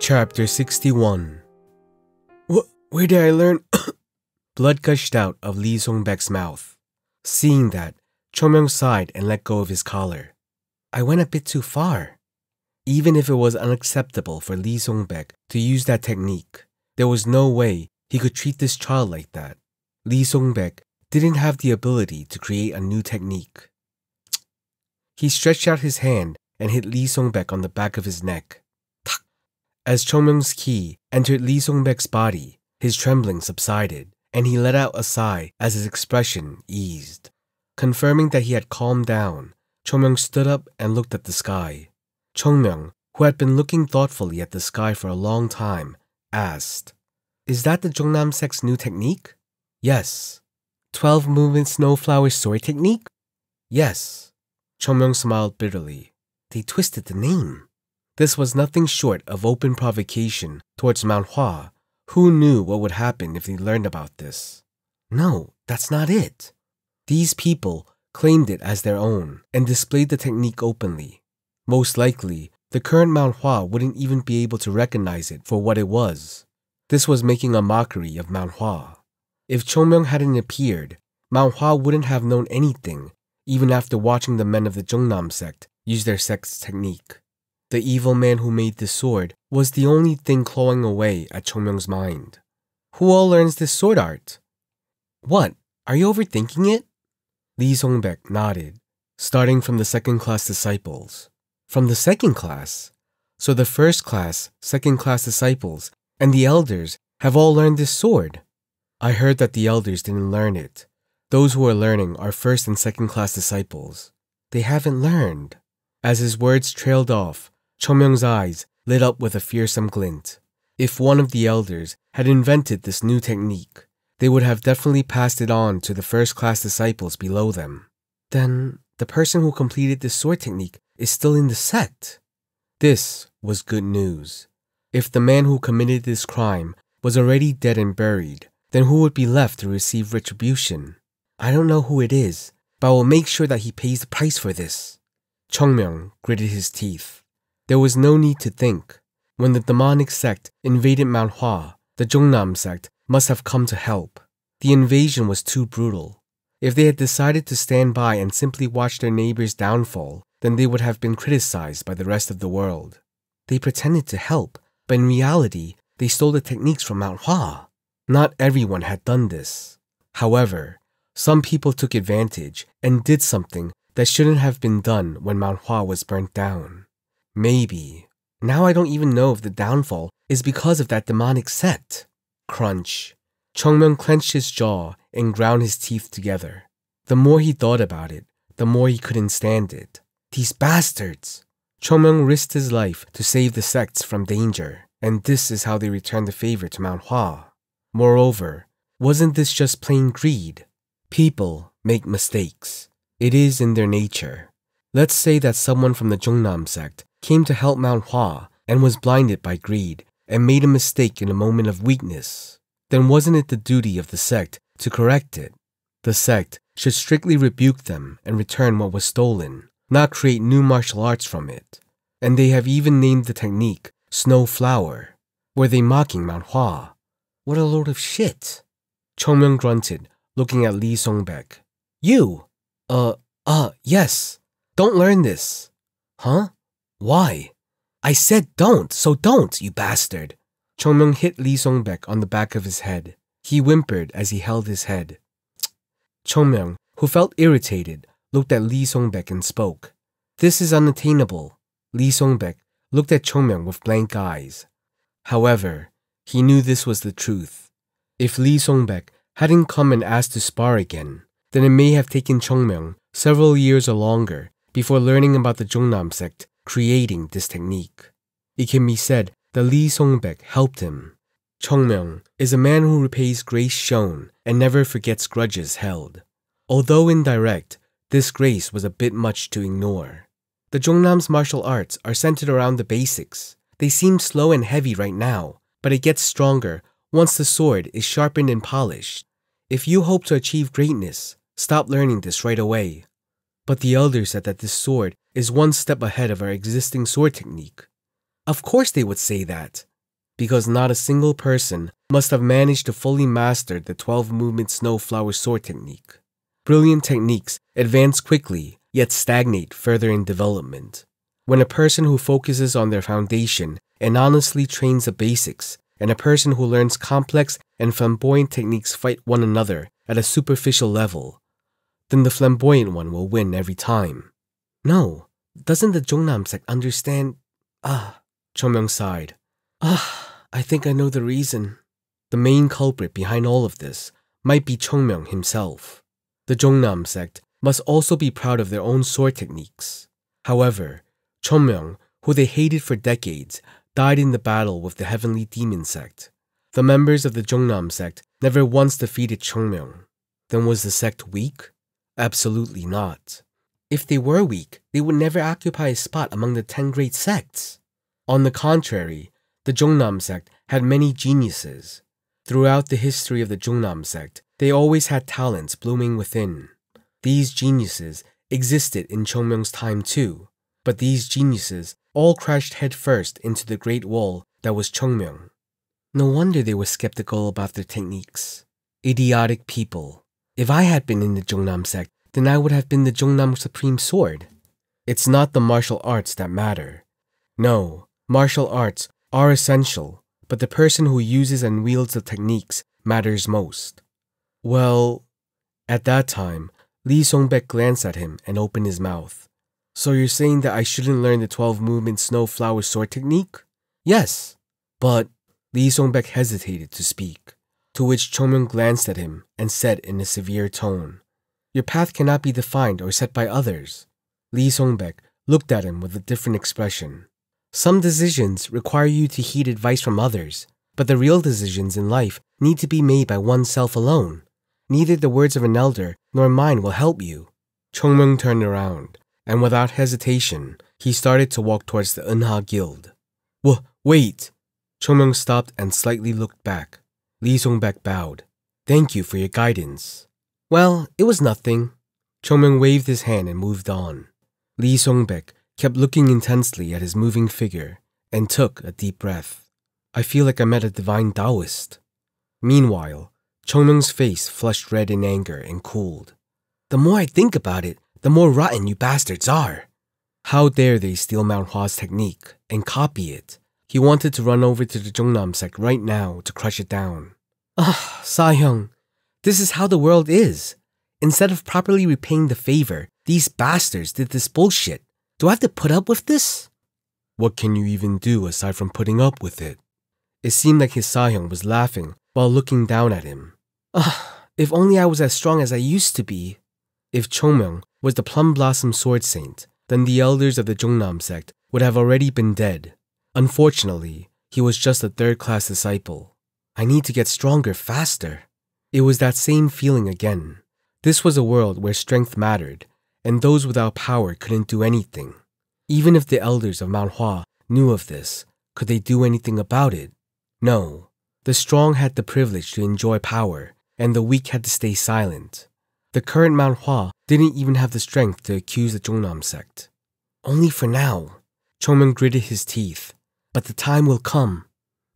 Chapter 61. Where did I learn? Blood gushed out of Lee Song-baek's mouth. Seeing that, Chung Myung sighed and let go of his collar. I went a bit too far. Even if it was unacceptable for Lee Song-baek to use that technique, there was no way he could treat this child like that. Lee Song-baek didn't have the ability to create a new technique. He stretched out his hand and hit Lee Song-baek on the back of his neck. As Chung Myung's ki entered Lee Song-baek's body, his trembling subsided, and he let out a sigh as his expression eased. Confirming that he had calmed down, Chung Myung stood up and looked at the sky. Chung Myung, who had been looking thoughtfully at the sky for a long time, asked, "Is that the Jungnam Sect's new technique?" "Yes." 12-movement snowflower sword technique? "Yes." Chung Myung smiled bitterly. They twisted the name. This was nothing short of open provocation towards Mount Hua. Who knew what would happen if they learned about this? No, that's not it. These people claimed it as their own and displayed the technique openly. Most likely, the current Mount Hua wouldn't even be able to recognize it for what it was. This was making a mockery of Mount Hua. If Chung Myung hadn't appeared, Mount Hua wouldn't have known anything, even after watching the men of the Jungnam Sect use their sect's technique. The evil man who made this sword was the only thing clawing away at Chung Myung's mind. Who all learns this sword art? What? Are you overthinking it? Lee Song-baek nodded, starting from the second-class disciples. From the second class? So the first class, second-class disciples, and the elders have all learned this sword. I heard that the elders didn't learn it. Those who are learning are first and second-class disciples. They haven't learned. As his words trailed off, Chung Myung's eyes lit up with a fearsome glint. If one of the elders had invented this new technique, they would have definitely passed it on to the first-class disciples below them. Then, the person who completed this sword technique is still in the sect. This was good news. If the man who committed this crime was already dead and buried, then who would be left to receive retribution? I don't know who it is, but I will make sure that he pays the price for this. Chung Myung gritted his teeth. There was no need to think. When the demonic sect invaded Mount Hua, the Jungnam Sect must have come to help. The invasion was too brutal. If they had decided to stand by and simply watch their neighbor's downfall, then they would have been criticized by the rest of the world. They pretended to help, but in reality, they stole the techniques from Mount Hua. Not everyone had done this. However, some people took advantage and did something that shouldn't have been done when Mount Hua was burnt down. Maybe. Now I don't even know if the downfall is because of that demonic sect. Crunch. Chung Myung clenched his jaw and ground his teeth together. The more he thought about it, the more he couldn't stand it. These bastards! Chung Myung risked his life to save the sects from danger, and this is how they returned the favor to Mount Hua. Moreover, wasn't this just plain greed? People make mistakes. It is in their nature. Let's say that someone from the Jungnam Sect came to help Mount Hua and was blinded by greed and made a mistake in a moment of weakness. Then wasn't it the duty of the sect to correct it? The sect should strictly rebuke them and return what was stolen, not create new martial arts from it. And they have even named the technique Snow Flower. Were they mocking Mount Hua? What a load of shit. Chung Myung grunted, looking at Lee Song-baek. You! Yes. Don't learn this. Huh? Why? I said don't, so don't, you bastard. Chung Myung hit Lee Song-baek on the back of his head. He whimpered as he held his head. Chung Myung, who felt irritated, looked at Lee Song-baek and spoke. This is unattainable. Lee Song-baek looked at Chung Myung with blank eyes. However, he knew this was the truth. If Lee Song-baek hadn't come and asked to spar again, then it may have taken Chung Myung several years or longer before learning about the Jungnam Sect creating this technique. It can be said that Lee Song-baek helped him. Chung Myung is a man who repays grace shown and never forgets grudges held. Although indirect, this grace was a bit much to ignore. The Jungnam's martial arts are centered around the basics. They seem slow and heavy right now, but it gets stronger once the sword is sharpened and polished. If you hope to achieve greatness, stop learning this right away. But the elders said that this sword is one step ahead of our existing sword technique. Of course they would say that. because not a single person must have managed to fully master the 12-movement snowflower sword technique. Brilliant techniques advance quickly, yet stagnate further in development. When a person who focuses on their foundation and honestly trains the basics, and a person who learns complex and flamboyant techniques fight one another at a superficial level, then the flamboyant one will win every time. No, doesn't the Jungnam sect understand? Chung Myung sighed. I think I know the reason. The main culprit behind all of this might be Chung Myung himself. The Jungnam sect must also be proud of their own sword techniques. However, Chung Myung, who they hated for decades, died in the battle with the Heavenly Demon Sect. The members of the Jungnam sect never once defeated Chung Myung. Then was the sect weak? Absolutely not. If they were weak, they would never occupy a spot among the 10 great sects. On the contrary, the Jungnam sect had many geniuses. Throughout the history of the Jungnam sect, they always had talents blooming within. These geniuses existed in Chung Myung's time too, but these geniuses all crashed headfirst into the Great Wall that was Chung Myung. No wonder they were skeptical about their techniques. Idiotic people. If I had been in the Jungnam sect, then I would have been the Jungnam Supreme Sword. It's not the martial arts that matter. No, martial arts are essential, but the person who uses and wields the techniques matters most. Well, at that time, Lee Song-baek glanced at him and opened his mouth. So you're saying that I shouldn't learn the 12-movement snowflower sword technique? Yes, but Lee Song-baek hesitated to speak, to which Chung Myung glanced at him and said in a severe tone, "Your path cannot be defined or set by others." Lee Song-baek looked at him with a different expression. Some decisions require you to heed advice from others, but the real decisions in life need to be made by oneself alone. Neither the words of an elder nor mine will help you. Chung Myung turned around, and without hesitation, he started to walk towards the Eunha Guild. Wait! Chung Myung stopped and slightly looked back. Lee Song-baek bowed. "Thank you for your guidance." "Well, it was nothing." Chung Myung waved his hand and moved on. Lee Song-baek kept looking intensely at his moving figure and took a deep breath. "I feel like I met a divine Taoist." Meanwhile, Chung Myung's face flushed red in anger and cooled. "The more I think about it, the more rotten you bastards are. How dare they steal Mount Hua's technique and copy it?" He wanted to run over to the Jungnam sect right now to crush it down. Sa-hyung, this is how the world is. Instead of properly repaying the favor, these bastards did this bullshit. Do I have to put up with this? What can you even do aside from putting up with it? It seemed like his Sa-hyung was laughing while looking down at him. If only I was as strong as I used to be. If Chung Myung was the Plum Blossom Sword Saint, then the elders of the Jungnam sect would have already been dead. Unfortunately, he was just a third-class disciple. I need to get stronger faster. It was that same feeling again. This was a world where strength mattered, and those without power couldn't do anything. Even if the elders of Mount Hua knew of this, could they do anything about it? No. The strong had the privilege to enjoy power, and the weak had to stay silent. The current Mount Hua didn't even have the strength to accuse the Jungnam sect. Only for now. Chung Myung gritted his teeth. But the time will come.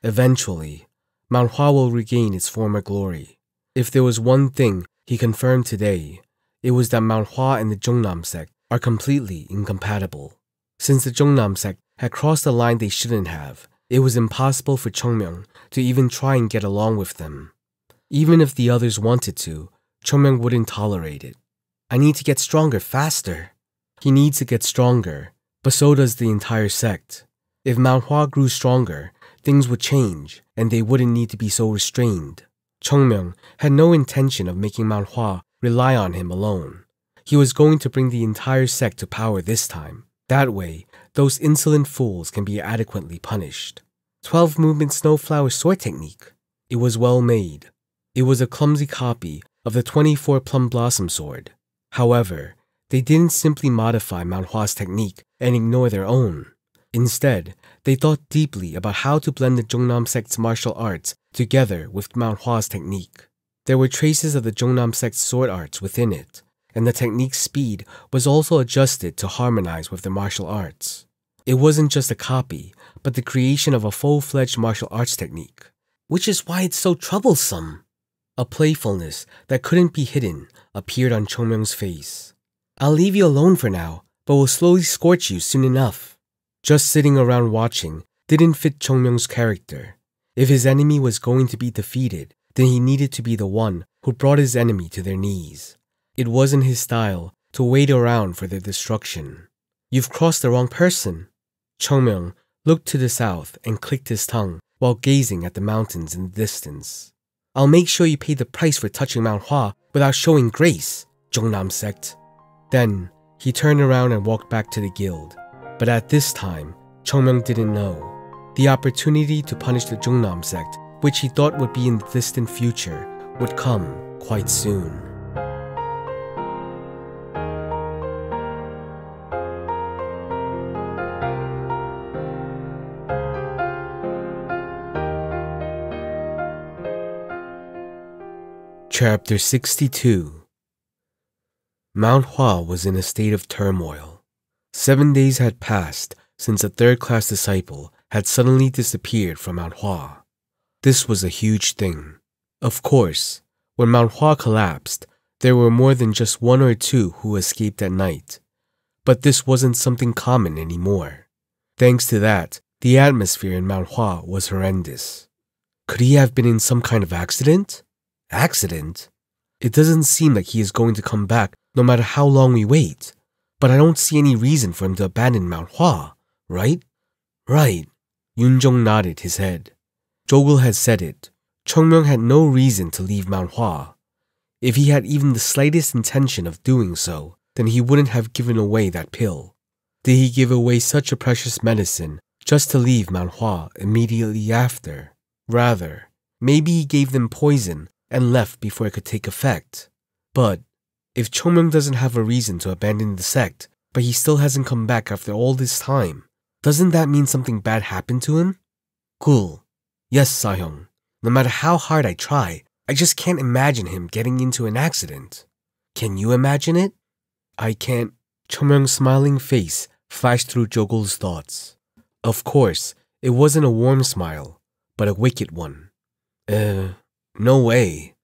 Eventually, Mount Hua will regain its former glory. If there was one thing he confirmed today, it was that Mount Hua and the Jungnam sect are completely incompatible. Since the Jungnam sect had crossed the line they shouldn't have, it was impossible for Chung Myung to even try and get along with them. Even if the others wanted to, Chung Myung wouldn't tolerate it. I need to get stronger faster. He needs to get stronger, but so does the entire sect. If Mount Hua grew stronger, things would change, and they wouldn't need to be so restrained. Chung Myung had no intention of making Mount Hua rely on him alone. He was going to bring the entire sect to power this time. That way, those insolent fools can be adequately punished. 12-movement snowflower sword technique. It was well made. It was a clumsy copy of the 24 Plum Blossom Sword. However, they didn't simply modify Mount Hua's technique and ignore their own. Instead, they thought deeply about how to blend the Jungnam sect's martial arts together with Mount Hua's technique. There were traces of the Jungnam sect's sword arts within it, and the technique's speed was also adjusted to harmonize with the martial arts. It wasn't just a copy, but the creation of a full-fledged martial arts technique, which is why it's so troublesome. A playfulness that couldn't be hidden appeared on Chung Myung's face. I'll leave you alone for now, but will slowly scorch you soon enough. Just sitting around watching didn't fit Chung Myung's character. If his enemy was going to be defeated, then he needed to be the one who brought his enemy to their knees. It wasn't his style to wait around for their destruction. You've crossed the wrong person. Chung Myung looked to the south and clicked his tongue while gazing at the mountains in the distance. I'll make sure you pay the price for touching Mount Hua without showing grace, Jungnam Sect. Then, he turned around and walked back to the guild. But at this time, Chung Myung didn't know. The opportunity to punish the Jungnam Sect, which he thought would be in the distant future, would come quite soon. Chapter 62. Mount Hua was in a state of turmoil. 7 days had passed since a third-class disciple had suddenly disappeared from Mount Hua. This was a huge thing. Of course, when Mount Hua collapsed, there were more than just 1 or 2 who escaped at night. But this wasn't something common anymore. Thanks to that, the atmosphere in Mount Hua was horrendous. Could he have been in some kind of accident? Accident? It doesn't seem like he is going to come back no matter how long we wait. But I don't see any reason for him to abandon Mount Hua, right? Right. Yunjong nodded his head. Jogul had said it. Chung Myung had no reason to leave Mount Hua. If he had even the slightest intention of doing so, then he wouldn't have given away that pill. Did he give away such a precious medicine just to leave Mount Hua immediately after? Rather, maybe he gave them poison and left before it could take effect. But if Chung Myung doesn't have a reason to abandon the sect, but he still hasn't come back after all this time, doesn't that mean something bad happened to him? Cool. Yes, Sahyong. No matter how hard I try, I just can't imagine him getting into an accident. Can you imagine it? I can't. Chung Myung's smiling face flashed through Jogul's thoughts. Of course, it wasn't a warm smile, but a wicked one. No way.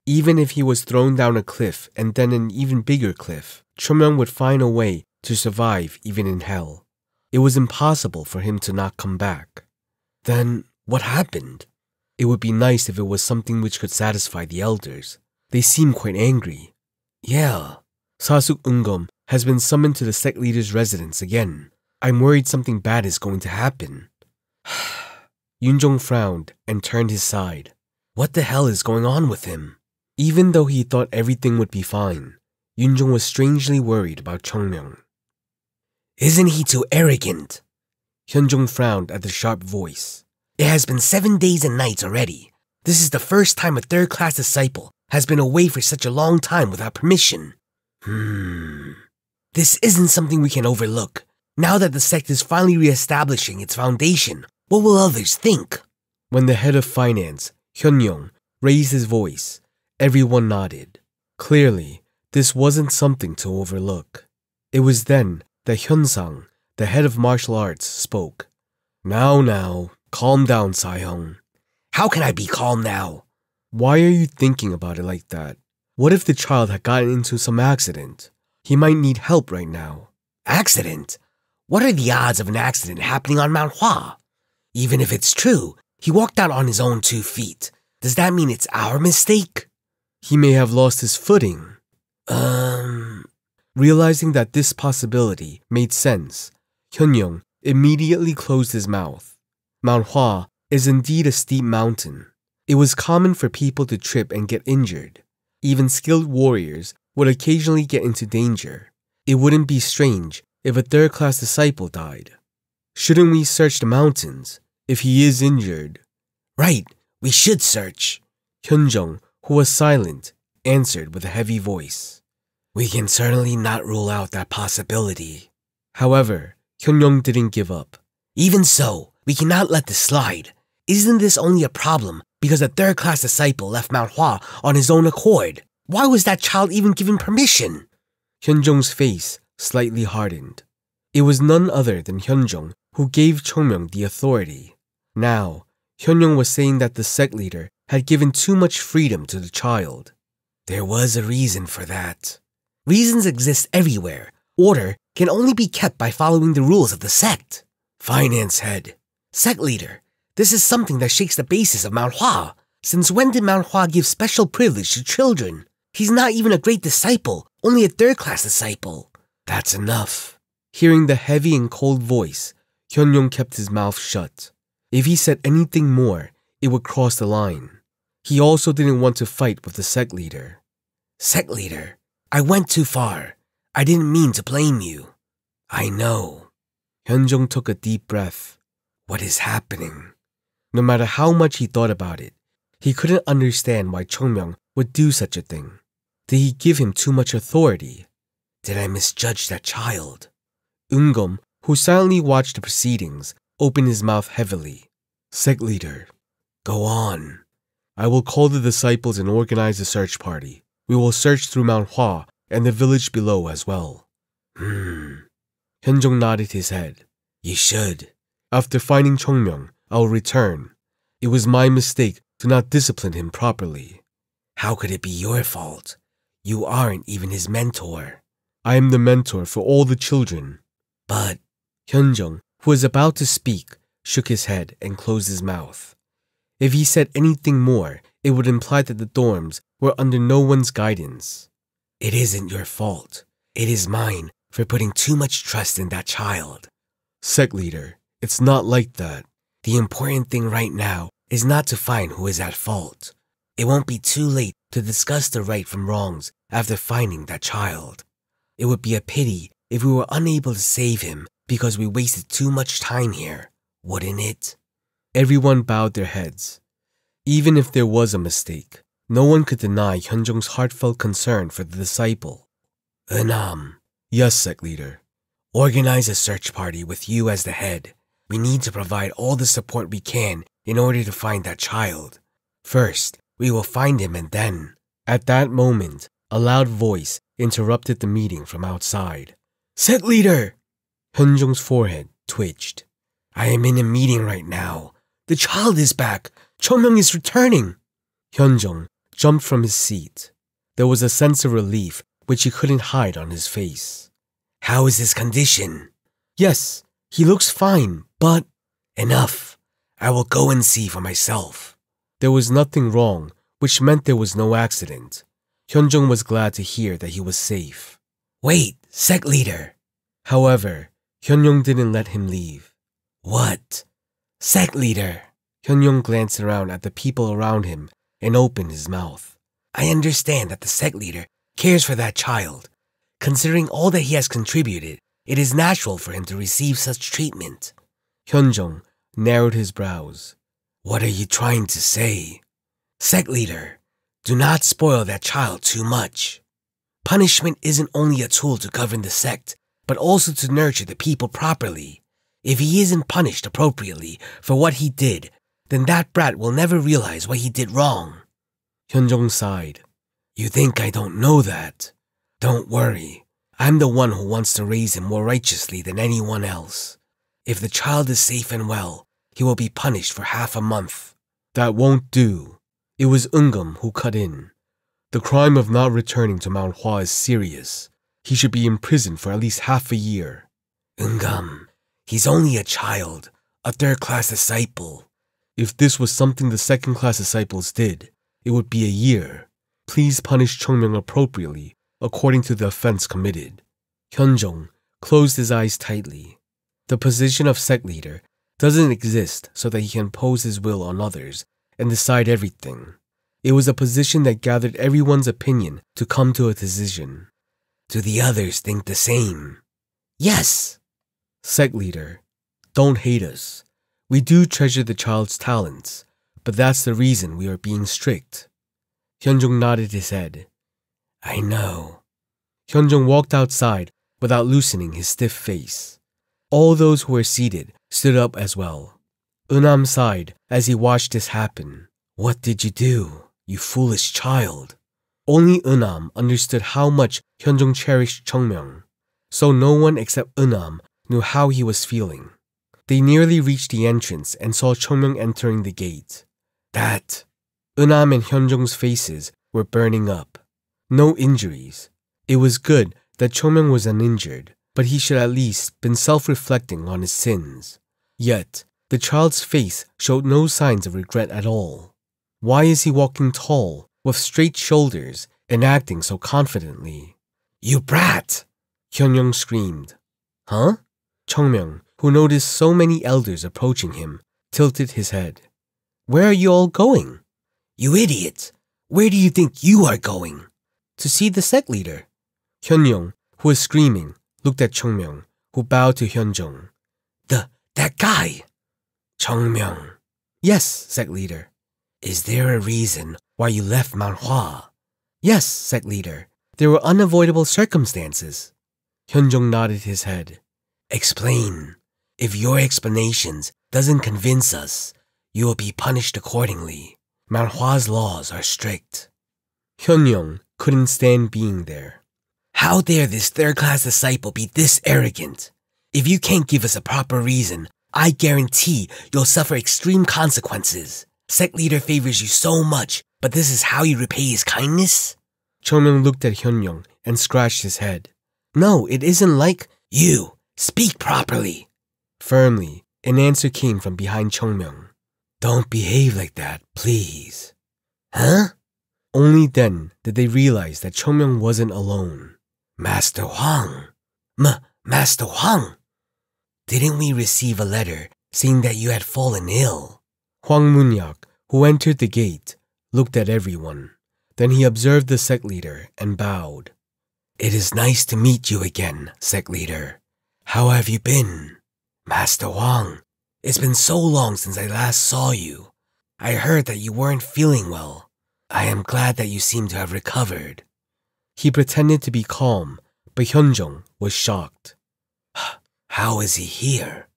Even if he was thrown down a cliff and then an even bigger cliff, Chung Myung would find a way to survive even in hell. It was impossible for him to not come back. Then, what happened? It would be nice if it was something which could satisfy the elders. They seem quite angry. Yeah. Sasuk Ungom has been summoned to the sect leader's residence again. I'm worried something bad is going to happen. Yunjong frowned and turned his side. What the hell is going on with him? Even though he thought everything would be fine, Yunjong was strangely worried about Chung Myung. Isn't he too arrogant? Hyunjong frowned at the sharp voice. It has been 7 days and nights already. This is the first time a third-class disciple has been away for such a long time without permission. This isn't something we can overlook. Now that the sect is finally re-establishing its foundation, what will others think? When the head of finance, Hyunyong, raised his voice, everyone nodded. Clearly, this wasn't something to overlook. It was then that Hyunsang, the head of martial arts, spoke. Now, calm down, Sahyong. How can I be calm now? Why are you thinking about it like that? What if the child had gotten into some accident? He might need help right now. Accident? What are the odds of an accident happening on Mount Hua? Even if it's true, he walked out on his own 2 feet. Does that mean it's our mistake? He may have lost his footing. Realizing that this possibility made sense, Hyunyong immediately closed his mouth. Mount Hua is indeed a steep mountain. It was common for people to trip and get injured. Even skilled warriors would occasionally get into danger. It wouldn't be strange if a third-class disciple died. Shouldn't we search the mountains if he is injured? Right, we should search. Hyunjong, who was silent, answered with a heavy voice. We can certainly not rule out that possibility. However, Hyunyong didn't give up. Even so, we cannot let this slide. Isn't this only a problem because a third-class disciple left Mount Hua on his own accord? Why was that child even given permission? Hyunjong's face slightly hardened. It was none other than Hyunjong who gave Chung Myung the authority. Now, Hyun-young was saying that the sect leader had given too much freedom to the child. There was a reason for that. Reasons exist everywhere. Order can only be kept by following the rules of the sect. Finance head. Sect leader, this is something that shakes the basis of Mount Hua. Since when did Mount Hua give special privilege to children? He's not even a great disciple, only a third-class disciple. That's enough. Hearing the heavy and cold voice, Hyun-young kept his mouth shut. If he said anything more, it would cross the line. He also didn't want to fight with the sect leader. Sect leader, I went too far. I didn't mean to blame you. I know. Hyun-jung took a deep breath. What is happening? No matter how much he thought about it, he couldn't understand why Chung Myung would do such a thing. Did he give him too much authority? Did I misjudge that child? Eun-gum, who silently watched the proceedings, opened his mouth heavily. Sect leader, go on. I will call the disciples and organize a search party. We will search through Mount Hua and the village below as well. Hyun-jung nodded his head. You should. After finding Chung Myung, I will return. It was my mistake to not discipline him properly. How could it be your fault? You aren't even his mentor. I am the mentor for all the children. But Hyun-jung, who was about to speak, shook his head and closed his mouth. If he said anything more, it would imply that the dorms were under no one's guidance. It isn't your fault. It is mine for putting too much trust in that child. Sect leader, it's not like that. The important thing right now is not to find who is at fault. It won't be too late to discuss the right from wrongs after finding that child. It would be a pity if we were unable to save him because we wasted too much time here, wouldn't it? Everyone bowed their heads. Even if there was a mistake, no one could deny Hyun-jung's heartfelt concern for the disciple. Eun-am. Yes, sect leader. Organize a search party with you as the head. We need to provide all the support we can in order to find that child. First, we will find him and then... At that moment, a loud voice interrupted the meeting from outside. Sect leader! Hyun-jung's forehead twitched. I am in a meeting right now. The child is back. Chung Myung is returning. Hyun-jung jumped from his seat. There was a sense of relief which he couldn't hide on his face. How is his condition? Yes, he looks fine, but... Enough. I will go and see for myself. There was nothing wrong, which meant there was no accident. Hyun-jung was glad to hear that he was safe. Wait, sect leader. However, Hyun-jung didn't let him leave. What? Sect leader. Hyun-jung glanced around at the people around him and opened his mouth. I understand that the sect leader cares for that child. Considering all that he has contributed, it is natural for him to receive such treatment. Hyun-jung narrowed his brows. What are you trying to say? Sect leader, do not spoil that child too much. Punishment isn't only a tool to govern the sect, but also to nurture the people properly. If he isn't punished appropriately for what he did, then that brat will never realize what he did wrong. Hyun-jung sighed. You think I don't know that? Don't worry. I'm the one who wants to raise him more righteously than anyone else. If the child is safe and well, he will be punished for half a month. That won't do. It was Eun-gum who cut in. The crime of not returning to Mount Hua is serious. He should be imprisoned for at least half a year. Eun-gum, he's only a child, a third-class disciple. If this was something the second-class disciples did, it would be a year. Please punish Chung Myung appropriately, according to the offense committed. Hyun-jung closed his eyes tightly. The position of sect leader doesn't exist so that he can impose his will on others and decide everything. It was a position that gathered everyone's opinion to come to a decision. Do the others think the same? Yes! Sect leader, don't hate us. We do treasure the child's talents, but that's the reason we are being strict. Hyun-jung nodded his head. I know. Hyun-jung walked outside without loosening his stiff face. All those who were seated stood up as well. Eun-am sighed as he watched this happen. What did you do, you foolish child? Only Eun-am understood how much Hyun-jung cherished Chung Myung, so no one except Eun-am knew how he was feeling. They nearly reached the entrance and saw Chung Myung entering the gate. That Eunam and Hyunjong's faces were burning up. No injuries. It was good that Chung Myung was uninjured, but he should at least been self-reflecting on his sins. Yet, the child's face showed no signs of regret at all. Why is he walking tall, with straight shoulders, and acting so confidently? "You brat!" Hyunyoung screamed. "Huh?" Chung Myung, who noticed so many elders approaching him, tilted his head. "Where are you all going?" "You idiot! Where do you think you are going?" "To see the sect leader." Hyunyoung, who was screaming, looked at Chung Myung, who bowed to Hyunjong. That guy!" Chung Myung. "Yes, sect leader." "Is there a reason why you left Mount Hua?" "Yes, sect leader. There were unavoidable circumstances." Hyunjong nodded his head. "Explain. If your explanations doesn't convince us, you will be punished accordingly. Mount Hua's laws are strict." Hyunyoung couldn't stand being there. "How dare this third-class disciple be this arrogant? If you can't give us a proper reason, I guarantee you'll suffer extreme consequences. Sect leader favors you so much, but this is how you repay his kindness?" Chung Myung looked at Hyunyoung and scratched his head. "No, it isn't like—" "You, speak properly." Firmly, an answer came from behind Chung Myung. "Don't behave like that, please." "Huh?" Only then did they realize that Chung Myung wasn't alone. "Master Huang. Master Huang. Didn't we receive a letter saying that you had fallen ill?" Hwang Munyak, who entered the gate, looked at everyone. Then he observed the sect leader and bowed. "It is nice to meet you again, sect leader. How have you been?" "Master Huang, it's been so long since I last saw you. I heard that you weren't feeling well. I am glad that you seem to have recovered." He pretended to be calm, but Hyunjong was shocked. "How is he here?"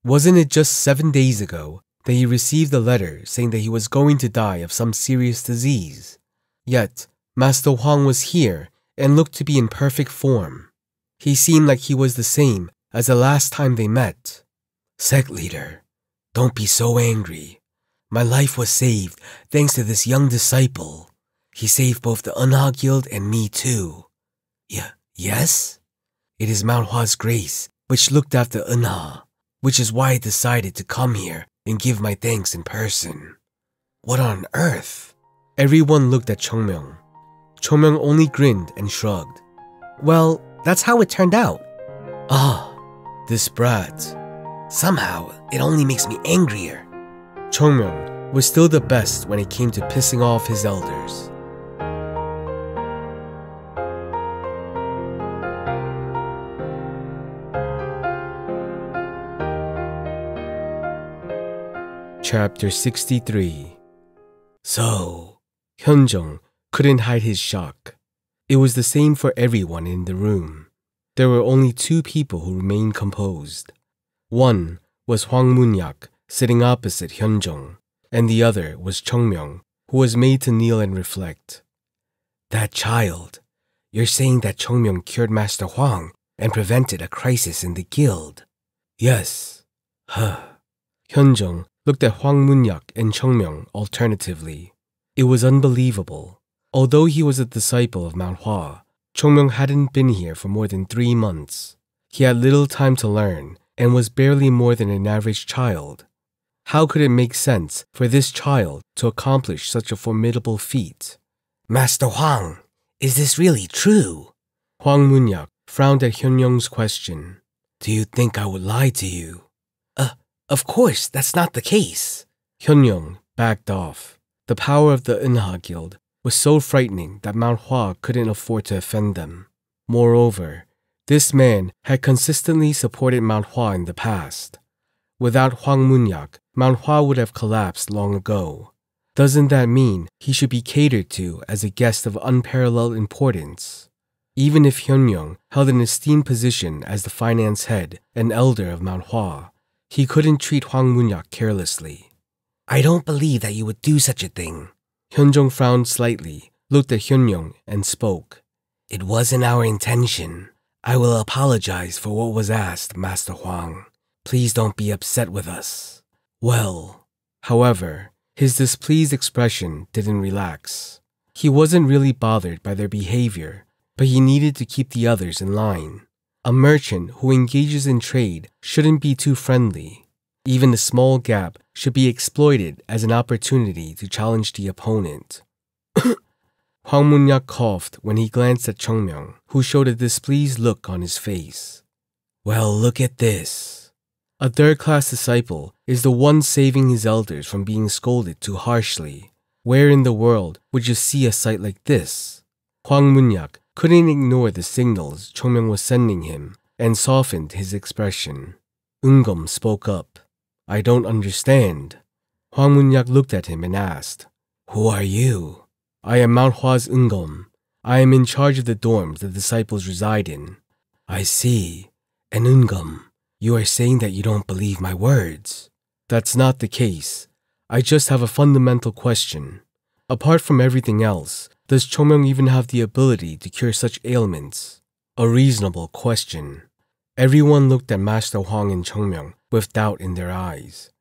Wasn't it just 7 days ago that he received a letter saying that he was going to die of some serious disease? Yet, Master Huang was here and looked to be in perfect form. He seemed like he was the same as the last time they met. "Sect leader, don't be so angry. My life was saved thanks to this young disciple. He saved both the Unha Guild and me too." Yes? "It is Mount Hua's grace which looked after Unha, which is why I decided to come here and give my thanks in person." "What on earth?" Everyone looked at Chung Myung. Chung Myung only grinned and shrugged. "Well, that's how it turned out." This brat. Somehow, it only makes me angrier." Chung Myung was still the best when it came to pissing off his elders. Chapter 63. So, Hyunjong couldn't hide his shock. It was the same for everyone in the room. There were only 2 people who remained composed. One was Hwang Munyak, sitting opposite Hyunjong, and the other was Chung Myung, who was made to kneel and reflect. "That child, you're saying that Chung Myung cured Master Hwang and prevented a crisis in the guild?" "Yes." Hyunjong looked at Hwang Munyak and Chung Myung alternatively. It was unbelievable. Although he was a disciple of Mount Hua, Chung Myung hadn't been here for more than 3 months. He had little time to learn and was barely more than an average child. How could it make sense for this child to accomplish such a formidable feat? "Master Hwang, is this really true?" Hwang Munyak frowned at Hyunyoung's question. "Do you think I would lie to you?" Of course, that's not the case." Hyunyoung backed off. The power of the Unha Guild was so frightening that Mount Hua couldn't afford to offend them. Moreover, this man had consistently supported Mount Hua in the past. Without Hwang Munyak, Mount Hua would have collapsed long ago. Doesn't that mean he should be catered to as a guest of unparalleled importance? Even if Hyunyoung held an esteemed position as the finance head and elder of Mount Hua, he couldn't treat Hwang Munyak carelessly. "I don't believe that you would do such a thing." Hyunjong frowned slightly, looked at Hyunyoung, and spoke. "It wasn't our intention. I will apologize for what was asked, Master Hwang. Please don't be upset with us. Well, however, his displeased expression didn't relax. He wasn't really bothered by their behavior, but he needed to keep the others in line. A merchant who engages in trade shouldn't be too friendly. Even a small gap should be exploited as an opportunity to challenge the opponent. Hwang Mun-yak coughed when he glanced at Chung Myung, who showed a displeased look on his face. Well, look at this. A third-class disciple is the one saving his elders from being scolded too harshly. Where in the world would you see a sight like this? Hwang Mun-yak couldn't ignore the signals Chung Myung was sending him and softened his expression. Eun-gum spoke up. I don't understand. Hwang Mun-yak looked at him and asked, Who are you? I am Mount Hua's Eun-gum. I am in charge of the dorms the disciples reside in. I see. And Eun-gum, you are saying that you don't believe my words. That's not the case. I just have a fundamental question. Apart from everything else, does Chung Myung even have the ability to cure such ailments? A reasonable question. Everyone looked at Master Hwang and Chung Myung with doubt in their eyes.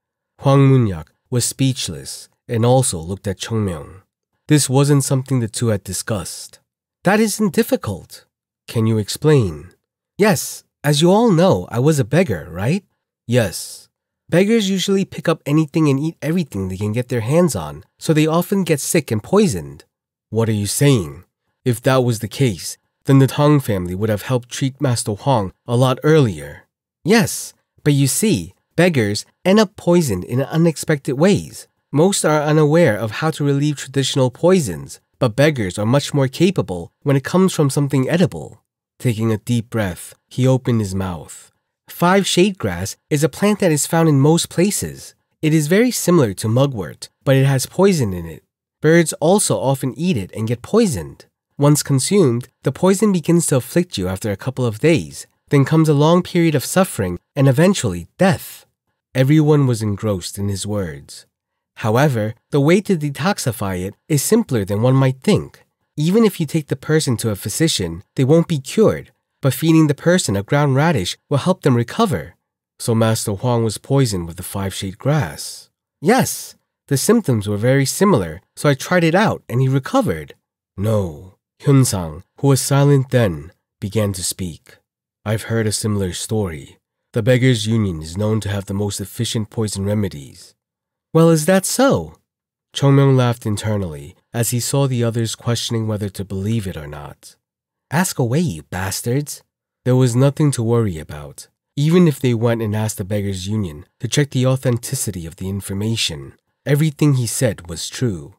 Hwang Mun-yak was speechless and also looked at Chung Myung. This wasn't something the two had discussed. That isn't difficult. Can you explain? Yes, as you all know, I was a beggar, right? Yes. Beggars usually pick up anything and eat everything they can get their hands on, so they often get sick and poisoned. What are you saying? If that was the case, then the Tang family would have helped treat Master Hwang a lot earlier. Yes, but you see, beggars end up poisoned in unexpected ways. Most are unaware of how to relieve traditional poisons, but beggars are much more capable when it comes from something edible. Taking a deep breath, he opened his mouth. 5-shade grass is a plant that is found in most places. It is very similar to mugwort, but it has poison in it. Birds also often eat it and get poisoned. Once consumed, the poison begins to afflict you after a couple of days. Then comes a long period of suffering and eventually death. Everyone was engrossed in his words. However, the way to detoxify it is simpler than one might think. Even if you take the person to a physician, they won't be cured, but feeding the person a ground radish will help them recover. So Master Hwang was poisoned with the 5-shade grass. Yes, the symptoms were very similar, so I tried it out and he recovered. No. Hyun-sang, who was silent then, began to speak. I've heard a similar story. The Beggars' Union is known to have the most efficient poison remedies. Well, is that so? Chung Myung laughed internally as he saw the others questioning whether to believe it or not. Ask away, you bastards. There was nothing to worry about. Even if they went and asked the Beggars' Union to check the authenticity of the information, everything he said was true.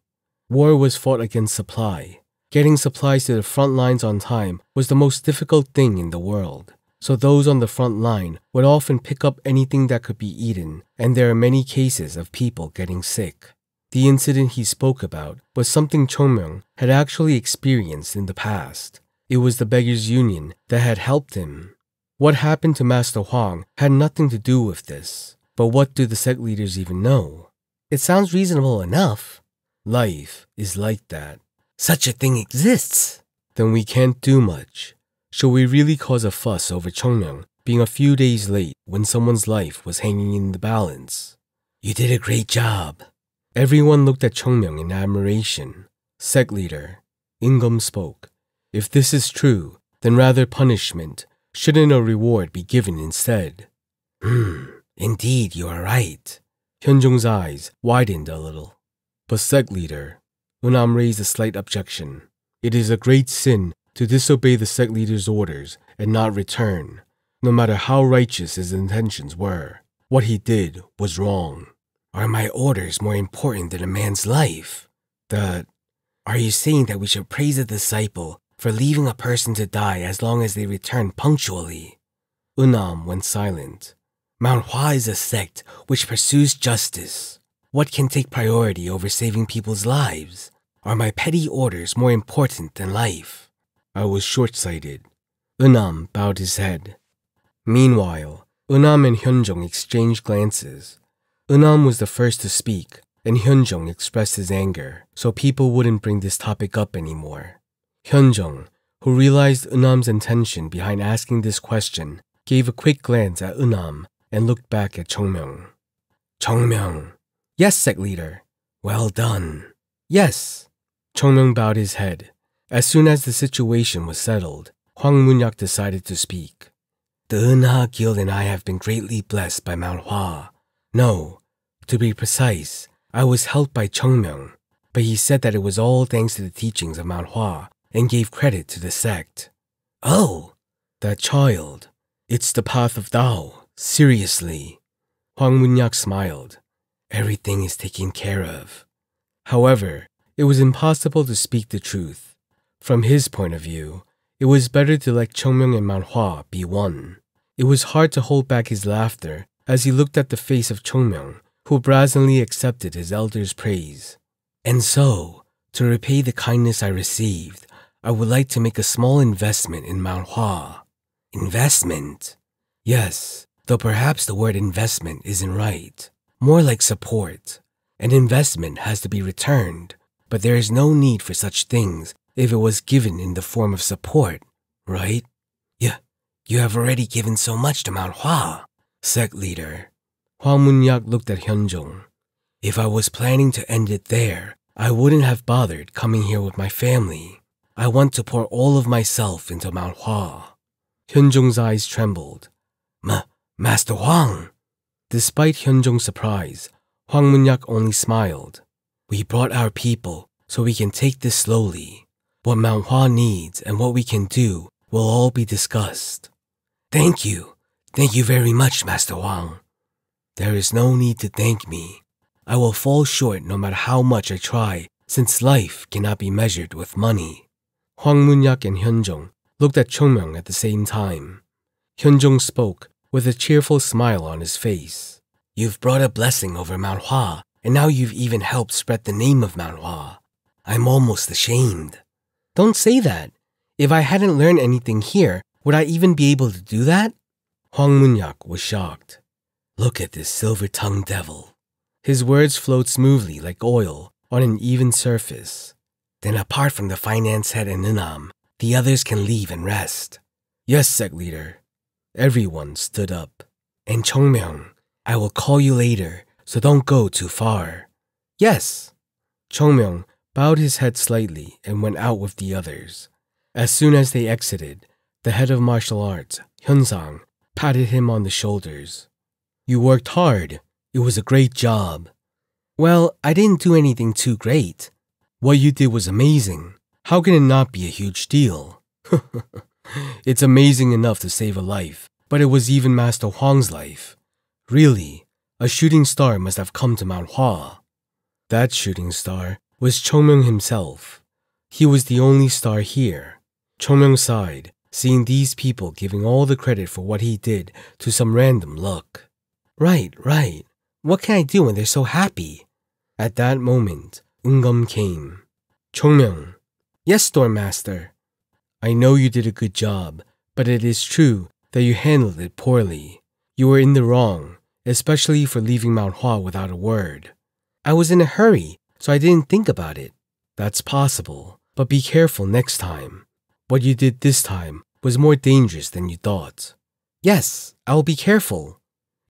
War was fought against supply. Getting supplies to the front lines on time was the most difficult thing in the world. So those on the front line would often pick up anything that could be eaten, and there are many cases of people getting sick. The incident he spoke about was something Chung Myung had actually experienced in the past. It was the Beggars' Union that had helped him. What happened to Master Hwang had nothing to do with this, but what do the sect leaders even know? It sounds reasonable enough. Life is like that. Such a thing exists. Then we can't do much. Should we really cause a fuss over Chung Myung being a few days late when someone's life was hanging in the balance? You did a great job. Everyone looked at Chung Myung in admiration. Sect leader, Eun-gum spoke. If this is true, then rather punishment. Shouldn't a reward be given instead? Indeed, you are right. Hyunjong's eyes widened a little. But sect leader, Eun-am raised a slight objection. It is a great sin to disobey the sect leader's orders and not return. No matter how righteous his intentions were, what he did was wrong. Are my orders more important than a man's life? Are you saying that we should praise a disciple for leaving a person to die as long as they return punctually? Eun-am went silent. Mount Hua is a sect which pursues justice. What can take priority over saving people's lives? Are my petty orders more important than life? I was short-sighted. Eun-am bowed his head. Meanwhile, Eun-am and Hyunjong exchanged glances. Eun-am was the first to speak, and Hyunjong expressed his anger, so people wouldn't bring this topic up anymore. Hyunjong, who realized Eun-am's intention behind asking this question, gave a quick glance at Eun-am and looked back at Chung Myung. Chung Myung. Yes, sect leader. Well done. Yes. Chung Myung bowed his head. As soon as the situation was settled, Hwang Mun-yak decided to speak. The Eunha Guild and I have been greatly blessed by Mount Hua. No, to be precise, I was helped by Chung Myung, but he said that it was all thanks to the teachings of Mount Hua and gave credit to the sect. Oh, that child. It's the path of Tao. Seriously. Hwang Mun-yak smiled. Everything is taken care of. However, it was impossible to speak the truth. From his point of view, it was better to let Chung Myung and Mount Hua be one. It was hard to hold back his laughter as he looked at the face of Chung Myung, who brazenly accepted his elder's praise. And so, to repay the kindness I received, I would like to make a small investment in Mount Hua. Investment? Yes, though perhaps the word investment isn't right. More like support. An investment has to be returned, but there is no need for such things if it was given in the form of support, right? You have already given so much to Mount Hua, sect leader. Hwang Mun-yak looked at Hyunjong. If I was planning to end it there, I wouldn't have bothered coming here with my family. I want to pour all of myself into Mount Hua. Hyunjong's eyes trembled. Master Hwang. Despite Hyunjong's surprise, Hwang Mun-yak only smiled. We brought our people so we can take this slowly. What Mount Hua needs and what we can do will all be discussed. Thank you. Thank you very much, Master Hwang. There is no need to thank me. I will fall short no matter how much I try, since life cannot be measured with money. Hwang Mun-yak and Hyunjong looked at Chung Myung at the same time. Hyunjong spoke with a cheerful smile on his face. You've brought a blessing over Mount Hua, and now you've even helped spread the name of Mount Hua. I'm almost ashamed. Don't say that. If I hadn't learned anything here, would I even be able to do that? Hwang Mun-yak was shocked. Look at this silver-tongued devil. His words flowed smoothly like oil on an even surface. Then apart from the finance head and Eunam, the others can leave and rest. Yes, sect leader. Everyone stood up. And Chung Myung, I will call you later, so don't go too far. Yes. Chung Myung bowed his head slightly and went out with the others. As soon as they exited, the head of martial arts, Hyun-sang, patted him on the shoulders. You worked hard. It was a great job. Well, I didn't do anything too great. What you did was amazing. How can it not be a huge deal? It's amazing enough to save a life, but it was even Master Hwang's life. Really, a shooting star must have come to Mount Hua. That shooting star was Chung Myung himself. He was the only star here. Chung Myung sighed, seeing these people giving all the credit for what he did to some random luck. Right. What can I do when they're so happy? At that moment, Eungum came. Chung Myung. Yes, Storm Master. I know you did a good job, but it is true that you handled it poorly. You were in the wrong, especially for leaving Mount Hua without a word. I was in a hurry, so I didn't think about it. That's possible, but be careful next time. What you did this time was more dangerous than you thought. Yes, I will be careful.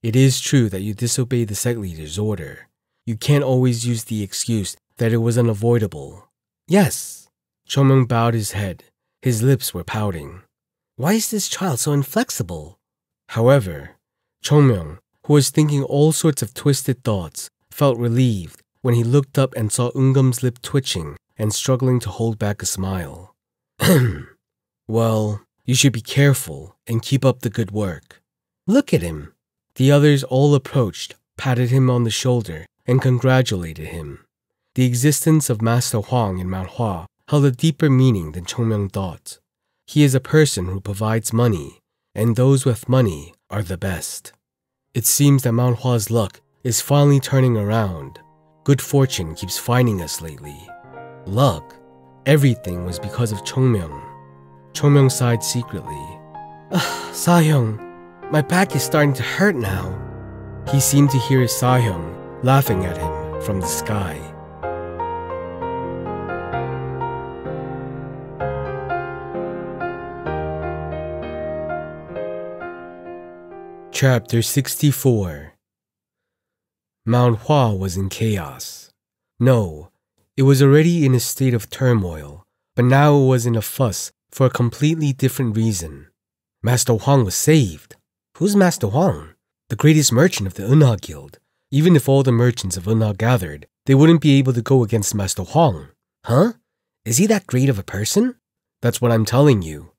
It is true that you disobeyed the sect leader's order. You can't always use the excuse that it was unavoidable. Yes. Chung Myung bowed his head. His lips were pouting. Why is this child so inflexible? However, Chung Myung, who was thinking all sorts of twisted thoughts, felt relieved when he looked up and saw Eungum's lip twitching and struggling to hold back a smile. Well, you should be careful and keep up the good work. Look at him. The others all approached, patted him on the shoulder, and congratulated him. The existence of Master Hwang in Mount Hua held a deeper meaning than Chung Myung thought. He is a person who provides money, and those with money are the best. It seems that Mount Hua's luck is finally turning around. Good fortune keeps finding us lately. Luck? Everything was because of Chung Myung. Chung Myung sighed secretly. Sa-hyung, my back is starting to hurt now. He seemed to hear Sa-hyung laughing at him from the sky. Chapter 64. Mount Hua was in chaos. No, it was already in a state of turmoil, but now it was in a fuss for a completely different reason. Master Huang was saved. Who's Master Huang? The greatest merchant of the Unha Guild. Even if all the merchants of Unha gathered, they wouldn't be able to go against Master Huang. Huh? Is he that great of a person? That's what I'm telling you.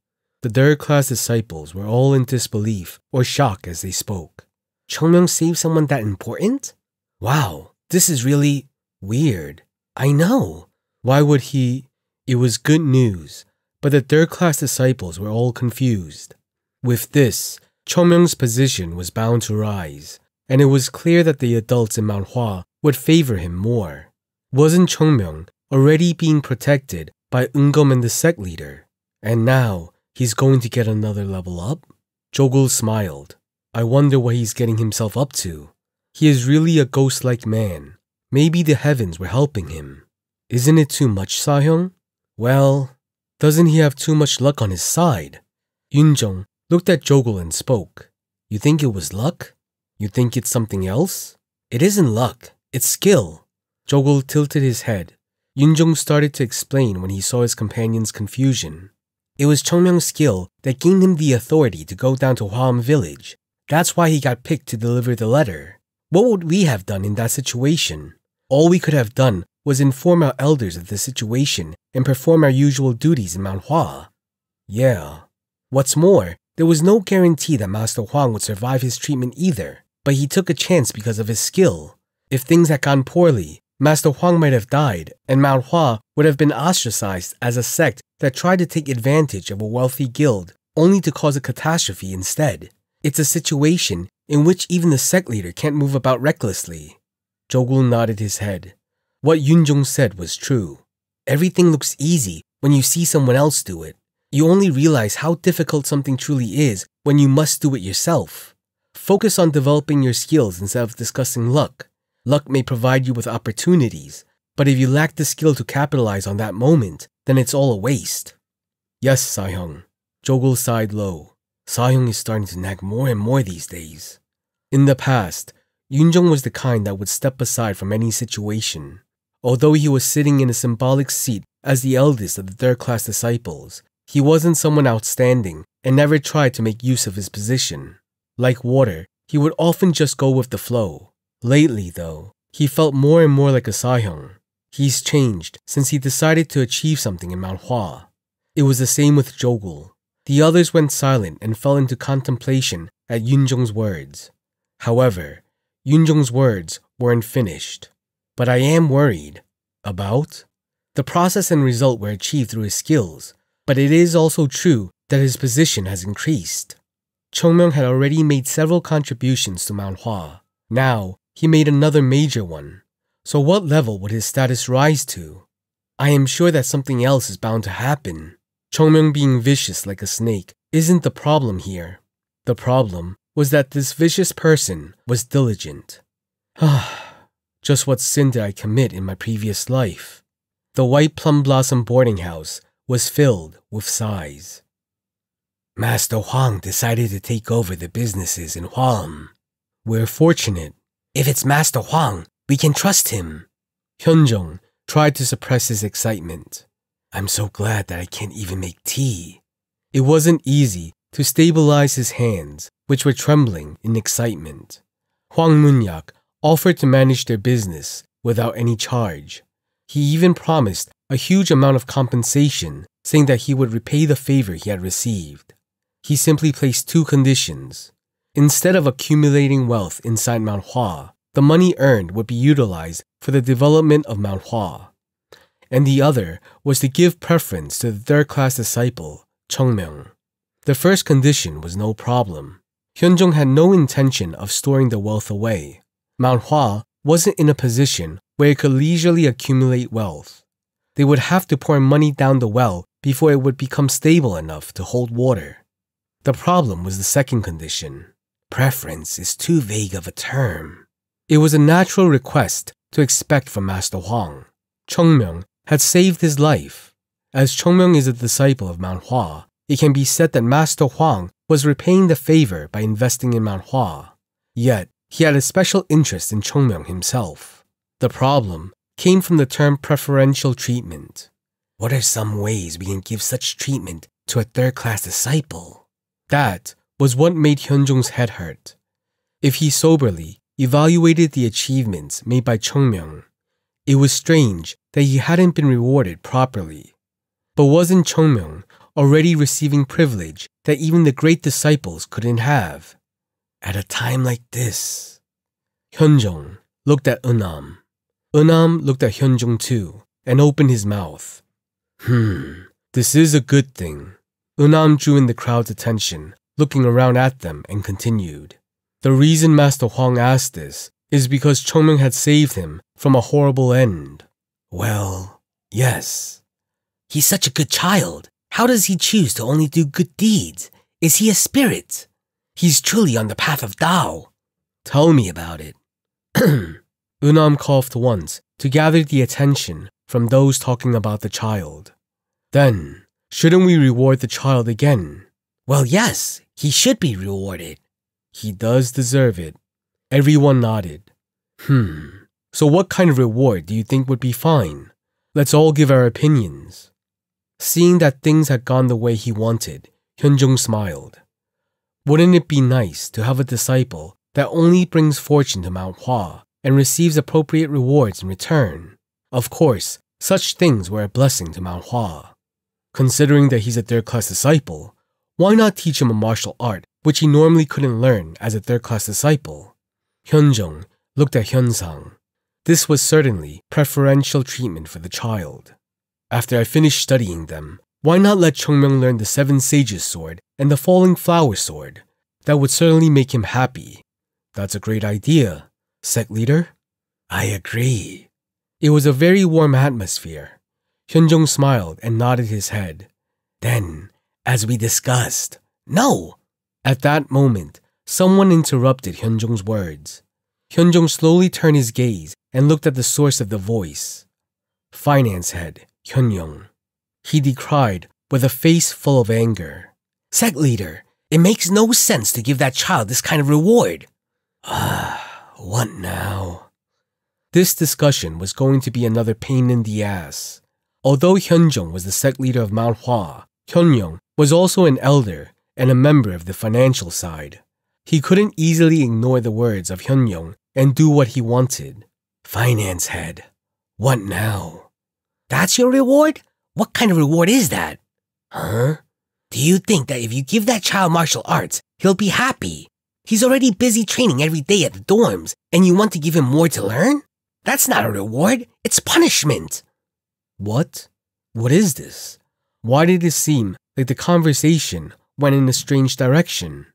The third-class disciples were all in disbelief or shock as they spoke. Chung Myung saved someone that important? Wow, this is really weird. I know. Why would he? It was good news, but the third-class disciples were all confused. With this, Chung Myung's position was bound to rise, and it was clear that the adults in Mount Hua would favor him more. Wasn't Chung Myung already being protected by Eungom and the sect leader? And now, he's going to get another level up? Jogul smiled. I wonder what he's getting himself up to. He is really a ghost-like man. Maybe the heavens were helping him. Isn't it too much, Sahyung? Well, doesn't he have too much luck on his side? Yunjong looked at Jogul and spoke. You think it was luck? You think it's something else? It isn't luck. It's skill. Jogul tilted his head. Yunjong started to explain when he saw his companion's confusion. It was Chung Myung's skill that gained him the authority to go down to Hwam village. That's why he got picked to deliver the letter. What would we have done in that situation? All we could have done was inform our elders of the situation and perform our usual duties in Mount Hua. Yeah. What's more, there was no guarantee that Master Huang would survive his treatment either, but he took a chance because of his skill. If things had gone poorly, Master Huang might have died, and Mount Hua would have been ostracized as a sect that tried to take advantage of a wealthy guild only to cause a catastrophe instead. It's a situation in which even the sect leader can't move about recklessly. Jogul nodded his head. What Yunjong said was true. Everything looks easy when you see someone else do it. You only realize how difficult something truly is when you must do it yourself. Focus on developing your skills instead of discussing luck. Luck may provide you with opportunities, but if you lack the skill to capitalize on that moment, then it's all a waste. Yes, Sahyung. Jogul sighed low. Sahyung is starting to nag more and more these days. In the past, Yunjong was the kind that would step aside from any situation. Although he was sitting in a symbolic seat as the eldest of the third-class disciples, he wasn't someone outstanding and never tried to make use of his position. Like water, he would often just go with the flow. Lately, though, he felt more and more like a Sahyung. He's changed since he decided to achieve something in Mount Hua. It was the same with Jogul. The others went silent and fell into contemplation at Yunjong's words. However, Yunjong's words weren't finished. But I am worried. About? The process and result were achieved through his skills, but it is also true that his position has increased. Chung Myung had already made several contributions to Mount Hua. Now, he made another major one. So what level would his status rise to? I am sure that something else is bound to happen. Chung Myung being vicious like a snake isn't the problem here. The problem was that this vicious person was diligent. Just what sin did I commit in my previous life? The white Plum Blossom boarding house was filled with sighs. Master Huang decided to take over the businesses in Hwam. We're fortunate. If it's Master Huang, we can trust him. Hyunjong tried to suppress his excitement. I'm so glad that I can't even make tea. It wasn't easy to stabilize his hands, which were trembling in excitement. Hwang Munyak offered to manage their business without any charge. He even promised a huge amount of compensation, saying that he would repay the favor he had received. He simply placed two conditions. Instead of accumulating wealth inside Mount Hua, the money earned would be utilized for the development of Mount Hua. And the other was to give preference to the third-class disciple, Chung Myung. The first condition was no problem. Hyunjong had no intention of storing the wealth away. Mount Hua wasn't in a position where it could leisurely accumulate wealth. They would have to pour money down the well before it would become stable enough to hold water. The problem was the second condition. Preference is too vague of a term. It was a natural request to expect from Master Huang. Chung Myung had saved his life. As Chung Myung is a disciple of Mount Hua, it can be said that Master Huang was repaying the favor by investing in Mount Hua. Yet, he had a special interest in Chung Myung himself. The problem came from the term preferential treatment. What are some ways we can give such treatment to a third-class disciple? That was what made Hyunjung's head hurt. If he soberly evaluated the achievements made by Chung Myung, it was strange that he hadn't been rewarded properly. But wasn't Chung Myung already receiving privilege that even the great disciples couldn't have? At a time like this, Hyunjung looked at Eunam. Eunam looked at Hyunjung too and opened his mouth. This is a good thing. Eunam drew in the crowd's attention, looking around at them, and continued. The reason Master Huang asked this is because Chung Myung had saved him from a horrible end. Well, yes. He's such a good child. How does he choose to only do good deeds? Is he a spirit? He's truly on the path of Tao. Tell me about it. Eunam coughed once to gather the attention from those talking about the child. Then, shouldn't we reward the child again? Well, yes, he should be rewarded. He does deserve it. Everyone nodded. So what kind of reward do you think would be fine? Let's all give our opinions. Seeing that things had gone the way he wanted, Hyunjung smiled. Wouldn't it be nice to have a disciple that only brings fortune to Mount Hua and receives appropriate rewards in return? Of course, such things were a blessing to Mount Hua. Considering that he's a third-class disciple, why not teach him a martial art which he normally couldn't learn as a third-class disciple? Hyunjung looked at Hyunsang. This was certainly preferential treatment for the child. After I finished studying them, why not let Chung Myung learn the Seven Sages Sword and the Falling Flower Sword? That would certainly make him happy. That's a great idea, sect leader. I agree. It was a very warm atmosphere. Hyunjung smiled and nodded his head. Then, as we discussed, no! At that moment, someone interrupted Hyunjung's words. Hyunjung slowly turned his gaze and looked at the source of the voice. Finance head, Hyunjung. He decried with a face full of anger. Sect leader, it makes no sense to give that child this kind of reward. What now? This discussion was going to be another pain in the ass. Although Hyunjung was the sect leader of Mount Hua, Hyunjung was also an elder and a member of the financial side. He couldn't easily ignore the words of Hyunjung and do what he wanted. Finance head, what now? That's your reward? What kind of reward is that? Huh? Do you think that if you give that child martial arts, he'll be happy? He's already busy training every day at the dorms, and you want to give him more to learn? That's not a reward, it's punishment. What? What is this? Why did it seem like the conversation went in a strange direction?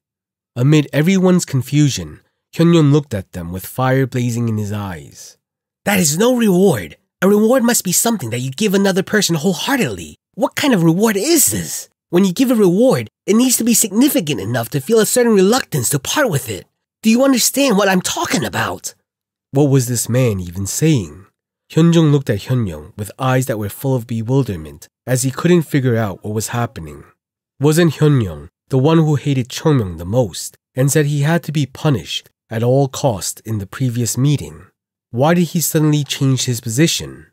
Amid everyone's confusion, Hyunjung looked at them with fire blazing in his eyes. That is no reward. A reward must be something that you give another person wholeheartedly. What kind of reward is this? When you give a reward, it needs to be significant enough to feel a certain reluctance to part with it. Do you understand what I'm talking about? What was this man even saying? Hyunjung looked at Hyunjung with eyes that were full of bewilderment as he couldn't figure out what was happening. Wasn't Hyunjung the one who hated Chung Myung the most and said he had to be punished at all costs in the previous meeting? Why did he suddenly change his position?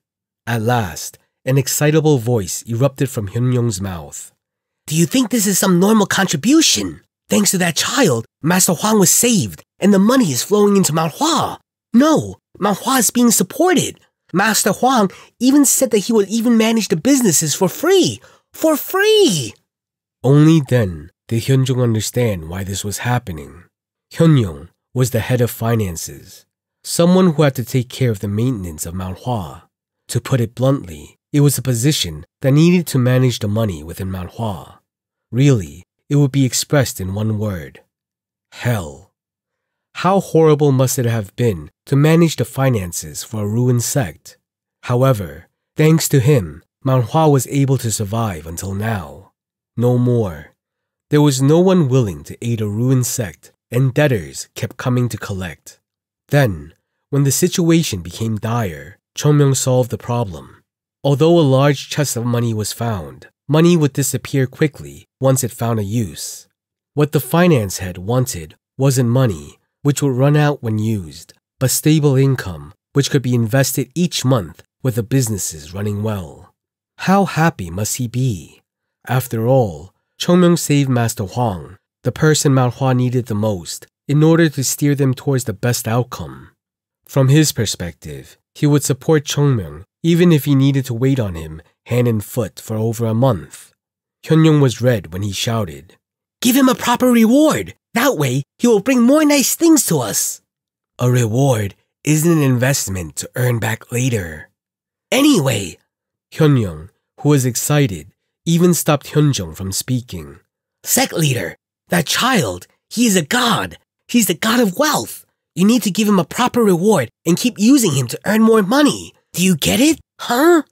At last, an excitable voice erupted from Hyunjung's mouth. Do you think this is some normal contribution? Thanks to that child, Master Huang was saved, and the money is flowing into Mount Hua. No, Mount Hua is being supported. Master Huang even said that he would even manage the businesses for free. For free! Only then did Hyunjung understand why this was happening. Hyunjung was the head of finances, someone who had to take care of the maintenance of Mount Hua. To put it bluntly, it was a position that needed to manage the money within Mount Hua. Really, it would be expressed in one word: hell. How horrible must it have been to manage the finances for a ruined sect? However, thanks to him, Mount Hua was able to survive until now. No more. There was no one willing to aid a ruined sect, and debtors kept coming to collect. Then, when the situation became dire, Chung Myung solved the problem. Although a large chest of money was found, money would disappear quickly once it found a use. What the finance head wanted wasn't money, which would run out when used, but stable income, which could be invested each month with the businesses running well. How happy must he be? After all, Chung Myung saved Master Huang, the person Mount Hua needed the most, in order to steer them towards the best outcome. From his perspective, he would support Chung Myung even if he needed to wait on him hand and foot for over a month. Hyun-young was red when he shouted, "Give him a proper reward! That way, he will bring more nice things to us!" A reward isn't an investment to earn back later. Anyway, Hyun-young, who was excited, even stopped Hyun-jung from speaking. "Sect leader, that child, he is a god. He's the god of wealth. You need to give him a proper reward and keep using him to earn more money. Do you get it? Huh?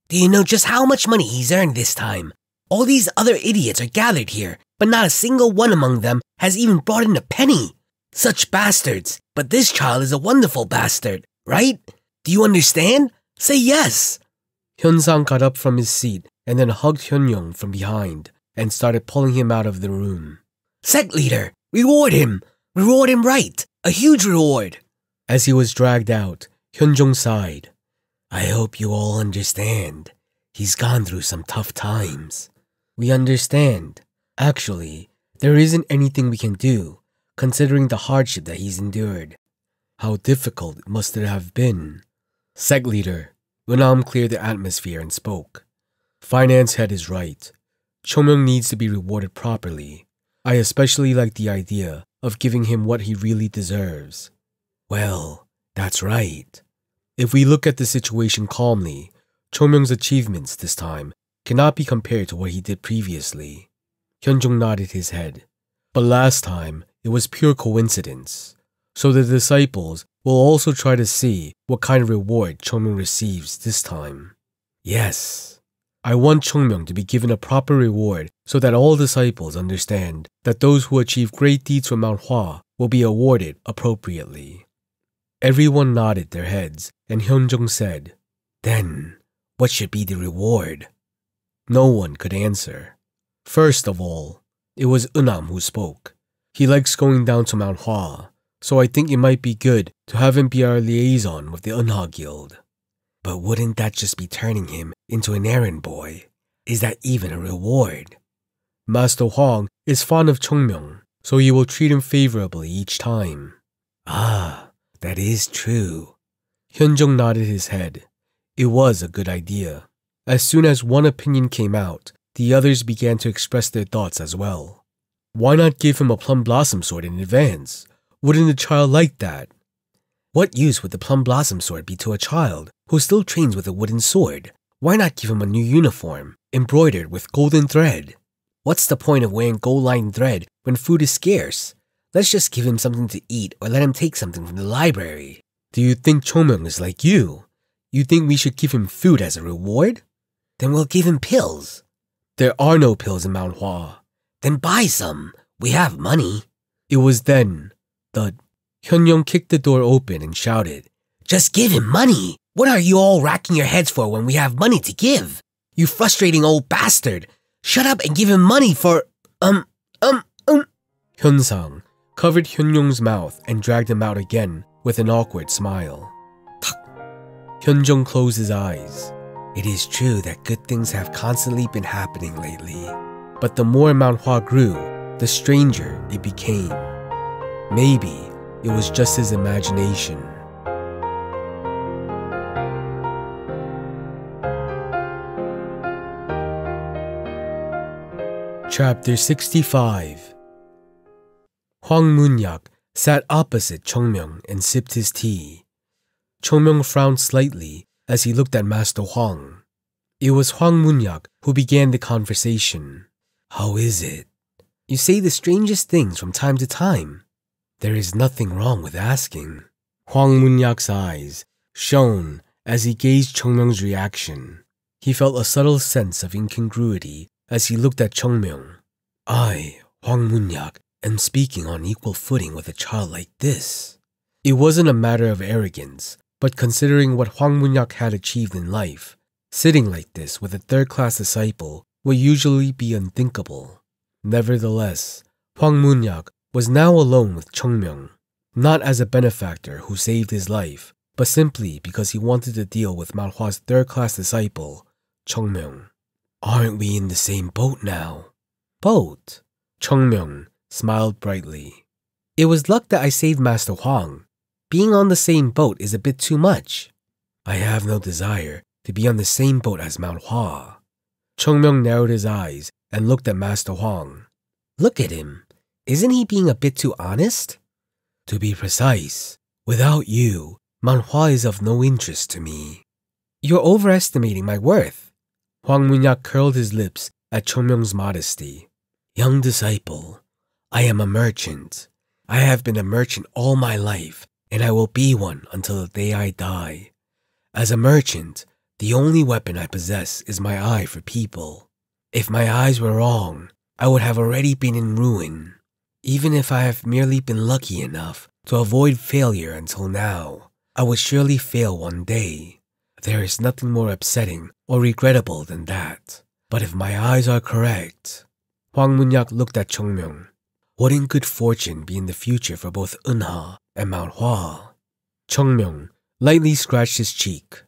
Do you know just how much money he's earned this time? All these other idiots are gathered here, but not a single one among them has even brought in a penny. Such bastards, but this child is a wonderful bastard, right? Do you understand? Say yes." Hyun-sang got up from his seat and then hugged Hyun-young from behind and started pulling him out of the room. "Sect leader, reward him! Reward him right! A huge reward!" As he was dragged out, Hyun-jung sighed. "I hope you all understand. He's gone through some tough times." "We understand. Actually, there isn't anything we can do, considering the hardship that he's endured." "How difficult must it have been?" Sect leader, Unam cleared the atmosphere and spoke. "Finance head is right. Chung Myung needs to be rewarded properly. I especially like the idea of giving him what he really deserves." "Well, that's right. If we look at the situation calmly, Chung Myung's achievements this time cannot be compared to what he did previously." Hyun-jung nodded his head. "But last time, it was pure coincidence. So the disciples will also try to see what kind of reward Chung Myung receives this time." "Yes. I want Chung Myung to be given a proper reward so that all disciples understand that those who achieve great deeds from Mount Hua will be awarded appropriately." Everyone nodded their heads, and Hyun-jung said, "Then, what should be the reward?" No one could answer. First of all, it was Unam who spoke. "He likes going down to Mount Hua, so I think it might be good to have him be our liaison with the Unha Guild." "But wouldn't that just be turning him into an errand boy? Is that even a reward?" "Master Huang is fond of Chung Myung, so he will treat him favorably each time." "Ah, that is true." Hyun-jung nodded his head. It was a good idea. As soon as one opinion came out, the others began to express their thoughts as well. Why not give him a Plum Blossom Sword in advance? Wouldn't the child like that? What use would the Plum Blossom Sword be to a child who still trains with a wooden sword? Why not give him a new uniform, embroidered with golden thread? What's the point of wearing gold-lined thread when food is scarce? Let's just give him something to eat or let him take something from the library. Do you think Chung Myung is like you? You think we should give him food as a reward? Then we'll give him pills. There are no pills in Mount Hua. Then buy some. We have money." It was then that Hyun-young kicked the door open and shouted, "Just give him money! What are you all racking your heads for when we have money to give? You frustrating old bastard! Shut up and give him money for, Hyun-sang covered Hyun-young's mouth and dragged him out again with an awkward smile. Hyun-jung closed his eyes. It is true that good things have constantly been happening lately, but the more Mount Hua grew, the stranger it became. Maybe it was just his imagination. Chapter 65. Hwang Mun-yak sat opposite Chung Myung and sipped his tea. Chung Myung frowned slightly as he looked at Master Hwang. It was Hwang Mun-yak who began the conversation. "How is it? You say the strangest things from time to time." "There is nothing wrong with asking." Hwang Mun-yak's eyes shone as he gauged Chung Myung's reaction. He felt a subtle sense of incongruity as he looked at Chung Myung. "I, Hwang Mun-yak, am speaking on equal footing with a child like this." It wasn't a matter of arrogance, but considering what Hwang Mun-yak had achieved in life, Sitting like this with a third-class disciple would usually be unthinkable. Nevertheless, Hwang Mun-yak was now alone with Chung Myung, not as a benefactor who saved his life, but simply because he wanted to deal with Mount Hua's third-class disciple, Chung Myung. Aren't we in the same boat now? Boat? Chung Myung smiled brightly. It was luck that I saved Master Hwang. Being on the same boat is a bit too much. I have no desire to be on the same boat as Mount Hua. Chung Myung narrowed his eyes and looked at Master Hwang. Look at him. Isn't he being a bit too honest? To be precise, without you, Mount Hua is of no interest to me. You're overestimating my worth. Hwang Mun-yak curled his lips at Chung Myung's modesty. Young disciple, I am a merchant. I have been a merchant all my life, and I will be one until the day I die. As a merchant, the only weapon I possess is my eye for people. If my eyes were wrong, I would have already been in ruin. Even if I have merely been lucky enough to avoid failure until now, I would surely fail one day. There is nothing more upsetting or regrettable than that. But if my eyes are correct... Hwang Mun-yak looked at Chung Myung. Wouldn't good fortune be in the future for both Eunha and Mount Hua? Chung Myung lightly scratched his cheek.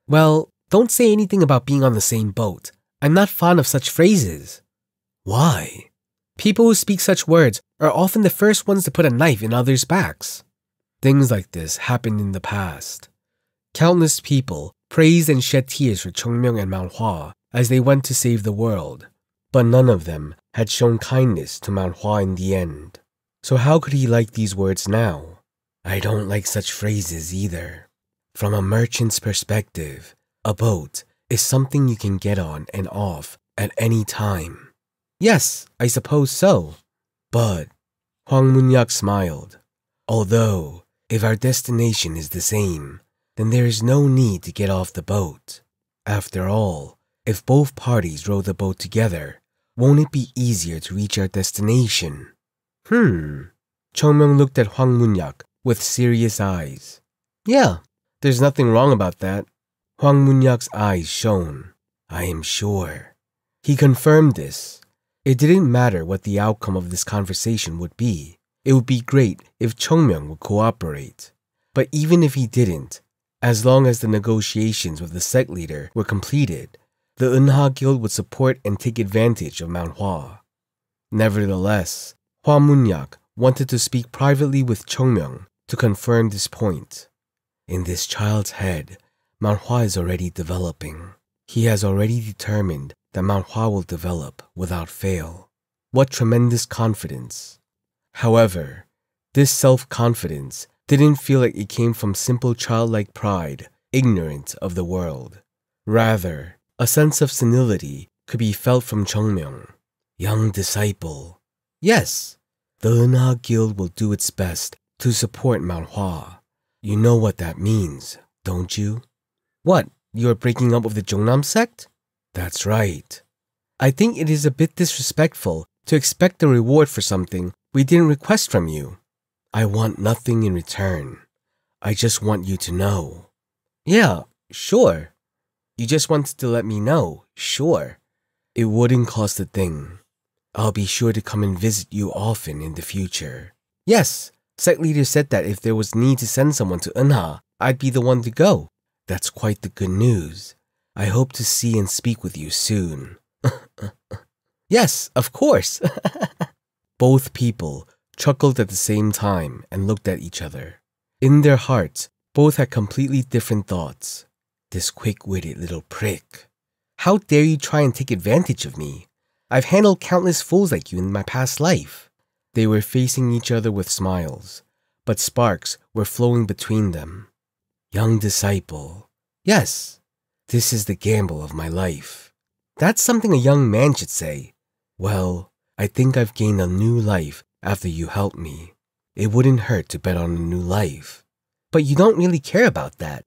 Well, don't say anything about being on the same boat. I'm not fond of such phrases. Why? People who speak such words are often the first ones to put a knife in others' backs. Things like this happened in the past. Countless people praised and shed tears for Chung Myung and Mount Hua as they went to save the world, but none of them had shown kindness to Mount Hua in the end. So how could he like these words now? I don't like such phrases either. From a merchant's perspective, a boat is something you can get on and off at any time. Yes, I suppose so. But, Hwang Mun-yak smiled. Although, if our destination is the same, then there is no need to get off the boat. After all, if both parties row the boat together, won't it be easier to reach our destination? Chung Myung looked at Hwang Mun-yak with serious eyes. Yeah, there's nothing wrong about that. Hwang Mun-yak's eyes shone. I am sure. He confirmed this. It didn't matter what the outcome of this conversation would be. It would be great if Chung Myung would cooperate. But even if he didn't, as long as the negotiations with the sect leader were completed, the Eunha Guild would support and take advantage of Mount Hua. Nevertheless, Hwang Mun-yak wanted to speak privately with Chung Myung to confirm this point. In this child's head, Mount Hua is already developing. He has already determined that Mount Hua will develop without fail. What tremendous confidence. However, this self-confidence didn't feel like it came from simple childlike pride, ignorant of the world. Rather, a sense of senility could be felt from Chung Myung. Young disciple. Yes, the Eunha Guild will do its best to support Mount Hua. You know what that means, don't you? What, you are breaking up with the Jongnam sect? That's right. I think it is a bit disrespectful to expect a reward for something we didn't request from you. I want nothing in return. I just want you to know. Yeah, sure. You just wanted to let me know, sure. It wouldn't cost a thing. I'll be sure to come and visit you often in the future. Yes, sect leader said that if there was need to send someone to Eunha, I'd be the one to go. That's quite the good news. I hope to see and speak with you soon. Yes, of course. Both people chuckled at the same time and looked at each other. In their hearts, both had completely different thoughts. This quick-witted little prick. How dare you try and take advantage of me? I've handled countless fools like you in my past life. They were facing each other with smiles, but sparks were flowing between them. Young disciple. Yes, this is the gamble of my life. That's something a young man should say. Well, I think I've gained a new life after you helped me. It wouldn't hurt to bet on a new life. But you don't really care about that.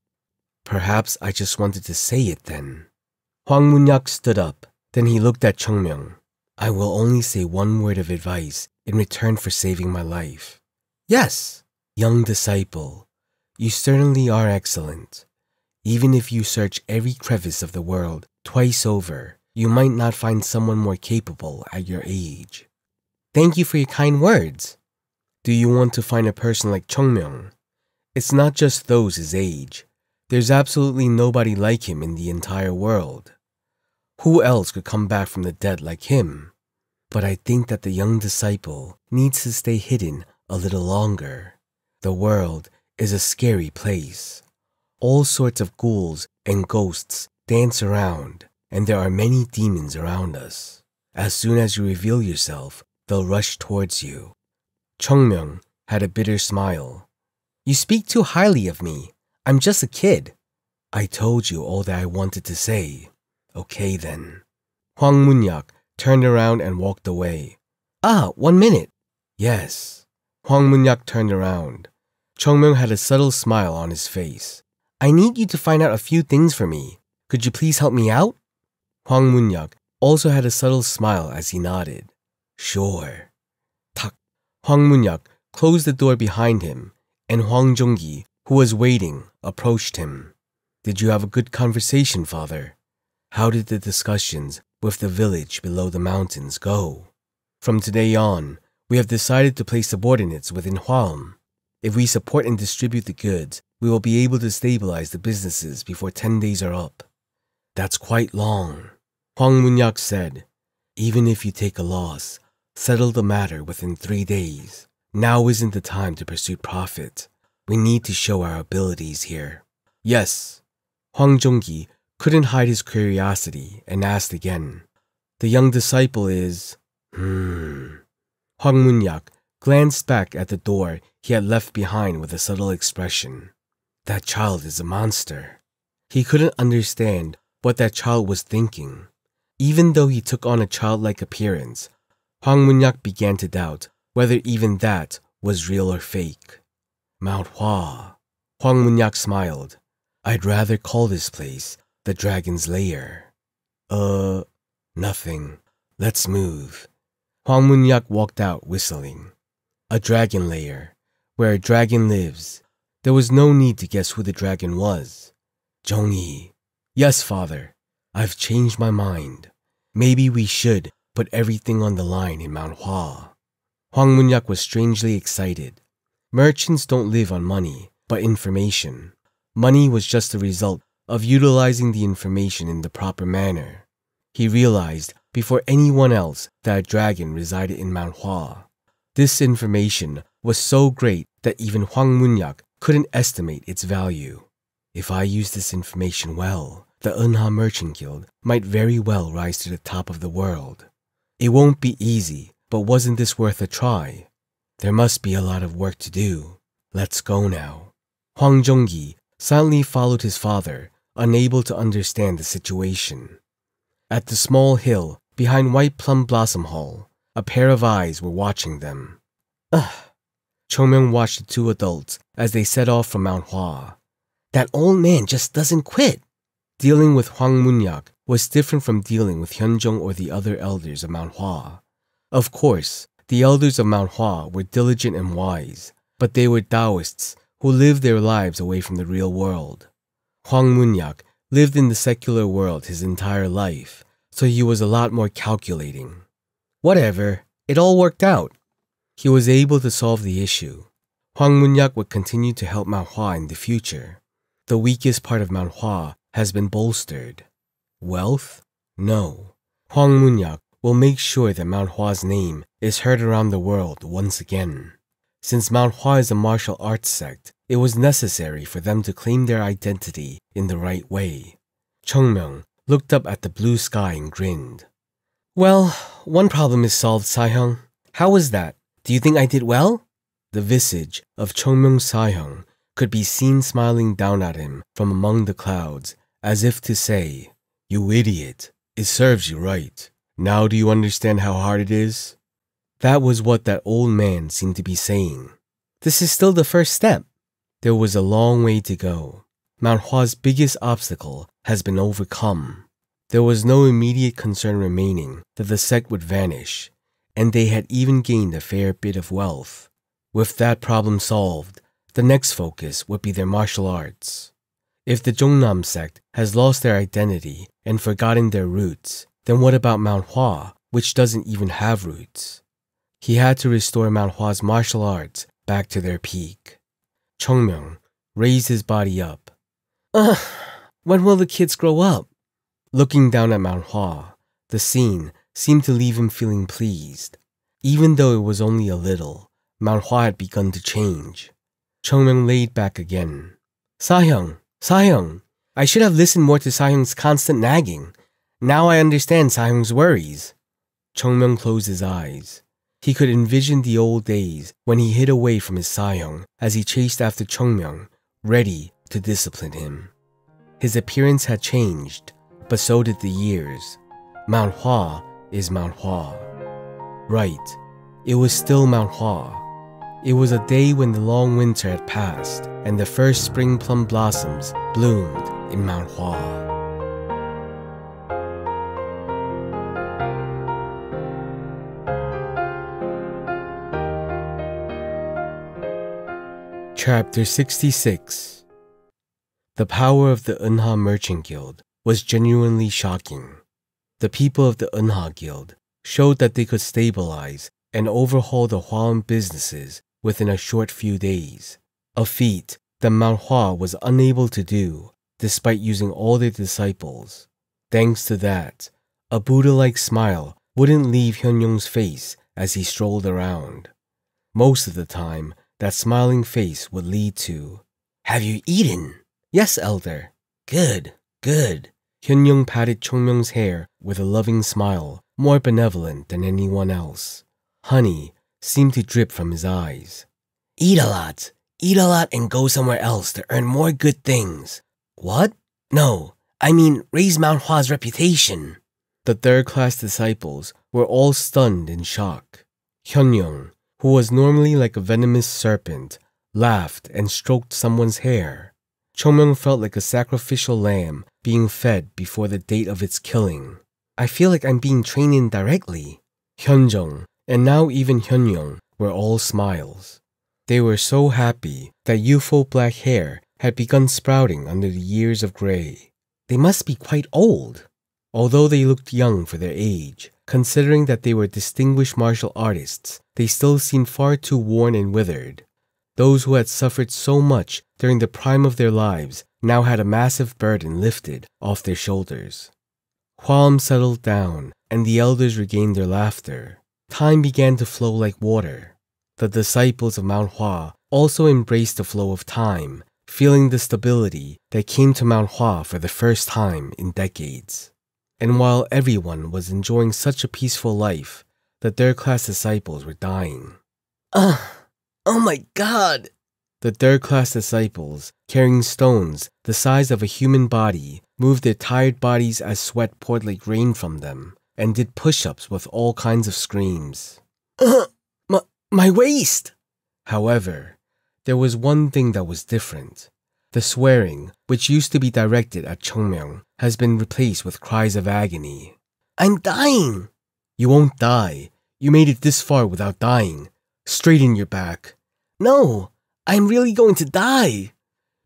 Perhaps I just wanted to say it then. Hwang Mun-yak stood up. Then he looked at Chung Myung. I will only say one word of advice in return for saving my life. Yes, young disciple, you certainly are excellent. Even if you search every crevice of the world twice over, you might not find someone more capable at your age. Thank you for your kind words. Do you want to find a person like Chung Myung? It's not just those his age. There's absolutely nobody like him in the entire world. Who else could come back from the dead like him? But I think that the young disciple needs to stay hidden a little longer. The world is a scary place. All sorts of ghouls and ghosts dance around, and there are many demons around us. As soon as you reveal yourself, they'll rush towards you. Chung Myung had a bitter smile. You speak too highly of me. I'm just a kid. I told you all that I wanted to say. Okay then. Hwang Munyak turned around and walked away. 1 minute. Yes. Hwang Munyak turned around. Chung Myung had a subtle smile on his face. I need you to find out a few things for me. Could you please help me out? Hwang Munyak also had a subtle smile as he nodded. Sure. Tak. Hwang Munyak closed the door behind him, and Hwang Jong-gi, who was waiting, approached him. Did you have a good conversation, father? How did the discussions with the village below the mountains go? From today on, we have decided to place subordinates within Hwam. If we support and distribute the goods, we will be able to stabilize the businesses before 10 days are up. That's quite long. Hwang Munyak said, even if you take a loss, settle the matter within 3 days. Now isn't the time to pursue profit. We need to show our abilities here. Yes. Hwang Jong-gi couldn't hide his curiosity and asked again. The young disciple is... Hwang Munyak glanced back at the door he had left behind with a subtle expression. That child is a monster. He couldn't understand what that child was thinking. Even though he took on a childlike appearance, Hwang Munyak began to doubt whether even that was real or fake. Mount Hua. Hwang Munyak smiled. I'd rather call this place the Dragon's Lair. Nothing. Let's move. Hwang Munyak walked out whistling. A dragon lair, where a dragon lives. There was no need to guess who the dragon was. Jong-yi. Yes, father. I've changed my mind. Maybe we should put everything on the line in Mount Hua. Hwang Munyak was strangely excited. Merchants don't live on money, but information. Money was just the result of utilizing the information in the proper manner. He realized before anyone else that a dragon resided in Mount Hua. This information was so great that even Hwang Munyak couldn't estimate its value. If I use this information well, the Eunha Merchant Guild might very well rise to the top of the world. It won't be easy, but wasn't this worth a try? There must be a lot of work to do. Let's go now. Hwang Jong-gi silently followed his father, unable to understand the situation. At the small hill behind White Plum Blossom Hall, a pair of eyes were watching them. Chung Myung watched the two adults as they set off from Mount Hua. That old man just doesn't quit. Dealing with Hwang Munyak was different from dealing with Hyunjong or the other elders of Mount Hua. Of course, the elders of Mount Hua were diligent and wise, but they were Taoists who lived their lives away from the real world. Hwang Munyak lived in the secular world his entire life, so he was a lot more calculating. Whatever, it all worked out. He was able to solve the issue. Hwang Munyak would continue to help Mount Hua in the future. The weakest part of Mount Hua has been bolstered. Wealth? No. Hwang Munyak will make sure that Mount Hua's name is heard around the world once again. Since Mount Hua is a martial arts sect, it was necessary for them to claim their identity in the right way. Chung Myung looked up at the blue sky and grinned. Well, one problem is solved, Sahyung. How was that? Do you think I did well? The visage of Chung Myung Sahyung could be seen smiling down at him from among the clouds, as if to say, You idiot, it serves you right. Now do you understand how hard it is? That was what that old man seemed to be saying. This is still the first step. There was a long way to go. Mount Hua's biggest obstacle has been overcome. There was no immediate concern remaining that the sect would vanish, and they had even gained a fair bit of wealth. With that problem solved, the next focus would be their martial arts. If the Jongnam sect has lost their identity and forgotten their roots, then what about Mount Hua, which doesn't even have roots? He had to restore Mount Hua's martial arts back to their peak. Chung Myung raised his body up. When will the kids grow up? Looking down at Mount Hua, the scene seemed to leave him feeling pleased. Even though it was only a little, Mount Hua had begun to change. Chung Myung laid back again. Sahyung, I should have listened more to Sahyung's constant nagging. Now I understand Sahyung's worries. Chung Myung closed his eyes. He could envision the old days when he hid away from his Sahyung as he chased after Chung Myung, ready to discipline him. His appearance had changed, but so did the years. Mount Hua is Mount Hua. Right, it was still Mount Hua. It was a day when the long winter had passed and the first spring plum blossoms bloomed in Mount Hua. Chapter 66. The power of the Eunha Merchant Guild was genuinely shocking. The people of the Eunha Guild showed that they could stabilize and overhaul the Hualan businesses within a short few days, a feat that Mount Hua was unable to do despite using all their disciples. Thanks to that, a Buddha-like smile wouldn't leave Hyunyoung's face as he strolled around. Most of the time, that smiling face would lead to, "Have you eaten?" "Yes, elder." Good. Hyunyoung patted Chung Myung's hair with a loving smile, more benevolent than anyone else. Honey seemed to drip from his eyes. Eat a lot and go somewhere else to earn more good things." "What?" "No, I mean raise Mount Hua's reputation." The third-class disciples were all stunned in shock. Hyunyoung, who was normally like a venomous serpent, laughed and stroked someone's hair. Chung Myung felt like a sacrificial lamb being fed before the date of its killing. "I feel like I'm being trained indirectly." Hyunjung, and now even Hyunyoung, were all smiles. They were so happy that youthful black hair had begun sprouting under the years of gray. They must be quite old. Although they looked young for their age, considering that they were distinguished martial artists, they still seemed far too worn and withered. Those who had suffered so much during the prime of their lives now had a massive burden lifted off their shoulders. Hwalm settled down, and the elders regained their laughter. Time began to flow like water. The disciples of Mount Hua also embraced the flow of time, feeling the stability that came to Mount Hua for the first time in decades. And while everyone was enjoying such a peaceful life, the third-class disciples were dying. Oh my God! The third-class disciples, carrying stones the size of a human body, moved their tired bodies as sweat poured like rain from them, and did push-ups with all kinds of screams. My waist! However, there was one thing that was different. The swearing, which used to be directed at Chung Myung, has been replaced with cries of agony. "I'm dying!" "You won't die. You made it this far without dying. Straighten your back." "No, I'm really going to die."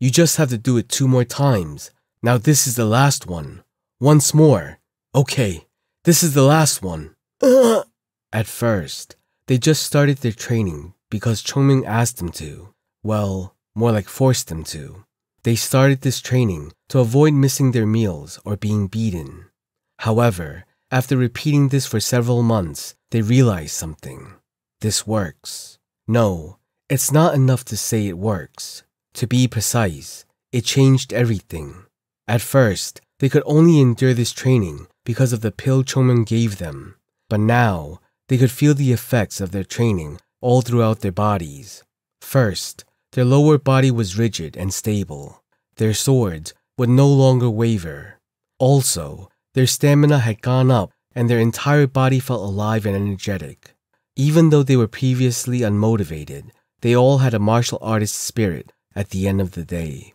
"You just have to do it 2 more times. Now this is the last one. Once more. Okay, this is the last one." At first, they just started their training because Chung Myung asked them to. Well, more like forced them to. They started this training to avoid missing their meals or being beaten. However, after repeating this for several months, they realized something. This works. No, it's not enough to say it works. To be precise, it changed everything. At first, they could only endure this training because of the pill Chung Myung gave them. But now, they could feel the effects of their training all throughout their bodies. First, their lower body was rigid and stable. Their swords would no longer waver. Also, their stamina had gone up and their entire body felt alive and energetic. Even though they were previously unmotivated, they all had a martial artist's spirit at the end of the day.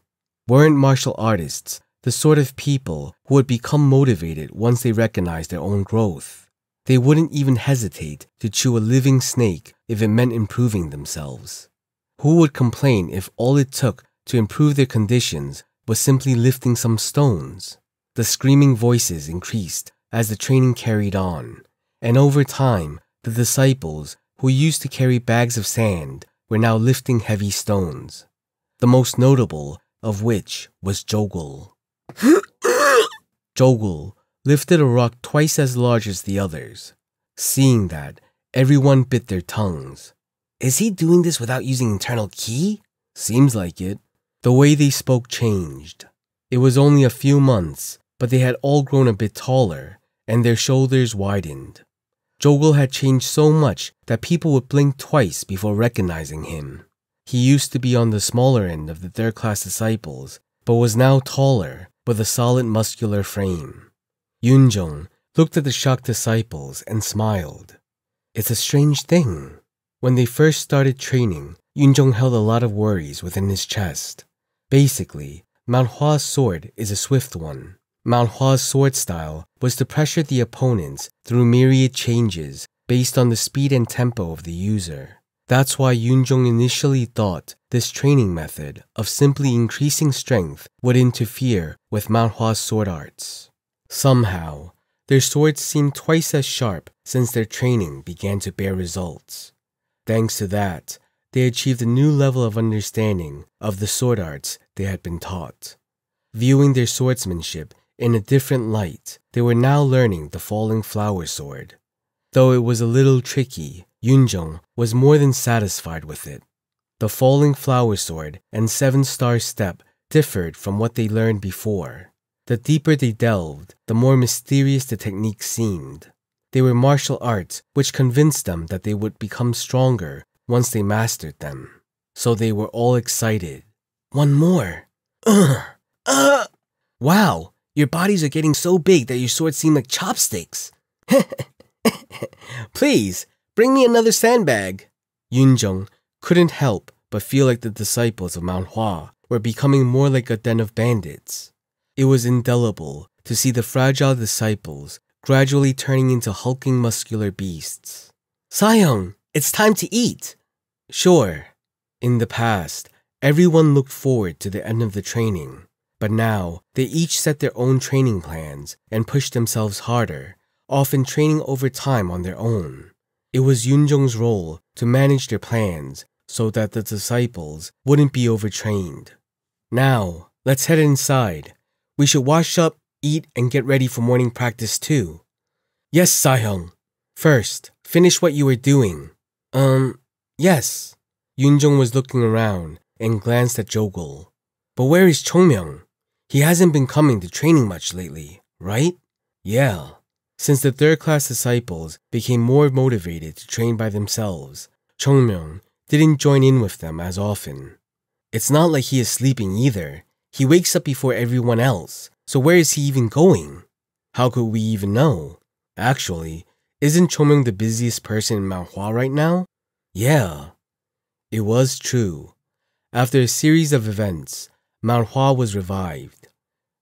Weren't martial artists the sort of people who would become motivated once they recognized their own growth? They wouldn't even hesitate to chew a living snake if it meant improving themselves. Who would complain if all it took to improve their conditions was simply lifting some stones. The screaming voices increased as the training carried on, and over time, the disciples who used to carry bags of sand were now lifting heavy stones, the most notable of which was Jogul. Jogul lifted a rock twice as large as the others. Seeing that, everyone bit their tongues. Is he doing this without using internal ki? Seems like it. The way they spoke changed. It was only a few months, but they had all grown a bit taller, and their shoulders widened. Jogul had changed so much that people would blink twice before recognizing him. He used to be on the smaller end of the third-class disciples, but was now taller, with a solid muscular frame. Yunjong looked at the shocked disciples and smiled. It's a strange thing. When they first started training, Yunjong held a lot of worries within his chest. Basically, Mount Hua's sword is a swift one. Mount Hua's sword style was to pressure the opponents through myriad changes based on the speed and tempo of the user. That's why Yunjong initially thought this training method of simply increasing strength would interfere with Mount Hua's sword arts. Somehow, their swords seemed twice as sharp since their training began to bear results. Thanks to that, they achieved a new level of understanding of the sword arts they had been taught. Viewing their swordsmanship in a different light, they were now learning the falling flower sword. Though it was a little tricky, Yunjong was more than satisfied with it. The falling flower sword and 7-star step differed from what they learned before. The deeper they delved, the more mysterious the technique seemed. They were martial arts which convinced them that they would become stronger once they mastered them. So they were all excited. One more. Wow, your bodies are getting so big that your swords seem like chopsticks. Please, bring me another sandbag. Yunjong couldn't help but feel like the disciples of Mount Hua were becoming more like a den of bandits. It was indelible to see the fragile disciples gradually turning into hulking muscular beasts. Sayong, it's time to eat. Sure. In the past, everyone looked forward to the end of the training, but now they each set their own training plans and pushed themselves harder, often training over time on their own. It was Yunjong's role to manage their plans so that the disciples wouldn't be overtrained. Now, let's head inside. We should wash up, eat, and get ready for morning practice too. Yes, Sahyung. First, finish what you were doing. Yes. Yunjong was looking around and glanced at Jogul. But where is Chung Myung? He hasn't been coming to training much lately, right? Yeah. Since the third-class disciples became more motivated to train by themselves, Chung Myung didn't join in with them as often. It's not like he is sleeping either. He wakes up before everyone else, so where is he even going? How could we even know? Actually, isn't Chung Myung the busiest person in Mount Hua right now? Yeah. It was true. After a series of events, Mount Hua was revived.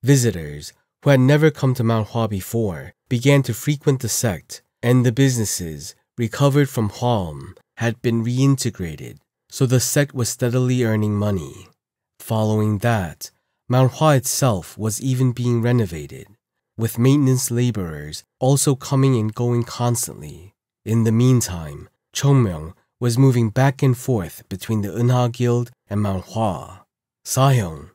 Visitors who had never come to Mount Hua before began to frequent the sect, and the businesses recovered from Huam had been reintegrated, so the sect was steadily earning money. Following that, Mount Hua itself was even being renovated, with maintenance laborers also coming and going constantly. In the meantime, Chung Myung was moving back and forth between the Eunha Guild and Mount Hua. Sahyung.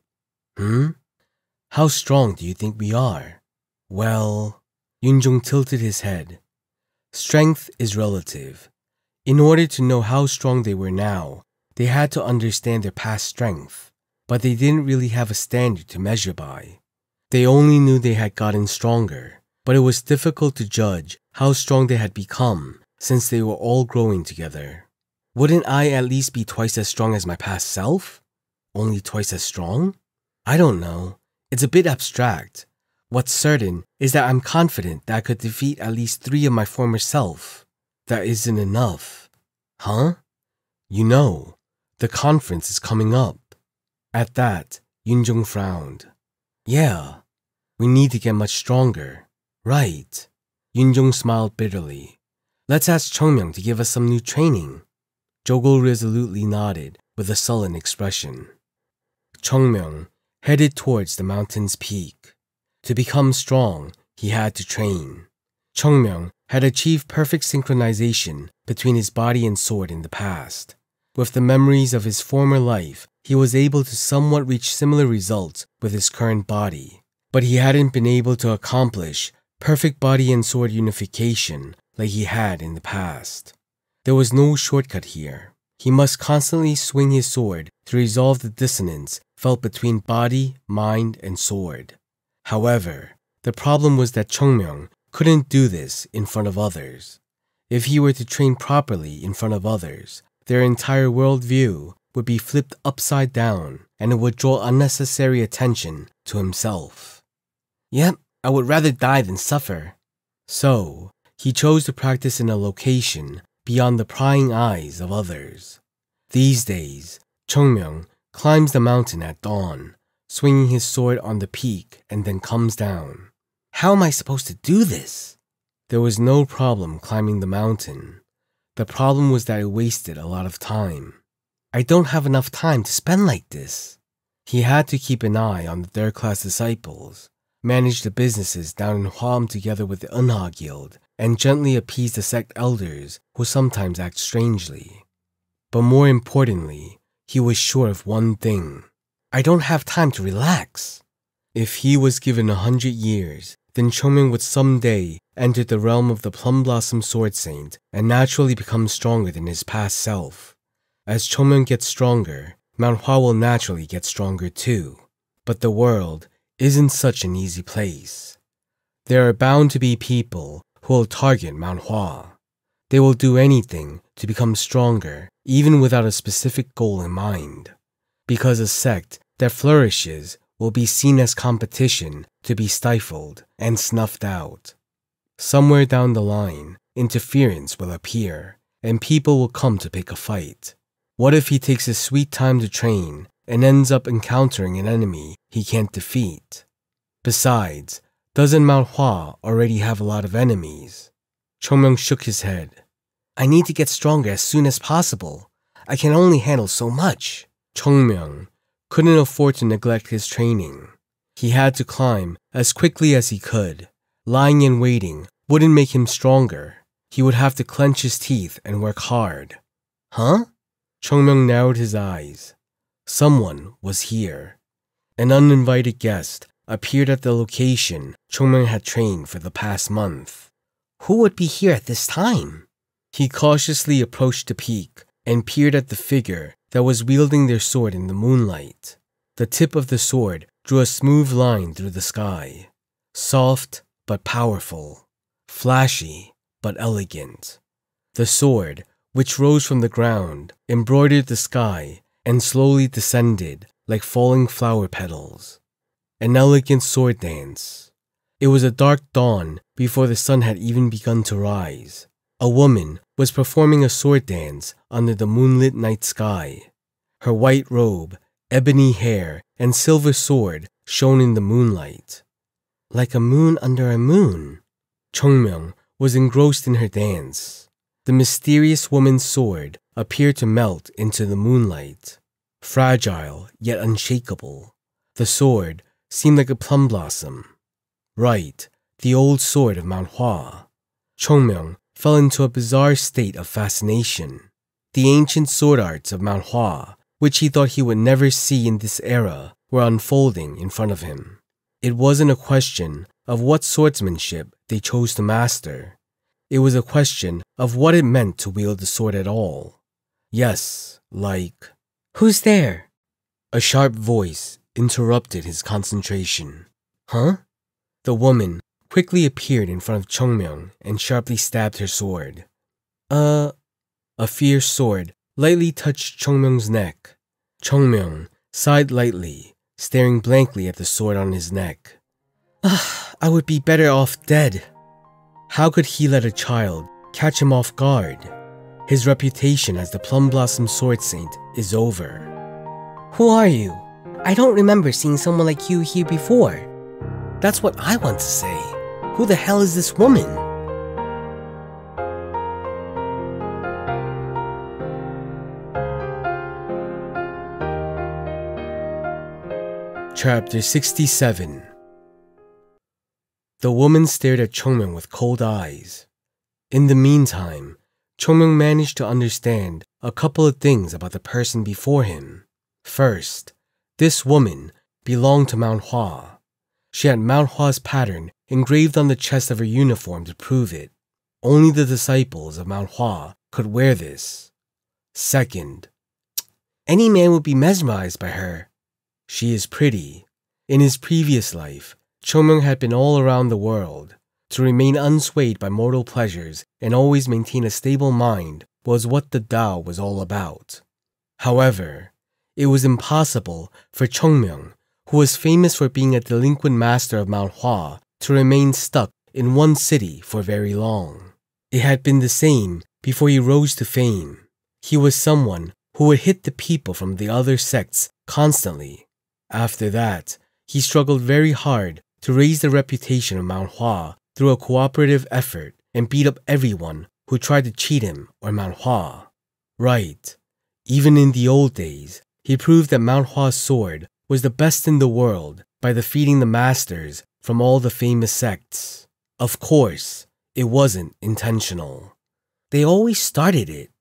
How strong do you think we are? Well, Yunjong tilted his head. Strength is relative. In order to know how strong they were now, they had to understand their past strength, but they didn't really have a standard to measure by. They only knew they had gotten stronger, but it was difficult to judge how strong they had become since they were all growing together. Wouldn't I at least be twice as strong as my past self? Only twice as strong? I don't know. It's a bit abstract. What's certain is that I'm confident that I could defeat at least 3 of my former self. That isn't enough. Huh? You know, the conference is coming up. At that, Yunjong frowned. Yeah, we need to get much stronger. Right. Yunjong smiled bitterly. Let's ask Chung Myung to give us some new training. Jogul resolutely nodded with a sullen expression. Chung Myung headed towards the mountain's peak. To become strong, he had to train. Chung Myung had achieved perfect synchronization between his body and sword in the past. With the memories of his former life, he was able to somewhat reach similar results with his current body. But he hadn't been able to accomplish perfect body and sword unification like he had in the past. There was no shortcut here. He must constantly swing his sword to resolve the dissonance felt between body, mind, and sword. However, the problem was that Chung Myung couldn't do this in front of others. If he were to train properly in front of others, their entire worldview would be flipped upside down and it would draw unnecessary attention to himself. Yep, I would rather die than suffer. So, he chose to practice in a location beyond the prying eyes of others. These days, Chung Myung climbs the mountain at dawn, swinging his sword on the peak and then comes down. How am I supposed to do this? There was no problem climbing the mountain. The problem was that it wasted a lot of time. I don't have enough time to spend like this. He had to keep an eye on the third-class disciples, manage the businesses down in Hwam together with the Eunha Guild, and gently appease the sect elders who sometimes act strangely. But more importantly, he was sure of one thing. I don't have time to relax. If he was given 100 years, then Chung Myung would someday enter the realm of the Plum Blossom Sword Saint and naturally become stronger than his past self. As Chung Myung gets stronger, Mount Hua will naturally get stronger too. But the world isn't such an easy place. There are bound to be people who will target Mount Hua. They will do anything to become stronger, even without a specific goal in mind. Because a sect that flourishes will be seen as competition to be stifled and snuffed out. Somewhere down the line, interference will appear, and people will come to pick a fight. What if he takes his sweet time to train and ends up encountering an enemy he can't defeat? Besides, doesn't Mount Hua already have a lot of enemies? Chung Myung shook his head. I need to get stronger as soon as possible. I can only handle so much. Chung Myung couldn't afford to neglect his training. He had to climb as quickly as he could. Lying and waiting wouldn't make him stronger. He would have to clench his teeth and work hard. Huh? Chung Myung narrowed his eyes. Someone was here. An uninvited guest appeared at the location Chung Myung had trained for the past month. Who would be here at this time? He cautiously approached the peak and peered at the figure that was wielding their sword in the moonlight. The tip of the sword drew a smooth line through the sky. Soft but powerful. Flashy but elegant. The sword, which rose from the ground, embroidered the sky and slowly descended like falling flower petals. An elegant sword dance. It was a dark dawn before the sun had even begun to rise. A woman was performing a sword dance under the moonlit night sky. Her white robe, ebony hair, and silver sword shone in the moonlight. Like a moon under a moon. Chung Myung was engrossed in her dance. The mysterious woman's sword appeared to melt into the moonlight. Fragile yet unshakable. The sword seemed like a plum blossom. Right, the old sword of Mount Hua. Chung Myung fell into a bizarre state of fascination. The ancient sword arts of Mount Hua, which he thought he would never see in this era, were unfolding in front of him. It wasn't a question of what swordsmanship they chose to master. It was a question of what it meant to wield the sword at all. Yes, like, "Who's there?" A sharp voice interrupted his concentration. Huh? The woman quickly appeared in front of Chung Myung and sharply stabbed her sword. A fierce sword lightly touched Chung Myung's neck. Chung Myung sighed lightly, staring blankly at the sword on his neck. I would be better off dead. How could he let a child catch him off guard? His reputation as the Plum Blossom Sword Saint is over. Who are you? I don't remember seeing someone like you here before. That's what I want to say. Who the hell is this woman? Chapter 67. The woman stared at Chung Myung with cold eyes. In the meantime, Chung Myung managed to understand a couple of things about the person before him. First, this woman belonged to Mount Hua. She had Mount Hua's pattern engraved on the chest of her uniform to prove it. Only the disciples of Mount Hua could wear this. Second, any man would be mesmerized by her. She is pretty. In his previous life, Chung Myung had been all around the world. To remain unswayed by mortal pleasures and always maintain a stable mind was what the Tao was all about. However, it was impossible for Chung Myung, who was famous for being a delinquent master of Mount Hua, to remain stuck in one city for very long. It had been the same before he rose to fame. He was someone who would hit the people from the other sects constantly. After that, he struggled very hard to raise the reputation of Mount Hua through a cooperative effort and beat up everyone who tried to cheat him or Mount Hua. Right, even in the old days, he proved that Mount Hua's sword was the best in the world by defeating the masters from all the famous sects. Of course, it wasn't intentional. They always started it.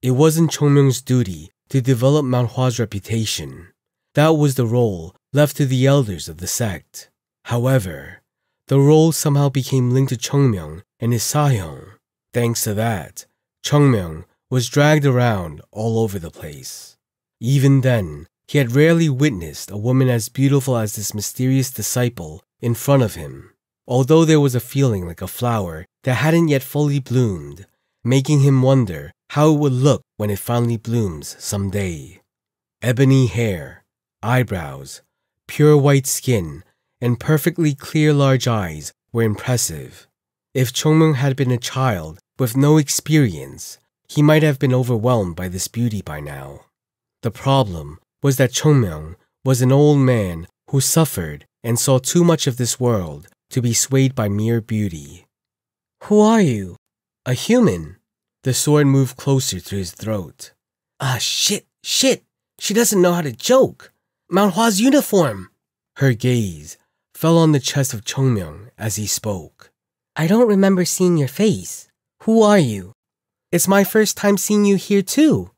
It wasn't Chung Myung's duty to develop Mount Hua's reputation. That was the role left to the elders of the sect. However, the role somehow became linked to Chung Myung and his Sahyong. Thanks to that, Chung Myung was dragged around all over the place. Even then, he had rarely witnessed a woman as beautiful as this mysterious disciple in front of him, although there was a feeling like a flower that hadn't yet fully bloomed, making him wonder how it would look when it finally blooms someday. Ebony hair, eyebrows, pure white skin, and perfectly clear large eyes were impressive. If Chung Myung had been a child with no experience, he might have been overwhelmed by this beauty by now. The problem was that Chung Myung was an old man who suffered and saw too much of this world to be swayed by mere beauty. "Who are you?" "A human." The sword moved closer to his throat. "Ah, shit! She doesn't know how to joke! Mount Hua's uniform!" Her gaze fell on the chest of Chung Myung as he spoke. "I don't remember seeing your face. Who are you?" "It's my first time seeing you here too."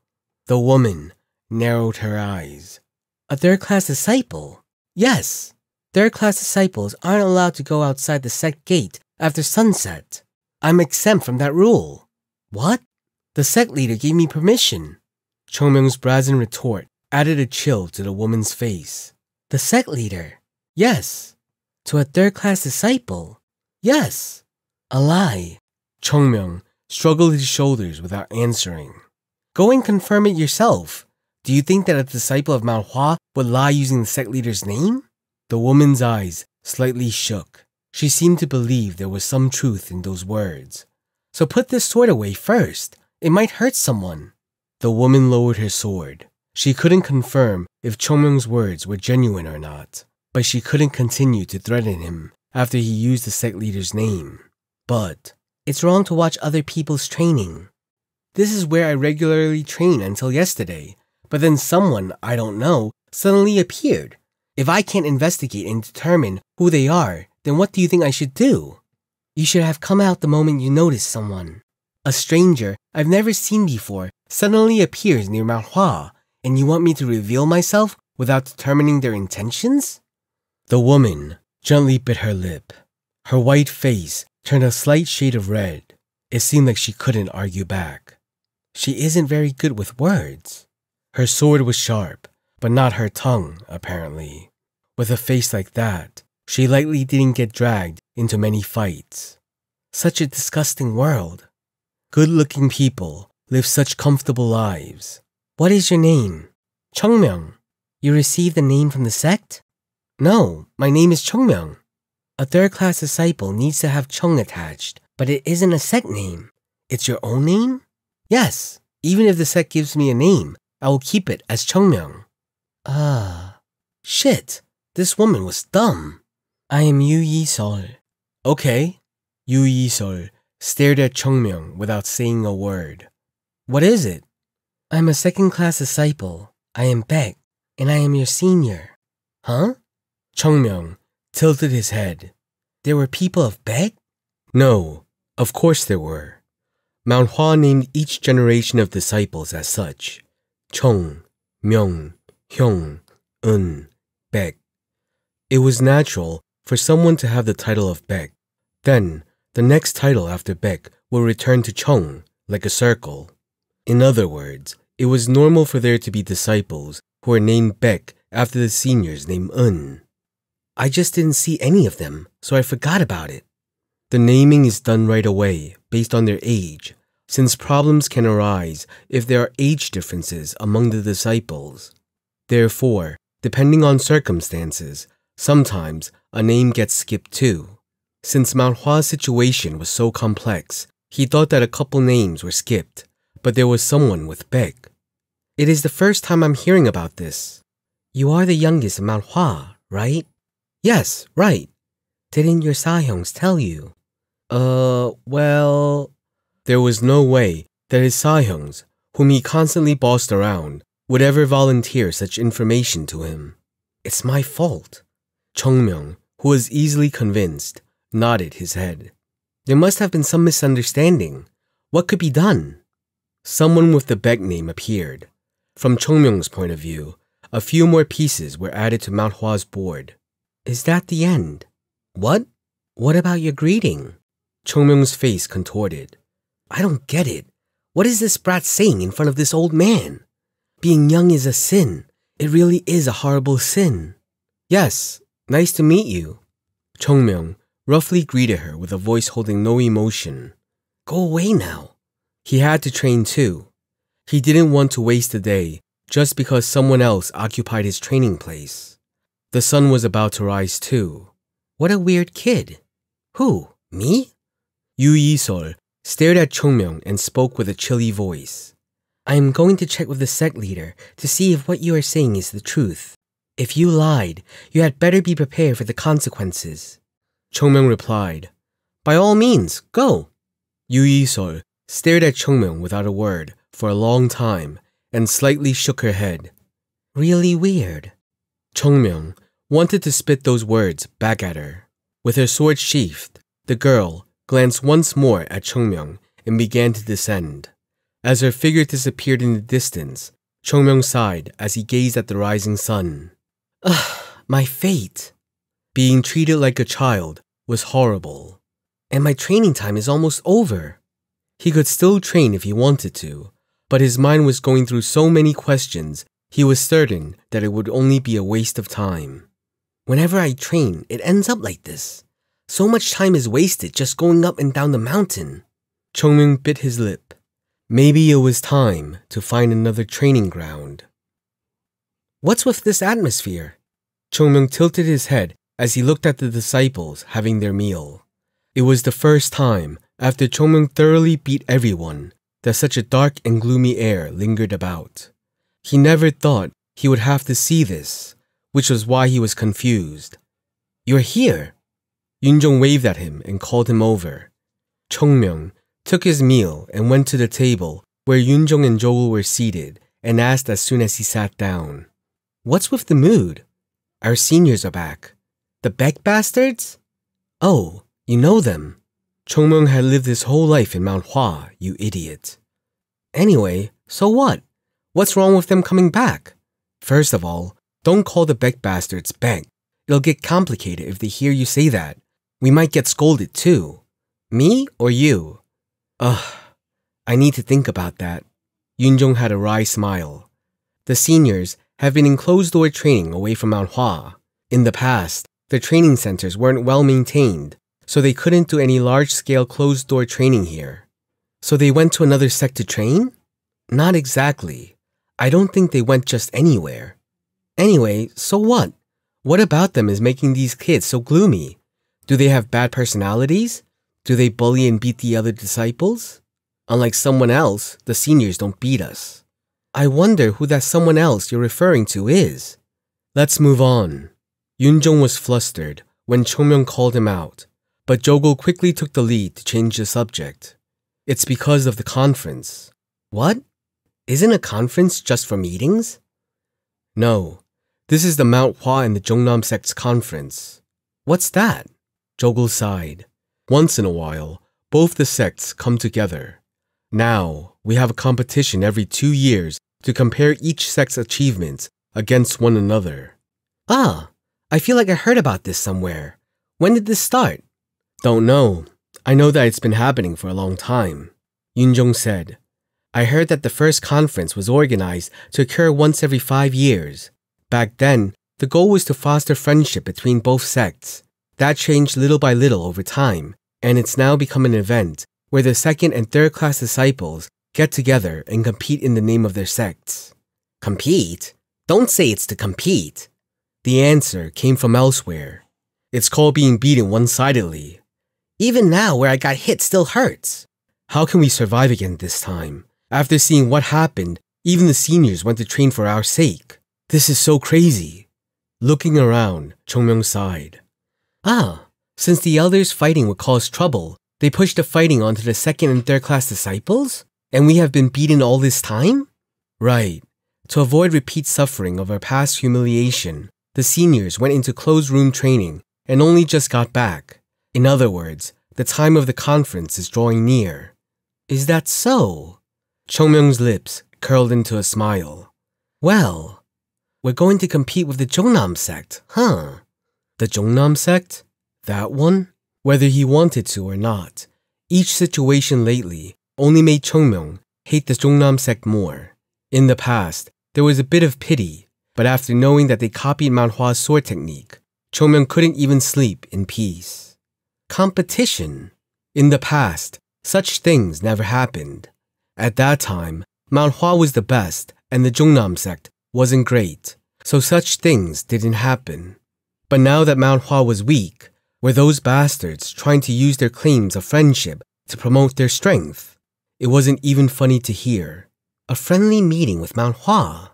The woman narrowed her eyes. "A third-class disciple?" "Yes. Third-class disciples aren't allowed to go outside the sect gate after sunset. I'm exempt from that rule." "What?" "The sect leader gave me permission." Chung Myung's brazen retort added a chill to the woman's face. "The sect leader?" "Yes." "To a third-class disciple?" "Yes." "A lie." Chung Myung struggled his shoulders without answering. "Go and confirm it yourself. Do you think that a disciple of Mount Hua would lie using the sect leader's name?" The woman's eyes slightly shook. She seemed to believe there was some truth in those words. "So put this sword away first. It might hurt someone." The woman lowered her sword. She couldn't confirm if Chung Myung's words were genuine or not, but she couldn't continue to threaten him after he used the sect leader's name. "But it's wrong to watch other people's training. This is where I regularly train until yesterday, but then someone I don't know suddenly appeared. If I can't investigate and determine who they are, then what do you think I should do?" "You should have come out the moment you notice someone. A stranger I've never seen before suddenly appears near Mount Hua, and you want me to reveal myself without determining their intentions?" The woman gently bit her lip. Her white face turned a slight shade of red. It seemed like she couldn't argue back. She isn't very good with words. Her sword was sharp, but not her tongue, apparently. With a face like that, she likely didn't get dragged into many fights. Such a disgusting world. Good-looking people live such comfortable lives. "What is your name?" "Chung Myung." "You received the name from the sect?" "No, my name is Chung Myung." "A third-class disciple needs to have Chung attached, but it isn't a sect name. It's your own name?" "Yes, even if the sect gives me a name, I will keep it as Chung Myung." Shit, this woman was dumb. "I am Yu Yi-sol." "Okay." Yu Yi-sol stared at Chung Myung without saying a word. "What is it?" "I'm a second-class disciple. I am Baek, and I am your senior." "Huh? Chung Myung tilted his head. There were people of Baek? No, of course there were. Mount Hua named each generation of disciples as such. Chung, Myung, Hyung, Baek. It was natural for someone to have the title of Baek. Then, the next title after Baek will return to Chung, like a circle. In other words, it was normal for there to be disciples who were named Baek after the seniors named I just didn't see any of them, so I forgot about it. The naming is done right away, based on their age, since problems can arise if there are age differences among the disciples. Therefore, depending on circumstances, sometimes a name gets skipped too. Since Mount Hua's situation was so complex, he thought that a couple names were skipped, but there was someone with Baek. It is the first time I'm hearing about this. You are the youngest of Mount Hua, right? Yes, right. Didn't your Sahyungs tell you? Well... There was no way that his Sahyungs, whom he constantly bossed around, would ever volunteer such information to him. It's my fault. Chung Myung, who was easily convinced, nodded his head. There must have been some misunderstanding. What could be done? Someone with the Baek name appeared. From Chung Myung's point of view, a few more pieces were added to Mount Hua's board. Is that the end? What? What about your greeting? Chung Myung's face contorted. I don't get it. What is this brat saying in front of this old man? Being young is a sin. It really is a horrible sin. Yes, nice to meet you. Chung Myung roughly greeted her with a voice holding no emotion. Go away now. He had to train too. He didn't want to waste a day just because someone else occupied his training place. The sun was about to rise too. What a weird kid. Who? Me? Yu Yi-sol stared at Chung Myung and spoke with a chilly voice. I am going to check with the sect leader to see if what you are saying is the truth. If you lied, you had better be prepared for the consequences. Chung Myung replied, By all means, go. Yu Yi-sol stared at Chung Myung without a word for a long time and slightly shook her head. Really weird. Chung Myung wanted to spit those words back at her. With her sword sheathed, the girl glanced once more at Chung Myung and began to descend. As her figure disappeared in the distance, Chung Myung sighed as he gazed at the rising sun. Ugh, my fate. Being treated like a child was horrible. And my training time is almost over. He could still train if he wanted to, but his mind was going through so many questions, he was certain that it would only be a waste of time. Whenever I train, it ends up like this. So much time is wasted just going up and down the mountain. Chung Myung bit his lip. Maybe it was time to find another training ground. What's with this atmosphere? Chung Myung tilted his head as he looked at the disciples having their meal. It was the first time, after Chung Myung thoroughly beat everyone, that such a dark and gloomy air lingered about. He never thought he would have to see this, which was why he was confused. You're here. Yoonjong waved at him and called him over. Chung Myung took his meal and went to the table where Yoonjong and Joel were seated and asked as soon as he sat down. What's with the mood? Our seniors are back. The Baek bastards? Oh, you know them. Chung Myung had lived his whole life in Mount Hua, you idiot. Anyway, so what? What's wrong with them coming back? First of all, don't call the Baek bastards Baek. It'll get complicated if they hear you say that. We might get scolded too. Me or you? I need to think about that. Yoonjong had a wry smile. The seniors have been in closed-door training away from Mount Hua. In the past, the training centers weren't well maintained, so they couldn't do any large-scale closed-door training here. So they went to another sect to train? Not exactly. I don't think they went just anywhere. Anyway, so what? What about them is making these kids so gloomy? Do they have bad personalities? Do they bully and beat the other disciples? Unlike someone else, the seniors don't beat us. I wonder who that someone else you're referring to is. Let's move on. Yoonjong was flustered when Chung Myung called him out, but Jogul quickly took the lead to change the subject. It's because of the conference. What? Isn't a conference just for meetings? No. This is the Mount Hua and the Jungnam Sect's conference. What's that? Jogul sighed. Once in a while, both the sects come together. Now, we have a competition every 2 years to compare each sect's achievements against one another. Ah, I feel like I heard about this somewhere. When did this start? Don't know. I know that it's been happening for a long time. Yunjong said. I heard that the first conference was organized to occur once every 5 years. Back then, the goal was to foster friendship between both sects. That changed little by little over time, and it's now become an event where the second and third class disciples get together and compete in the name of their sects. Compete? Don't say it's to compete. The answer came from elsewhere. It's called being beaten one-sidedly. Even now, where I got hit still hurts. How can we survive again this time? After seeing what happened, even the seniors went to train for our sake. This is so crazy. Looking around, Chung Myung sighed. Ah, since the elders' fighting would cause trouble, they pushed the fighting onto the second and third class disciples? And we have been beaten all this time? Right. To avoid repeat suffering of our past humiliation, the seniors went into closed room training and only just got back. In other words, the time of the conference is drawing near. Is that so? Chung Myung's lips curled into a smile. Well, we're going to compete with the Jungnam Sect, huh? The Jungnam Sect? That one? Whether he wanted to or not, each situation lately only made Chung Myung hate the Jungnam Sect more. In the past, there was a bit of pity, but after knowing that they copied Mount Hua's sword technique, Chung Myung couldn't even sleep in peace. Competition. In the past, such things never happened. At that time, Mount Hua was the best and the Jungnam Sect wasn't great, so such things didn't happen. But now that Mount Hua was weak, were those bastards trying to use their claims of friendship to promote their strength? It wasn't even funny to hear. A friendly meeting with Mount Hua.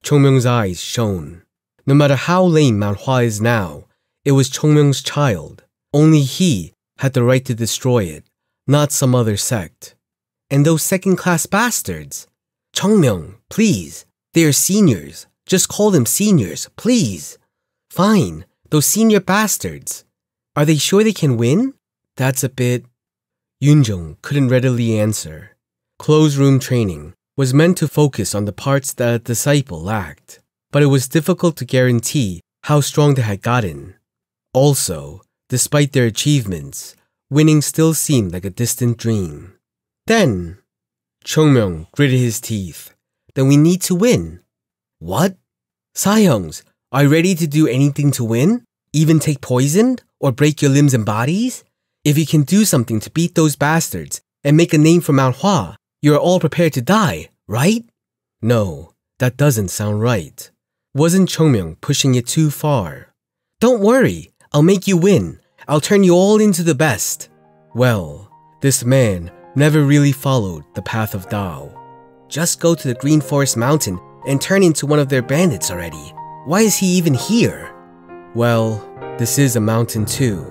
Chung Myung's eyes shone. No matter how lame Mount Hua is now, it was Chung Myung's child. Only he had the right to destroy it, not some other sect. And those second-class bastards. Chung Myung, please. They are seniors. Just call them seniors, please. Fine, those senior bastards. Are they sure they can win? That's a bit... Yunjong couldn't readily answer. Closed room training was meant to focus on the parts that a disciple lacked, but it was difficult to guarantee how strong they had gotten. Also, despite their achievements, winning still seemed like a distant dream. Then, Chung Myung gritted his teeth. Then we need to win. What? Sahyungs, are you ready to do anything to win? Even take poison? Or break your limbs and bodies? If you can do something to beat those bastards and make a name for Mount Hua, you are all prepared to die, right? No, that doesn't sound right. Wasn't Chung Myung pushing it too far? Don't worry, I'll make you win. I'll turn you all into the best. Well, this man never really followed the path of Tao. Just go to the Green Forest Mountain and turn into one of their bandits already. Why is he even here? Well, this is a mountain too.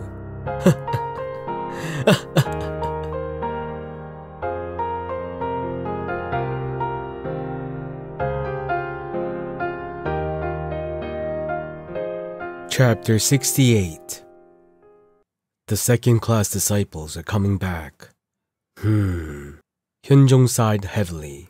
Chapter 68. The second-class disciples are coming back. Hyunjong sighed heavily.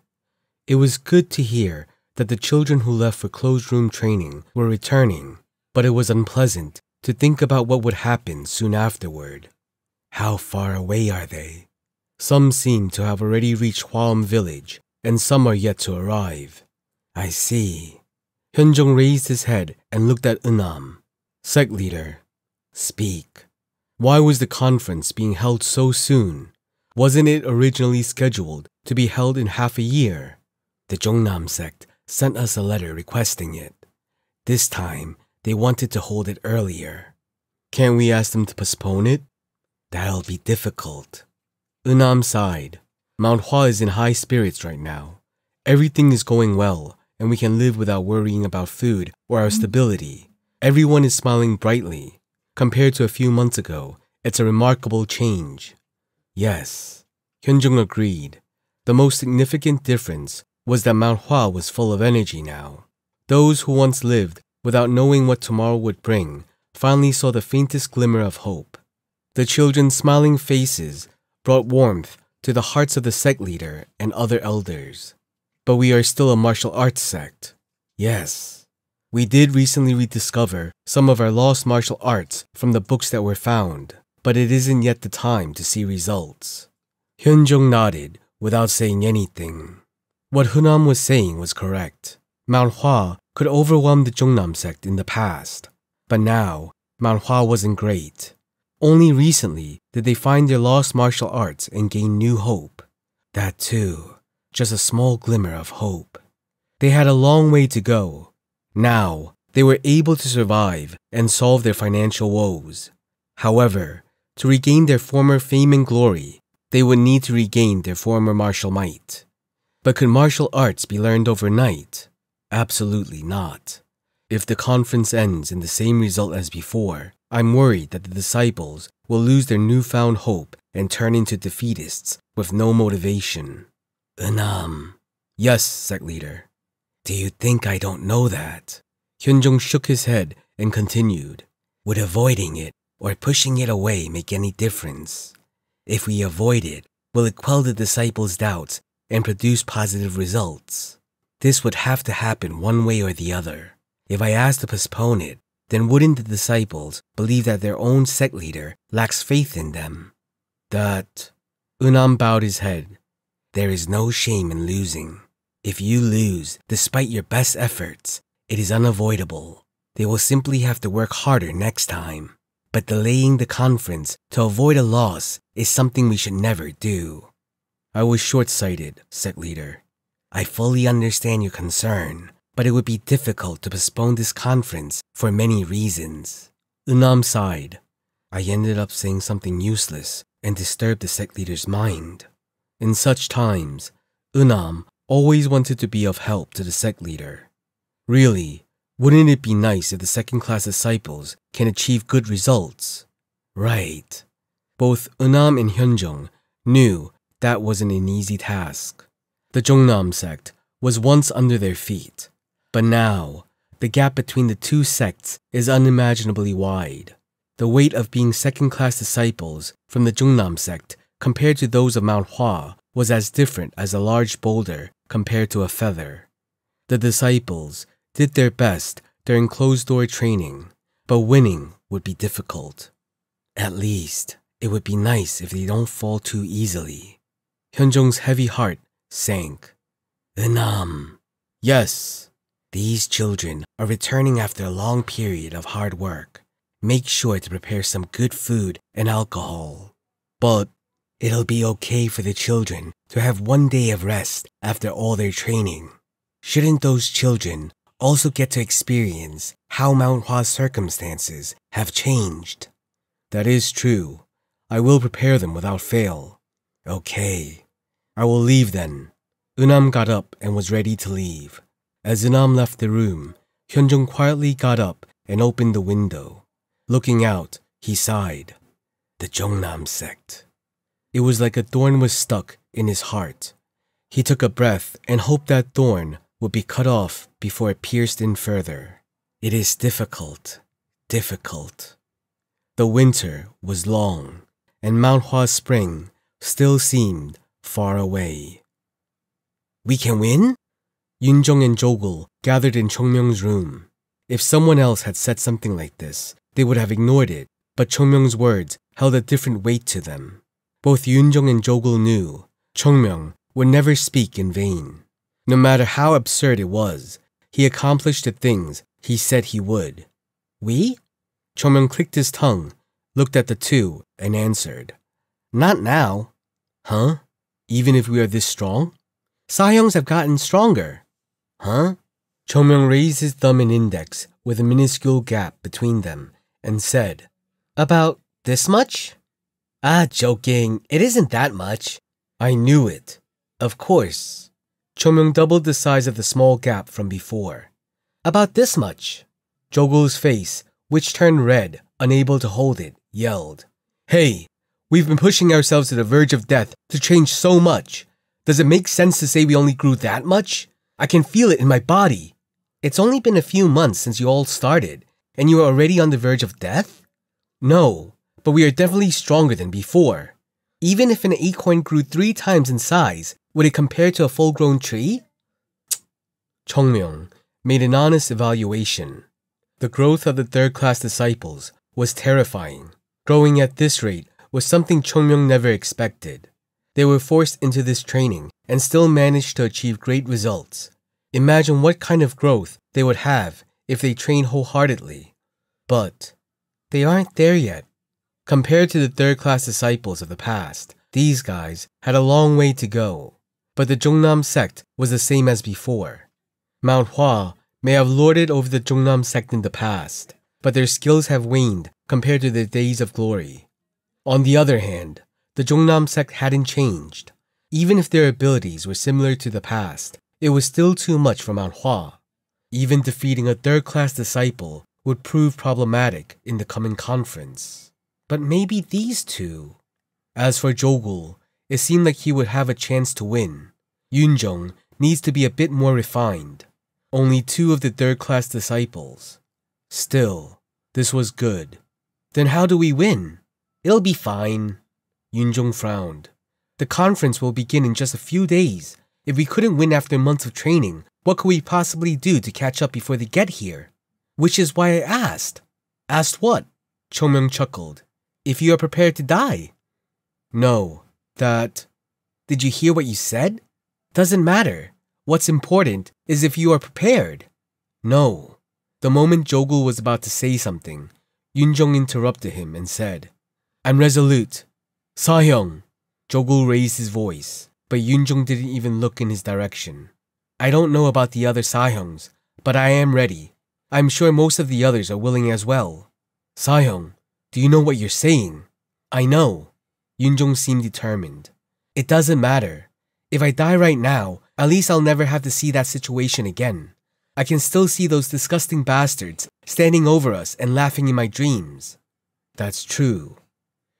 It was good to hear that the children who left for closed-room training were returning, but it was unpleasant to think about what would happen soon afterward. How far away are they? Some seem to have already reached Hwaum village, and some are yet to arrive. I see. Hyunjong raised his head and looked at Eunam. Sect leader, speak. Why was the conference being held so soon? Wasn't it originally scheduled to be held in half a year? The Jungnam Sect sent us a letter requesting it. This time, they wanted to hold it earlier. Can't we ask them to postpone it? That'll be difficult. Eunam sighed. Mount Hua is in high spirits right now. Everything is going well, and we can live without worrying about food or our stability. Everyone is smiling brightly. Compared to a few months ago, it's a remarkable change. Yes, Hyunjung agreed. The most significant difference was that Mount Hua was full of energy now. Those who once lived without knowing what tomorrow would bring, finally saw the faintest glimmer of hope. The children's smiling faces brought warmth to the hearts of the sect leader and other elders. But we are still a martial arts sect. Yes, we did recently rediscover some of our lost martial arts from the books that were found, but it isn't yet the time to see results. Hyunjung nodded without saying anything. What Hunam was saying was correct. Mount Hua could overwhelm the Jungnam sect in the past, but now Mount Hua wasn't great. Only recently did they find their lost martial arts and gain new hope. That too, just a small glimmer of hope. They had a long way to go. Now, they were able to survive and solve their financial woes. However, to regain their former fame and glory, they would need to regain their former martial might. But could martial arts be learned overnight? Absolutely not. If the conference ends in the same result as before, I'm worried that the disciples will lose their newfound hope and turn into defeatists with no motivation. Yes, sect leader. Do you think I don't know that? Hyunjung shook his head and continued. Would avoiding it or pushing it away make any difference? If we avoid it, will it quell the disciples' doubts and produce positive results? This would have to happen one way or the other. If I ask to postpone it, then wouldn't the disciples believe that their own sect leader lacks faith in them? That... Unam bowed his head. There is no shame in losing. If you lose, despite your best efforts, it is unavoidable. They will simply have to work harder next time. But delaying the conference to avoid a loss is something we should never do. I was short-sighted, sect leader. I fully understand your concern, but it would be difficult to postpone this conference for many reasons. Unam sighed. I ended up saying something useless and disturbed the sect leader's mind. In such times, Unam always wanted to be of help to the sect leader. Really, wouldn't it be nice if the second-class disciples can achieve good results? Right. Both Unam and Hyunjung knew that wasn't an easy task. The Jungnam sect was once under their feet, but now the gap between the two sects is unimaginably wide. The weight of being second-class disciples from the Jungnam sect compared to those of Mount Hua was as different as a large boulder compared to a feather. The disciples did their best during closed-door training, but winning would be difficult. At least, it would be nice if they don't fall too easily. Hyunjung's heavy heart sank. Yes, these children are returning after a long period of hard work. Make sure to prepare some good food and alcohol. But it'll be okay for the children to have one day of rest after all their training. Shouldn't those children also get to experience how Mount Hua's circumstances have changed? That is true. I will prepare them without fail. Okay, I will leave then. Unam got up and was ready to leave. As Unam left the room, Hyunjung quietly got up and opened the window. Looking out, he sighed. The Jungnam sect. It was like a thorn was stuck in his heart. He took a breath and hoped that thorn would be cut off before it pierced in further. It is difficult. The winter was long, and Mount Hua's spring still seemed far away. We can win? Yunjung and Jogul gathered in Chung Myung's room. If someone else had said something like this, they would have ignored it, but Chung Myung's words held a different weight to them. Both Yunjung and Jogul knew Chung Myung would never speak in vain. No matter how absurd it was, he accomplished the things he said he would. We? Chung Myung clicked his tongue, looked at the two, and answered. Not now. Huh? Even if we are this strong? Sahyungs have gotten stronger. Huh? Chung Myung raised his thumb and index with a minuscule gap between them and said, About this much? Joking. It isn't that much. I knew it. Of course. Chung Myung doubled the size of the small gap from before. About this much. Jogul's face, which turned red, unable to hold it, yelled. Hey, we've been pushing ourselves to the verge of death to change so much. Does it make sense to say we only grew that much? I can feel it in my body. It's only been a few months since you all started, and you are already on the verge of death? No, but we are definitely stronger than before. Even if an acorn grew 3 times in size, would it compare to a full-grown tree? Chung Myung made an honest evaluation. The growth of the third-class disciples was terrifying. Growing at this rate was something Chung Myung never expected. They were forced into this training and still managed to achieve great results. Imagine what kind of growth they would have if they trained wholeheartedly. But they aren't there yet. Compared to the third-class disciples of the past, these guys had a long way to go. But the Jungnam sect was the same as before. Mount Hua may have lorded over the Jungnam sect in the past, but their skills have waned compared to their days of glory. On the other hand, the Jungnam sect hadn't changed. Even if their abilities were similar to the past, it was still too much for Mount Hua. Even defeating a third-class disciple would prove problematic in the coming conference. But maybe these two. As for Jogul, it seemed like he would have a chance to win. Yunjong needs to be a bit more refined. Only 2 of the third-class disciples. Still, this was good. Then how do we win? It'll be fine. Yunjong frowned. The conference will begin in just a few days. If we couldn't win after months of training, what could we possibly do to catch up before they get here? Which is why I asked. Asked what? Chung Myung chuckled. If you are prepared to die. No, that... Did you hear what you said? Doesn't matter. What's important is if you are prepared. No. The moment Jogul was about to say something, Yunjong interrupted him and said, I'm resolute. Sahyung. Jogul raised his voice, but Yunjong didn't even look in his direction. I don't know about the other Sahyungs, but I am ready. I'm sure most of the others are willing as well. Sahyung, do you know what you're saying? I know. Yunjong seemed determined. It doesn't matter. If I die right now, at least I'll never have to see that situation again. I can still see those disgusting bastards standing over us and laughing in my dreams. That's true.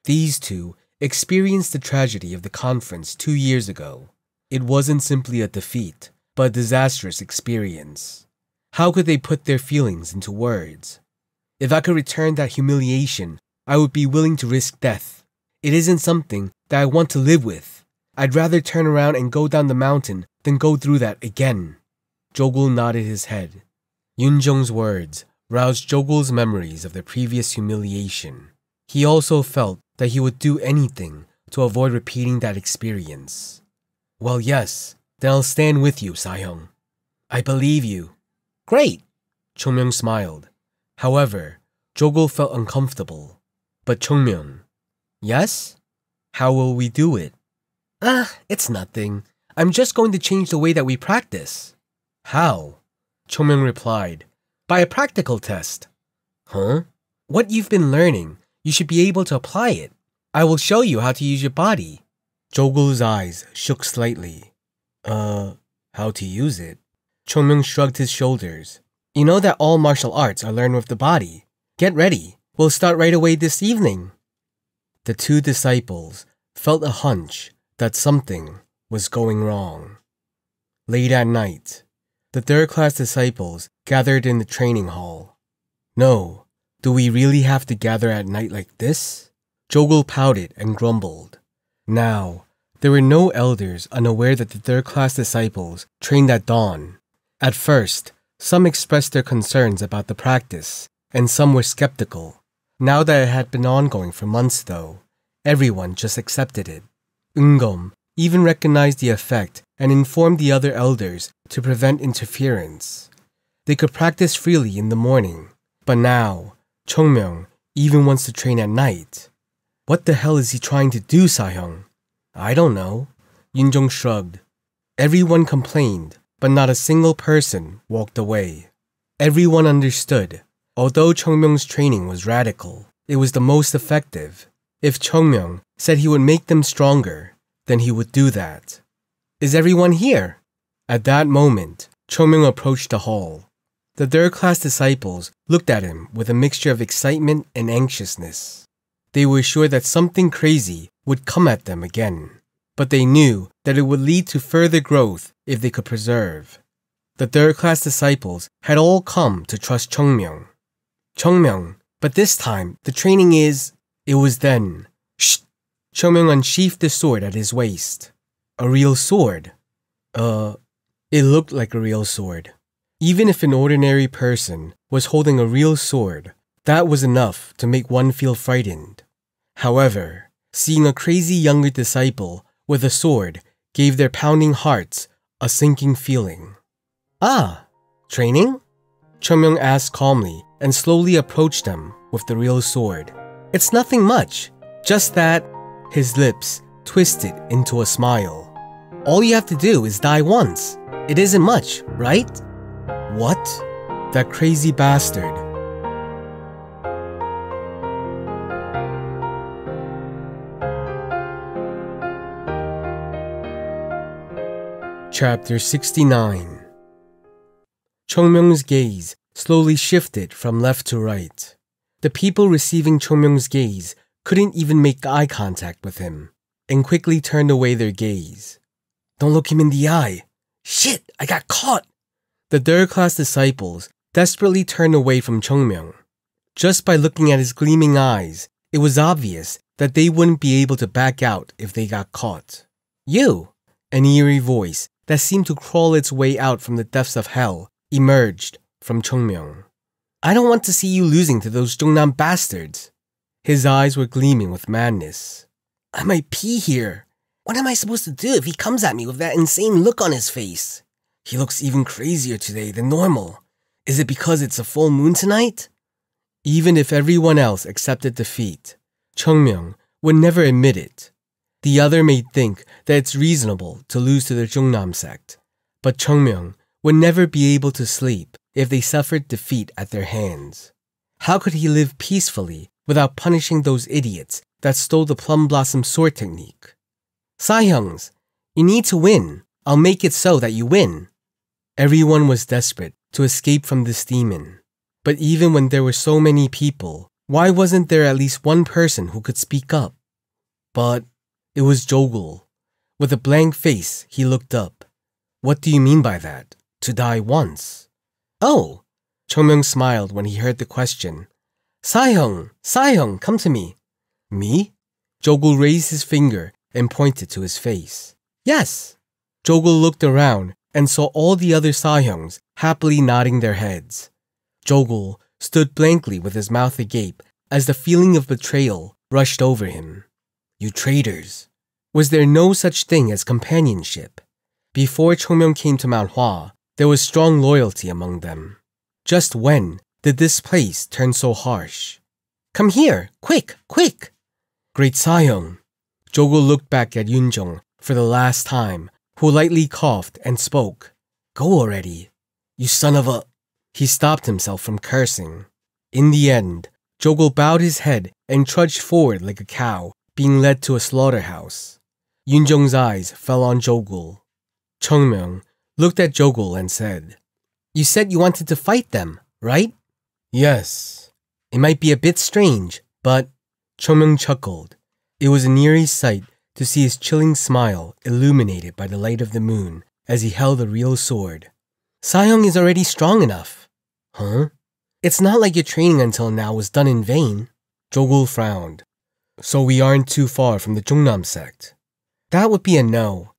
These two experienced the tragedy of the conference 2 years ago. It wasn't simply a defeat, but a disastrous experience. How could they put their feelings into words? If I could return that humiliation, I would be willing to risk death. It isn't something that I want to live with. I'd rather turn around and go down the mountain than go through that again. Jogul nodded his head. Yunjong's words roused Jogul's memories of the previous humiliation. He also felt that he would do anything to avoid repeating that experience. Well, yes, then I'll stand with you, Sahyung. I believe you. Great! Chung Myung smiled. However, Jogul felt uncomfortable. But Chung Myung, yes? How will we do it? It's nothing. I'm just going to change the way that we practice. How? Chung Myung replied, by a practical test. Huh? What you've been learning, you should be able to apply it. I will show you how to use your body. Jogul's eyes shook slightly. How to use it? Chung Myung shrugged his shoulders. You know that all martial arts are learned with the body. Get ready. We'll start right away this evening. The 2 disciples felt a hunch that something was going wrong. Late at night, the third-class disciples gathered in the training hall. No, do we really have to gather at night like this? Jogul pouted and grumbled. Now, there were no elders unaware that the third-class disciples trained at dawn. At first, some expressed their concerns about the practice, and some were skeptical. Now that it had been ongoing for months, though, everyone just accepted it. Eungom even recognized the effect and informed the other elders to prevent interference. They could practice freely in the morning, but now, Chung Myung even wants to train at night. What the hell is he trying to do, Sahyung? I don't know. Yunjong shrugged. Everyone complained, but not a single person walked away. Everyone understood. Although Chung Myung's training was radical, it was the most effective. If Chung Myung said he would make them stronger, then he would do that. Is everyone here? At that moment, Chung Myung approached the hall. The third-class disciples looked at him with a mixture of excitement and anxiousness. They were sure that something crazy would come at them again, but they knew that it would lead to further growth if they could persevere. The third-class disciples had all come to trust Chung Myung. Chung Myung, but this time, the training is... It was then. Shh! Chung Myung unsheathed the sword at his waist. A real sword. It looked like a real sword. Even if an ordinary person was holding a real sword, that was enough to make one feel frightened. However, seeing a crazy younger disciple with a sword gave their pounding hearts a sinking feeling. Ah, training? Chung Myung asked calmly and slowly approached them with the real sword. It's nothing much, just that... His lips twisted into a smile. All you have to do is die once. It isn't much, right? What? That crazy bastard. Chapter 69. Chung Myung's gaze slowly shifted from left to right. The people receiving Chung Myung's gaze couldn't even make eye contact with him, and quickly turned away their gaze. Don't look him in the eye. Shit, I got caught! The third-class disciples desperately turned away from Chung Myung. Just by looking at his gleaming eyes, it was obvious that they wouldn't be able to back out if they got caught. You! An eerie voice that seemed to crawl its way out from the depths of hell emerged from Chung Myung. I don't want to see you losing to those Jungnam bastards. His eyes were gleaming with madness. I might pee here. What am I supposed to do if he comes at me with that insane look on his face? He looks even crazier today than normal. Is it because it's a full moon tonight? Even if everyone else accepted defeat, Chung Myung would never admit it. The other may think that it's reasonable to lose to the Jungnam sect, but Chung Myung would never be able to sleep if they suffered defeat at their hands. How could he live peacefully without punishing those idiots that stole the Plum Blossom Sword technique? Sahyungs, you need to win. I'll make it so that you win. Everyone was desperate to escape from this demon. But even when there were so many people, why wasn't there at least one person who could speak up? But it was Jogul. With a blank face, he looked up. What do you mean by that? To die once? Oh! Chung Myung smiled when he heard the question. Sahyung, come to me. Me? Jogul raised his finger and pointed to his face. Yes. Jogul looked around and saw all the other Sahyungs happily nodding their heads. Jogul stood blankly with his mouth agape as the feeling of betrayal rushed over him. You traitors! Was there no such thing as companionship? Before Chung Myung came to Mount Hua, there was strong loyalty among them. Just when did this place turn so harsh? Come here, quick! Great Sahyung! Jogul looked back at Yunjong for the last time, who lightly coughed and spoke. Go already, you son of a... He stopped himself from cursing. In the end, Jogul bowed his head and trudged forward like a cow being led to a slaughterhouse. Yunjong's eyes fell on Jogul. Chung Myung looked at Jogul and said, You said you wanted to fight them, right? Yes. It might be a bit strange, but... Chung Myung chuckled. It was an eerie sight to see his chilling smile illuminated by the light of the moon as he held a real sword. Sahyung is already strong enough. Huh? It's not like your training until now was done in vain. Jogul frowned. So we aren't too far from the Jungnam sect. That would be a no.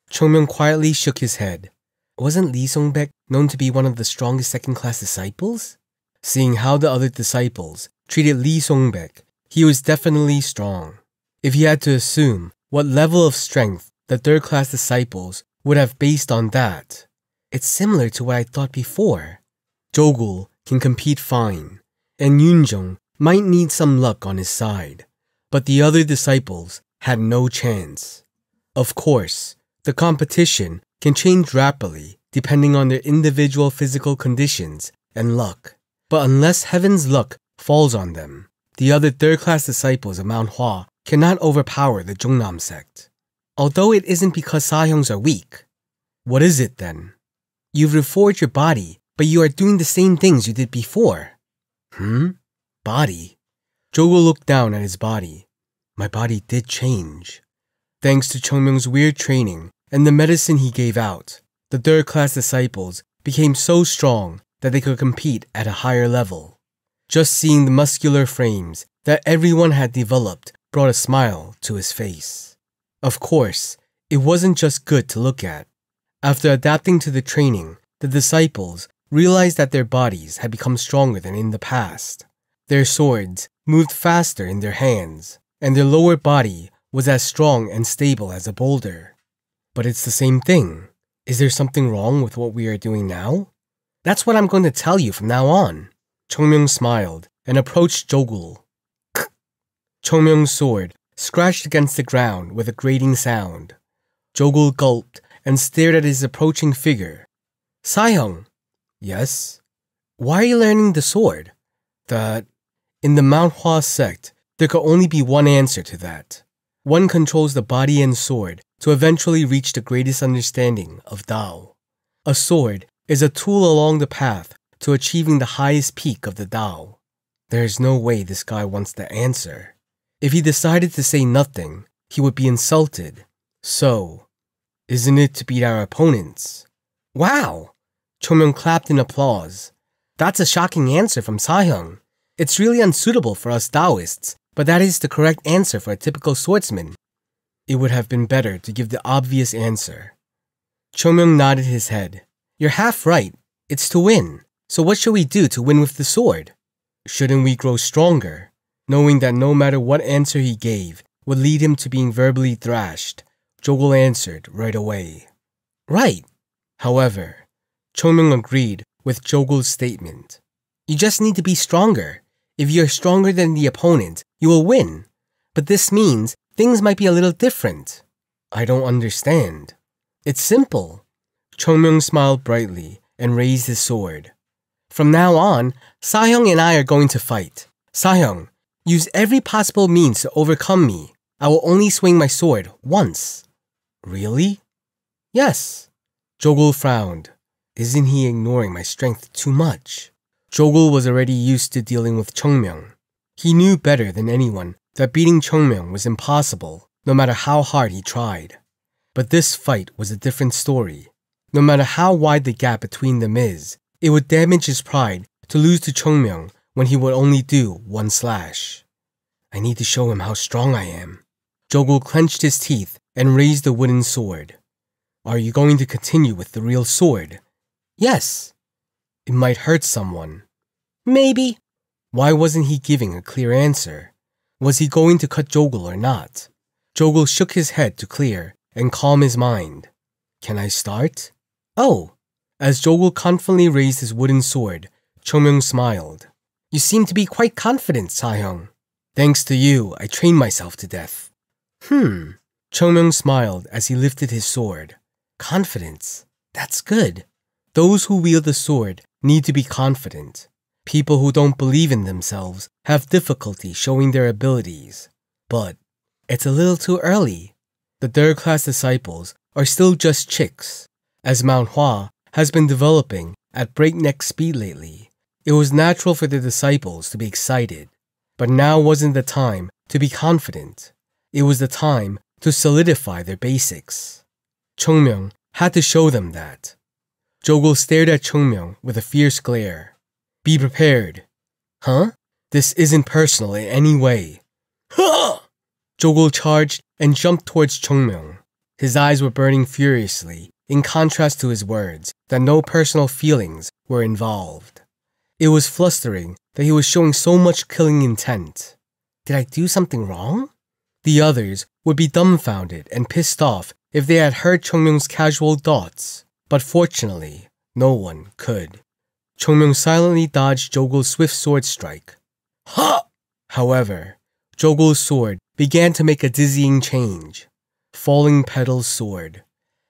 Chung Myung quietly shook his head. Wasn't Lee Song-baek known to be one of the strongest second-class disciples? Seeing how the other disciples treated Lee Song-baek, he was definitely strong. If he had to assume what level of strength the third-class disciples would have based on that, it's similar to what I thought before. Jogul can compete fine, and Yunjong might need some luck on his side, but the other disciples had no chance. Of course, the competition can change rapidly depending on their individual physical conditions and luck, but unless heaven's luck falls on them, the other third-class disciples of Mount Hua cannot overpower the Jungnam sect. Although it isn't because Sahyungs are weak. What is it then? You've reforged your body, but you are doing the same things you did before. Body? Jogul looked down at his body. My body did change. Thanks to Chung Myung's weird training and the medicine he gave out, the third-class disciples became so strong that they could compete at a higher level. Just seeing the muscular frames that everyone had developed brought a smile to his face. Of course, it wasn't just good to look at. After adapting to the training, the disciples realized that their bodies had become stronger than in the past. Their swords moved faster in their hands, and their lower body was as strong and stable as a boulder. But it's the same thing. Is there something wrong with what we are doing now? That's what I'm going to tell you from now on. Chung Myung smiled and approached Jogul. Chung Myung's sword scratched against the ground with a grating sound. Jogul gulped and stared at his approaching figure. Sahyung. Yes? Why are you learning the sword? In the Mount Hua Sect, there could only be one answer to that. One controls the body and sword to eventually reach the greatest understanding of Tao. A sword is a tool along the path to achieving the highest peak of the Tao. There's no way this guy wants the answer. If he decided to say nothing, he would be insulted. So, isn't it to beat our opponents? Wow! Chung Myung clapped in applause. That's a shocking answer from Sahyung. It's really unsuitable for us Taoists, but that is the correct answer for a typical swordsman. It would have been better to give the obvious answer. Chung Myung nodded his head. You're half right. It's to win. So what should we do to win with the sword? Shouldn't we grow stronger, knowing that no matter what answer he gave would lead him to being verbally thrashed? Jogul answered right away. Right. However, Chung Myung agreed with Jogul's statement. You just need to be stronger. If you're stronger than the opponent, you will win. But this means things might be a little different. I don't understand. It's simple. Chung Myung smiled brightly and raised his sword. From now on, Sahyung and I are going to fight. Sahyung, use every possible means to overcome me. I will only swing my sword once. Really? Yes. Jogul frowned. Isn't he ignoring my strength too much? Jogul was already used to dealing with Chung Myung. He knew better than anyone that beating Chung Myung was impossible, no matter how hard he tried. But this fight was a different story. No matter how wide the gap between them is, it would damage his pride to lose to Chung Myung when he would only do one slash. I need to show him how strong I am. Jogul clenched his teeth and raised the wooden sword. Are you going to continue with the real sword? Yes. It might hurt someone. Maybe. Why wasn't he giving a clear answer? Was he going to cut Jogul or not? Jogul shook his head to clear and calm his mind. Can I start? Oh. As Jogul confidently raised his wooden sword, Chung Myung smiled. You seem to be quite confident, Sahyung. Thanks to you, I trained myself to death. Chung Myung smiled as he lifted his sword. Confidence. That's good. Those who wield the sword need to be confident. People who don't believe in themselves have difficulty showing their abilities. But it's a little too early. The third-class disciples are still just chicks. As Mount Hua has been developing at breakneck speed lately, it was natural for the disciples to be excited. But now wasn't the time to be confident. It was the time to solidify their basics. Chung Myung had to show them that. Jogul stared at Chung Myung with a fierce glare. Be prepared. Huh? This isn't personal in any way. Huh! Jogul charged and jumped towards Chung Myung. His eyes were burning furiously, in contrast to his words that no personal feelings were involved. It was flustering that he was showing so much killing intent. Did I do something wrong? The others would be dumbfounded and pissed off if they had heard Chung Myung's casual thoughts, but fortunately, no one could. Chung Myung silently dodged Jogul's swift sword strike. Ha! However, Jogul's sword began to make a dizzying change. Falling Petal's sword.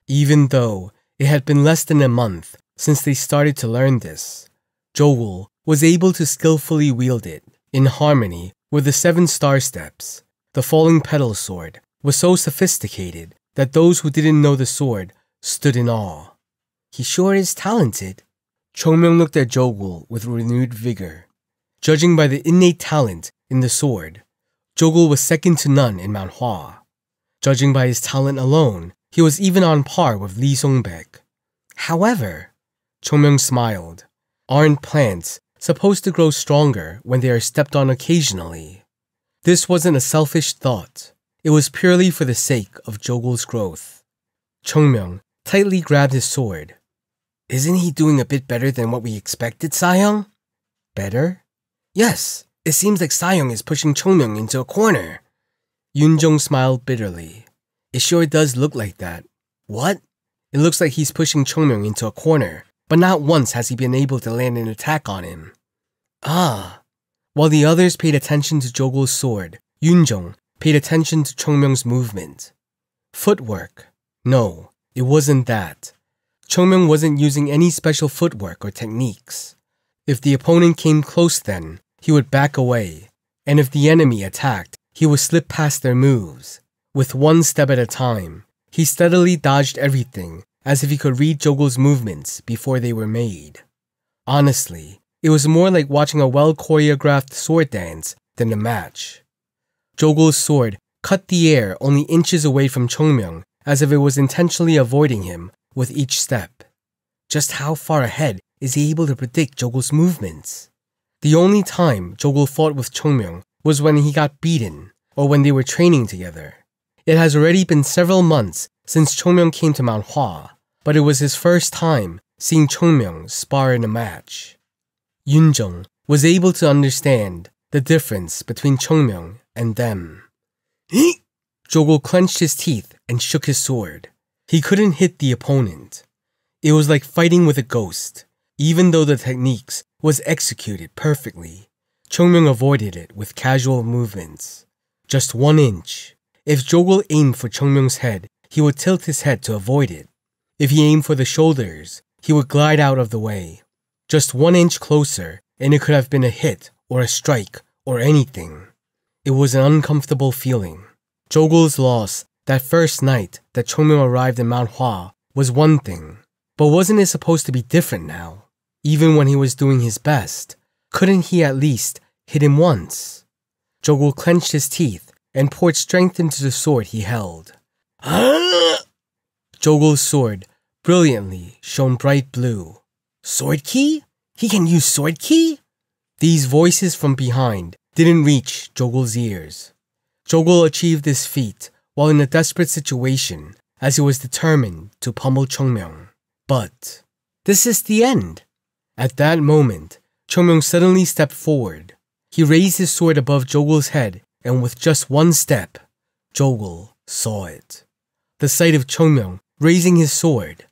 Even though it had been less than a month since they started to learn this, Jogul was able to skillfully wield it, in harmony with the 7 star steps. The Falling Petal sword was so sophisticated that those who didn't know the sword stood in awe. He sure is talented. Chung Myung looked at Jogul with renewed vigor. Judging by the innate talent in the sword, Jogul was second to none in Mount Hua. Judging by his talent alone, he was even on par with Lee Song-baek. However, Chung Myung smiled. Aren't plants supposed to grow stronger when they are stepped on occasionally? This wasn't a selfish thought. It was purely for the sake of Jogul's growth. Chung Myung tightly grabbed his sword. Isn't he doing a bit better than what we expected, Sayoung? Better? Yes, it seems like Sayoung is pushing Chung Myung into a corner. Yoonjong smiled bitterly. It sure does look like that. What? It looks like he's pushing Chung Myung into a corner, but not once has he been able to land an attack on him. Ah. While the others paid attention to Jogul's sword, Yoonjong paid attention to Chung Myung's movement. Footwork. No, it wasn't that. Chung Myung wasn't using any special footwork or techniques. If the opponent came close then, he would back away, and if the enemy attacked, he would slip past their moves. With one step at a time, he steadily dodged everything as if he could read Jogul's movements before they were made. Honestly, it was more like watching a well-choreographed sword dance than a match. Jogul's sword cut the air only inches away from Chung Myung as if it was intentionally avoiding him with each step. Just how far ahead is he able to predict Jogul's movements? The only time Jogul fought with Chung Myung was when he got beaten or when they were training together. It has already been several months since Chung Myung came to Mount Hua, but it was his first time seeing Chung Myung spar in a match. Yoonjong was able to understand the difference between Chung Myung and them. Jogul clenched his teeth and shook his sword. He couldn't hit the opponent. It was like fighting with a ghost. Even though the techniques was executed perfectly, Chung Myung avoided it with casual movements. Just 1 inch. If Jogul aimed for Chung Myung's head, he would tilt his head to avoid it. If he aimed for the shoulders, he would glide out of the way. Just 1 inch closer, and it could have been a hit or a strike or anything. It was an uncomfortable feeling. Jogul's loss that first night that Chung Myung arrived in Mount Hua was one thing, but wasn't it supposed to be different now? Even when he was doing his best, couldn't he at least hit him once? Jogul clenched his teeth and poured strength into the sword he held. Jogul's sword brilliantly shone bright blue. Sword ki? He can use sword ki? These voices from behind didn't reach Jogul's ears. Jogul achieved this feat while in a desperate situation as he was determined to pummel Chung Myung. But this is the end. At that moment, Chung Myung suddenly stepped forward. He raised his sword above Jogul's head, and with just 1 step, Jogul saw it. The sight of Chung Myung raising his sword,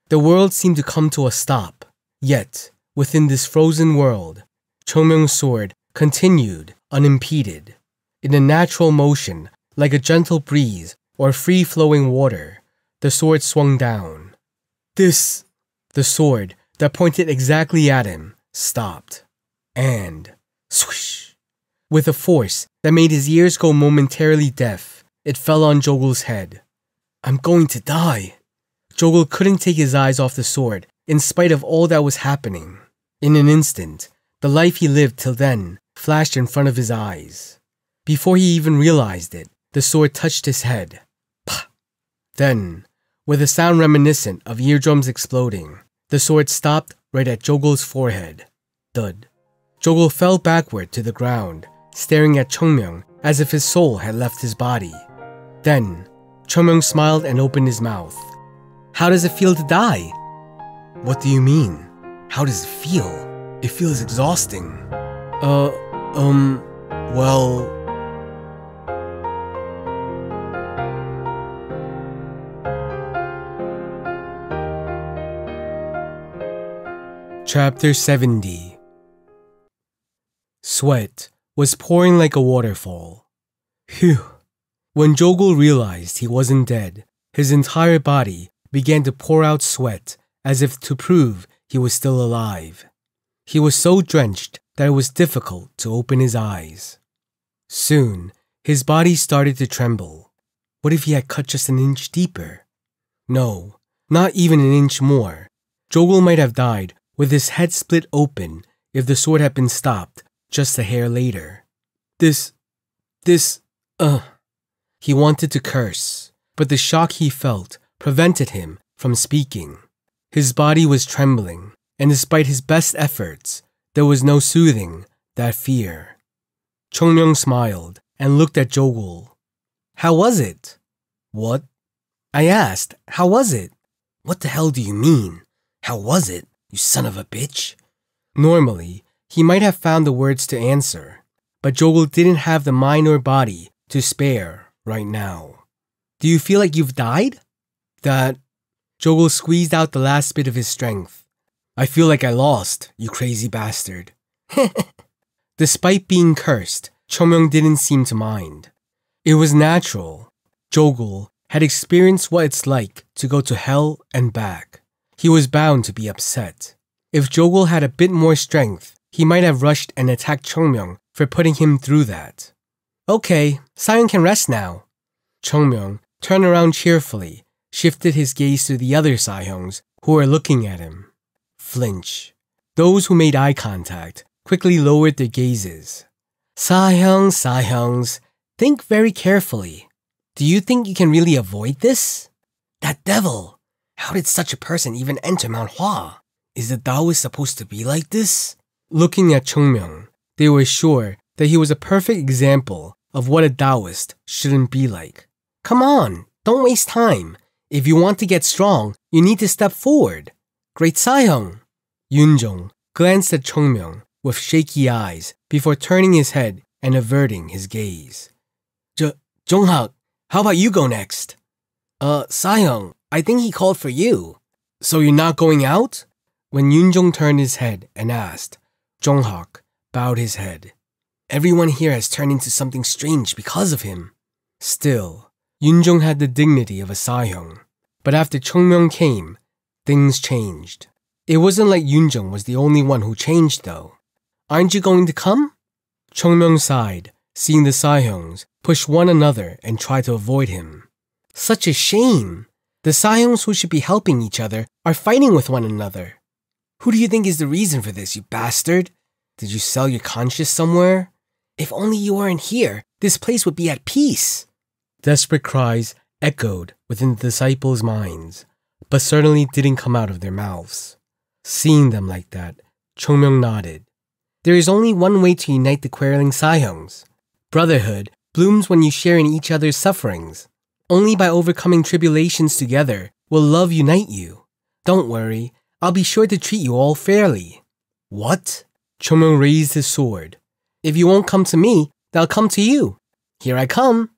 the world seemed to come to a stop. Yet, within this frozen world, Chung Myung's sword continued unimpeded. In a natural motion, like a gentle breeze or free-flowing water, the sword swung down. The sword that pointed exactly at him stopped. And, swoosh! With a force that made his ears go momentarily deaf, it fell on Jogul's head. I'm going to die. Jogul couldn't take his eyes off the sword in spite of all that was happening. In an instant, the life he lived till then flashed in front of his eyes. Before he even realized it, the sword touched his head. Pah! Then, with a sound reminiscent of eardrums exploding, the sword stopped right at Jogul's forehead. Thud. Jogul fell backward to the ground, staring at Chung Myung as if his soul had left his body. Then, Chung Myung smiled and opened his mouth. How does it feel to die? What do you mean? How does it feel? It feels exhausting. Well... Chapter 70. Sweat was pouring like a waterfall. Phew. When Jogul realized he wasn't dead, his entire body began to pour out sweat as if to prove he was still alive. He was so drenched that it was difficult to open his eyes. Soon, his body started to tremble. What if he had cut just an inch deeper? No, not even an inch more. Jogul might have died with his head split open if the sword had been stopped just a hair later. He wanted to curse, but the shock he felt prevented him from speaking. His body was trembling, and despite his best efforts, there was no soothing that fear. Chung Myung smiled and looked at Jogul. How was it? What? I asked, how was it? What the hell do you mean? How was it, you son of a bitch? Normally, he might have found the words to answer, but Jogul didn't have the mind or body to spare right now. Do you feel like you've died? That... Jogul squeezed out the last bit of his strength. I feel like I lost, you crazy bastard. Despite being cursed, Chung Myung didn't seem to mind. It was natural. Jogul had experienced what it's like to go to hell and back. He was bound to be upset. If Jogul had a bit more strength, he might have rushed and attacked Chung Myung for putting him through that. Okay, Sion can rest now. Chung Myung turned around cheerfully, shifted his gaze to the other Sahyungs who were looking at him. Flinch. Those who made eye contact quickly lowered their gazes. Sahyungs, think very carefully. Do you think you can really avoid this? That devil! How did such a person even enter Mount Hua? Is the Taoist supposed to be like this? Looking at Chung Myung, they were sure that he was a perfect example of what a Taoist shouldn't be like. Come on, don't waste time. If you want to get strong, you need to step forward. Great Sahyung! Yunjong glanced at Chung Myung with shaky eyes before turning his head and averting his gaze. Jonghak, how about you go next? Sahyung, I think he called for you. So you're not going out? When Yunjong turned his head and asked, Jonghak bowed his head. Everyone here has turned into something strange because of him. Still, Yunjong had the dignity of a Sahyung. But after Chung Myung came, things changed. It wasn't like Yunjong was the only one who changed though. Aren't you going to come? Chung Myung sighed, seeing the Sahyungs push one another and try to avoid him. Such a shame. The Sahyungs who should be helping each other are fighting with one another. Who do you think is the reason for this, you bastard? Did you sell your conscience somewhere? If only you weren't here, this place would be at peace. Desperate cries echoed within the disciples' minds, but certainly didn't come out of their mouths. Seeing them like that, Chung Myung nodded. There is only one way to unite the quarreling Sahyungs. Brotherhood blooms when you share in each other's sufferings. Only by overcoming tribulations together will love unite you. Don't worry, I'll be sure to treat you all fairly. What? Chung Myung raised his sword. If you won't come to me, then I'll come to you. Here I come.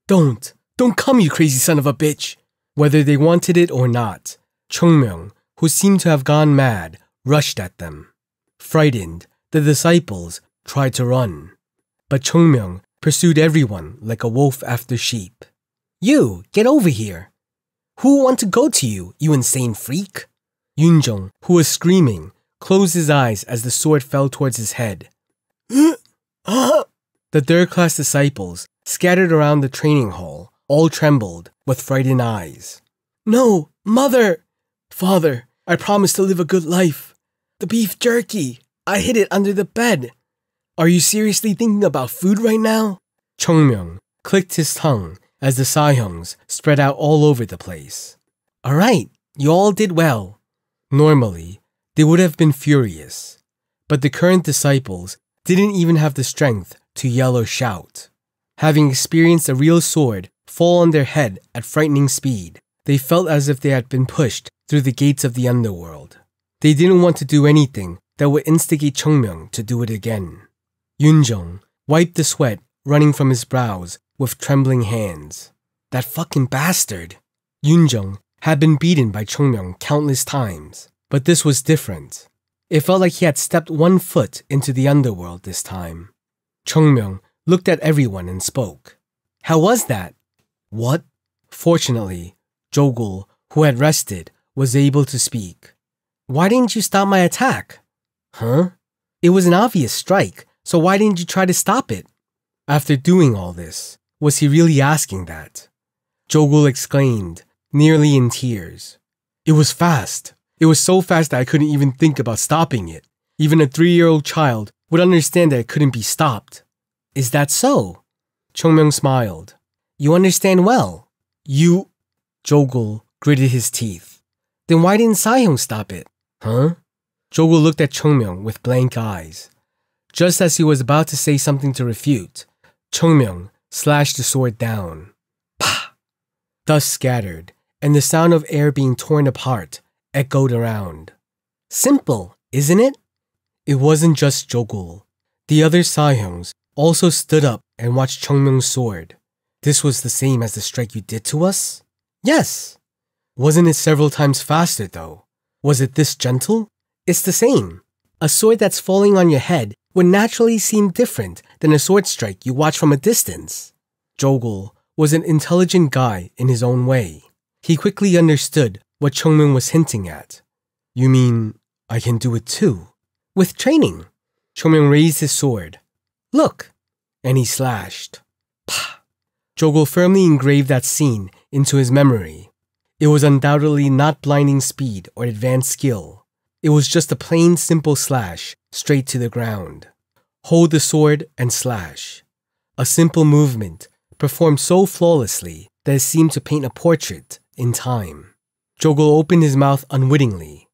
Don't come, you crazy son of a bitch. Whether they wanted it or not, Chung Myung, who seemed to have gone mad, rushed at them. Frightened, the disciples tried to run. But Chung Myung pursued everyone like a wolf after sheep. You, get over here. Who want to go to you, you insane freak? Yunjong, who was screaming, closed his eyes as the sword fell towards his head. The third-class disciples, scattered around the training hall, all trembled with frightened eyes. No, mother! Father, I promised to live a good life. The beef jerky, I hid it under the bed. Are you seriously thinking about food right now? Chung Myung clicked his tongue as the Sahyungs spread out all over the place. Alright, you all did well. Normally, they would have been furious, but the current disciples didn't even have the strength to yell or shout. Having experienced a real sword fall on their head at frightening speed, they felt as if they had been pushed through the gates of the underworld. They didn't want to do anything that would instigate Chung Myung to do it again. Yunjong wiped the sweat running from his brows with trembling hands. That fucking bastard! Yunjong had been beaten by Chung Myung countless times, but this was different. It felt like he had stepped one foot into the underworld this time. Chung Myung looked at everyone and spoke. How was that? What? Fortunately, Jogul, who had rested, was able to speak. Why didn't you stop my attack? Huh? It was an obvious strike, so why didn't you try to stop it? After doing all this, was he really asking that? Jogul exclaimed, nearly in tears. It was fast. It was so fast that I couldn't even think about stopping it. Even a 3-year-old child would understand that it couldn't be stopped. Is that so? Chung Myung smiled. You understand well. You... Jogul gritted his teeth. Then why didn't Sahyung stop it? Huh? Jogul looked at Chung Myung with blank eyes. Just as he was about to say something to refute, Chung Myung slashed the sword down. Pah! Dust scattered, and the sound of air being torn apart echoed around. Simple, isn't it? It wasn't just Jogul. The other Sahyungs also stood up and watched Chung Myung's sword. This was the same as the strike you did to us? Yes. Wasn't it several times faster, though? Was it this gentle? It's the same. A sword that's falling on your head would naturally seem different than a sword strike you watch from a distance. Jogul was an intelligent guy in his own way. He quickly understood what Chung Myung was hinting at. You mean, I can do it too? With training. Chung Myung raised his sword. Look! And he slashed. Pah! Jogul firmly engraved that scene into his memory. It was undoubtedly not blinding speed or advanced skill. It was just a plain, simple slash, straight to the ground. Hold the sword and slash. A simple movement, performed so flawlessly that it seemed to paint a portrait in time. Jogul opened his mouth unwittingly.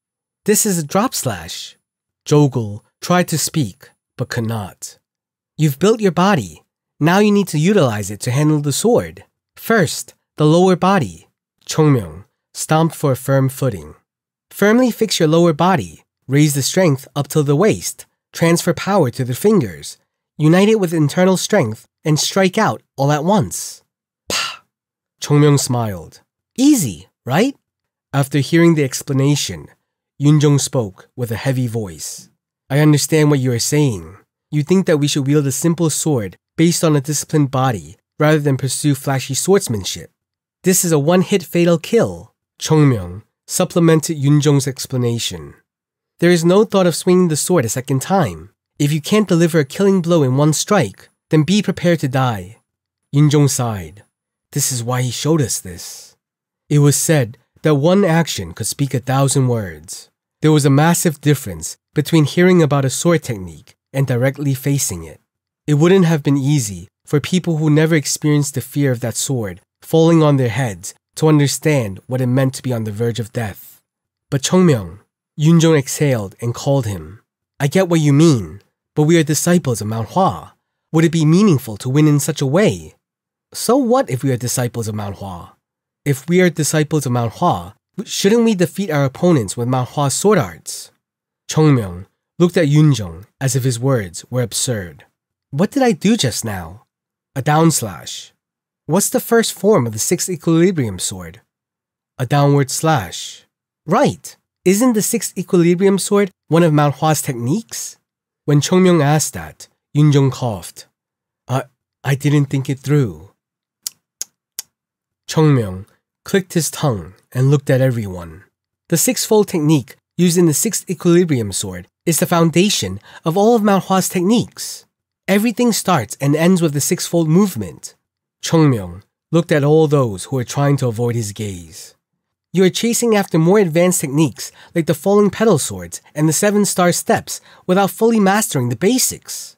This is a drop slash. Jogul tried to speak, but could not. You've built your body. Now you need to utilize it to handle the sword. First, the lower body. Chung Myung stomped for a firm footing. Firmly fix your lower body. Raise the strength up till the waist. Transfer power to the fingers. Unite it with internal strength and strike out all at once. Pah! Chung Myung smiled. Easy, right? After hearing the explanation, Yoonjung spoke with a heavy voice. I understand what you are saying. You think that we should wield a simple sword based on a disciplined body rather than pursue flashy swordsmanship. This is a one-hit fatal kill. Chung Myung supplemented Yoonjung's explanation. There is no thought of swinging the sword a second time. If you can't deliver a killing blow in one strike, then be prepared to die. Yoonjung sighed. This is why he showed us this. It was said that one action could speak 1,000 words. There was a massive difference between hearing about a sword technique and directly facing it. It wouldn't have been easy for people who never experienced the fear of that sword falling on their heads to understand what it meant to be on the verge of death. But Chung Myung, Yoonjung exhaled and called him. I get what you mean, but we are disciples of Mount Hua. Would it be meaningful to win in such a way? So what if we are disciples of Mount Hua? If we are disciples of Mount Hua, shouldn't we defeat our opponents with Mount Hua's sword arts? Chung Myung looked at Yoonjung as if his words were absurd. What did I do just now? A down slash. What's the first form of the 6th equilibrium sword? A downward slash. Right. Isn't the 6th equilibrium sword one of Mount Hua's techniques? When Chung Myung asked that, Yoonjung coughed. I didn't think it through. Chung Myung clicked his tongue and looked at everyone. The 6-fold technique used in the 6th equilibrium sword is the foundation of all of Mount Hua's techniques. Everything starts and ends with the 6-fold movement. Chung Myung looked at all those who were trying to avoid his gaze. You are chasing after more advanced techniques like the falling petal swords and the 7-star steps without fully mastering the basics.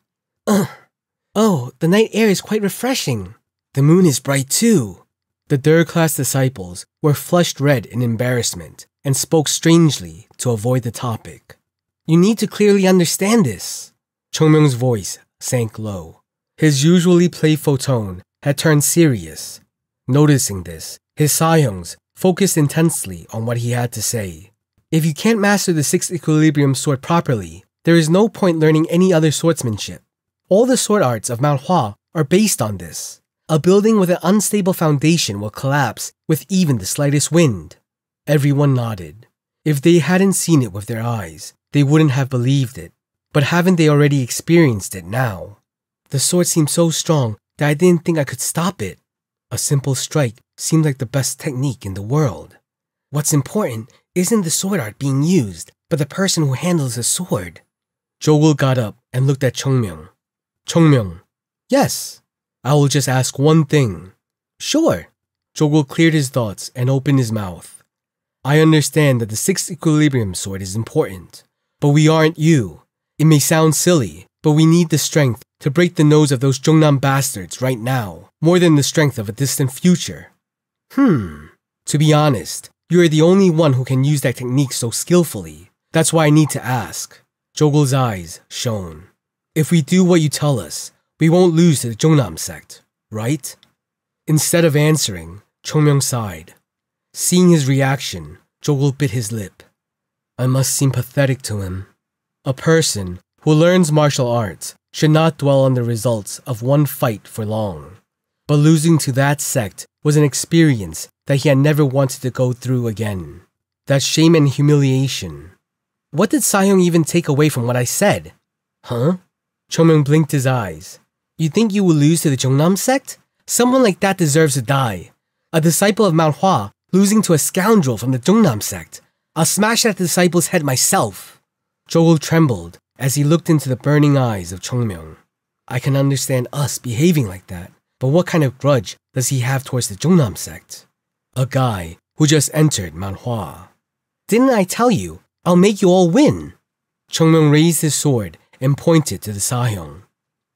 Oh, the night air is quite refreshing. The moon is bright too. The third-class disciples were flushed red in embarrassment and spoke strangely to avoid the topic. You need to clearly understand this. Chung Myung's voice sank low. His usually playful tone had turned serious. Noticing this, his Sahyungs focused intensely on what he had to say. If you can't master the 6th equilibrium sword properly, there is no point learning any other swordsmanship. All the sword arts of Mount Hua are based on this. A building with an unstable foundation will collapse with even the slightest wind. Everyone nodded. If they hadn't seen it with their eyes, they wouldn't have believed it. But haven't they already experienced it now? The sword seemed so strong that I didn't think I could stop it. A simple strike seemed like the best technique in the world. What's important isn't the sword art being used, but the person who handles the sword. Jogul got up and looked at Chung Myung. Chung Myung, yes. I will just ask one thing. Sure. Jogul cleared his thoughts and opened his mouth. I understand that the 6th equilibrium sword is important, but we aren't you. It may sound silly, but we need the strength to break the nose of those Jongnam bastards right now, more than the strength of a distant future. To be honest, you are the only one who can use that technique so skillfully. That's why I need to ask. Jogul's eyes shone. If we do what you tell us, we won't lose to the Jungnam sect, right? Instead of answering, Chung Myung sighed. Seeing his reaction, Jogul bit his lip. I must seem pathetic to him. A person who learns martial arts should not dwell on the results of one fight for long. But losing to that sect was an experience that he had never wanted to go through again. That shame and humiliation. What did Sahyung even take away from what I said? Huh? Chung Myung blinked his eyes. You think you will lose to the Jungnam sect? Someone like that deserves to die. A disciple of Mount Hua losing to a scoundrel from the Jungnam sect. I'll smash that disciple's head myself. Jogul trembled as he looked into the burning eyes of Chung Myung. I can understand us behaving like that, but what kind of grudge does he have towards the Jungnam sect? A guy who just entered Mount Hua. Didn't I tell you, I'll make you all win? Chung Myung raised his sword and pointed to the Sahyung.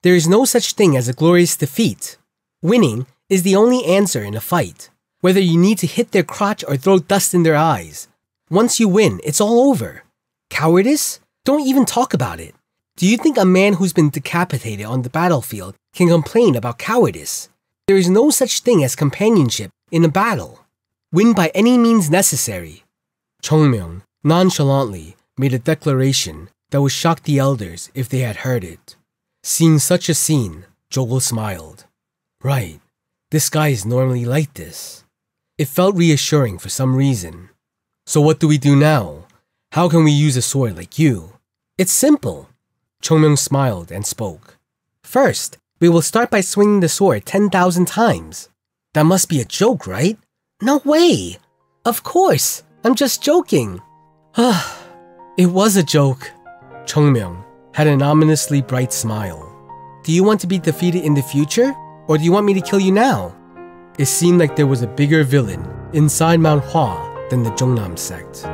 There is no such thing as a glorious defeat. Winning is the only answer in a fight, whether you need to hit their crotch or throw dust in their eyes. Once you win, it's all over. Cowardice? Don't even talk about it. Do you think a man who's been decapitated on the battlefield can complain about cowardice? There is no such thing as companionship in a battle. Win by any means necessary. Chung Myung nonchalantly made a declaration that would shock the elders if they had heard it. Seeing such a scene, Jogul smiled. Right, this guy is normally like this. It felt reassuring for some reason. So what do we do now? How can we use a sword like you? It's simple. Chung Myung smiled and spoke. First, we will start by swinging the sword 10,000 times. That must be a joke, right? No way! Of course! I'm just joking. It was a joke. Chung Myung had an ominously bright smile. Do you want to be defeated in the future? Or do you want me to kill you now? It seemed like there was a bigger villain inside Mount Hua than the Jungnam sect.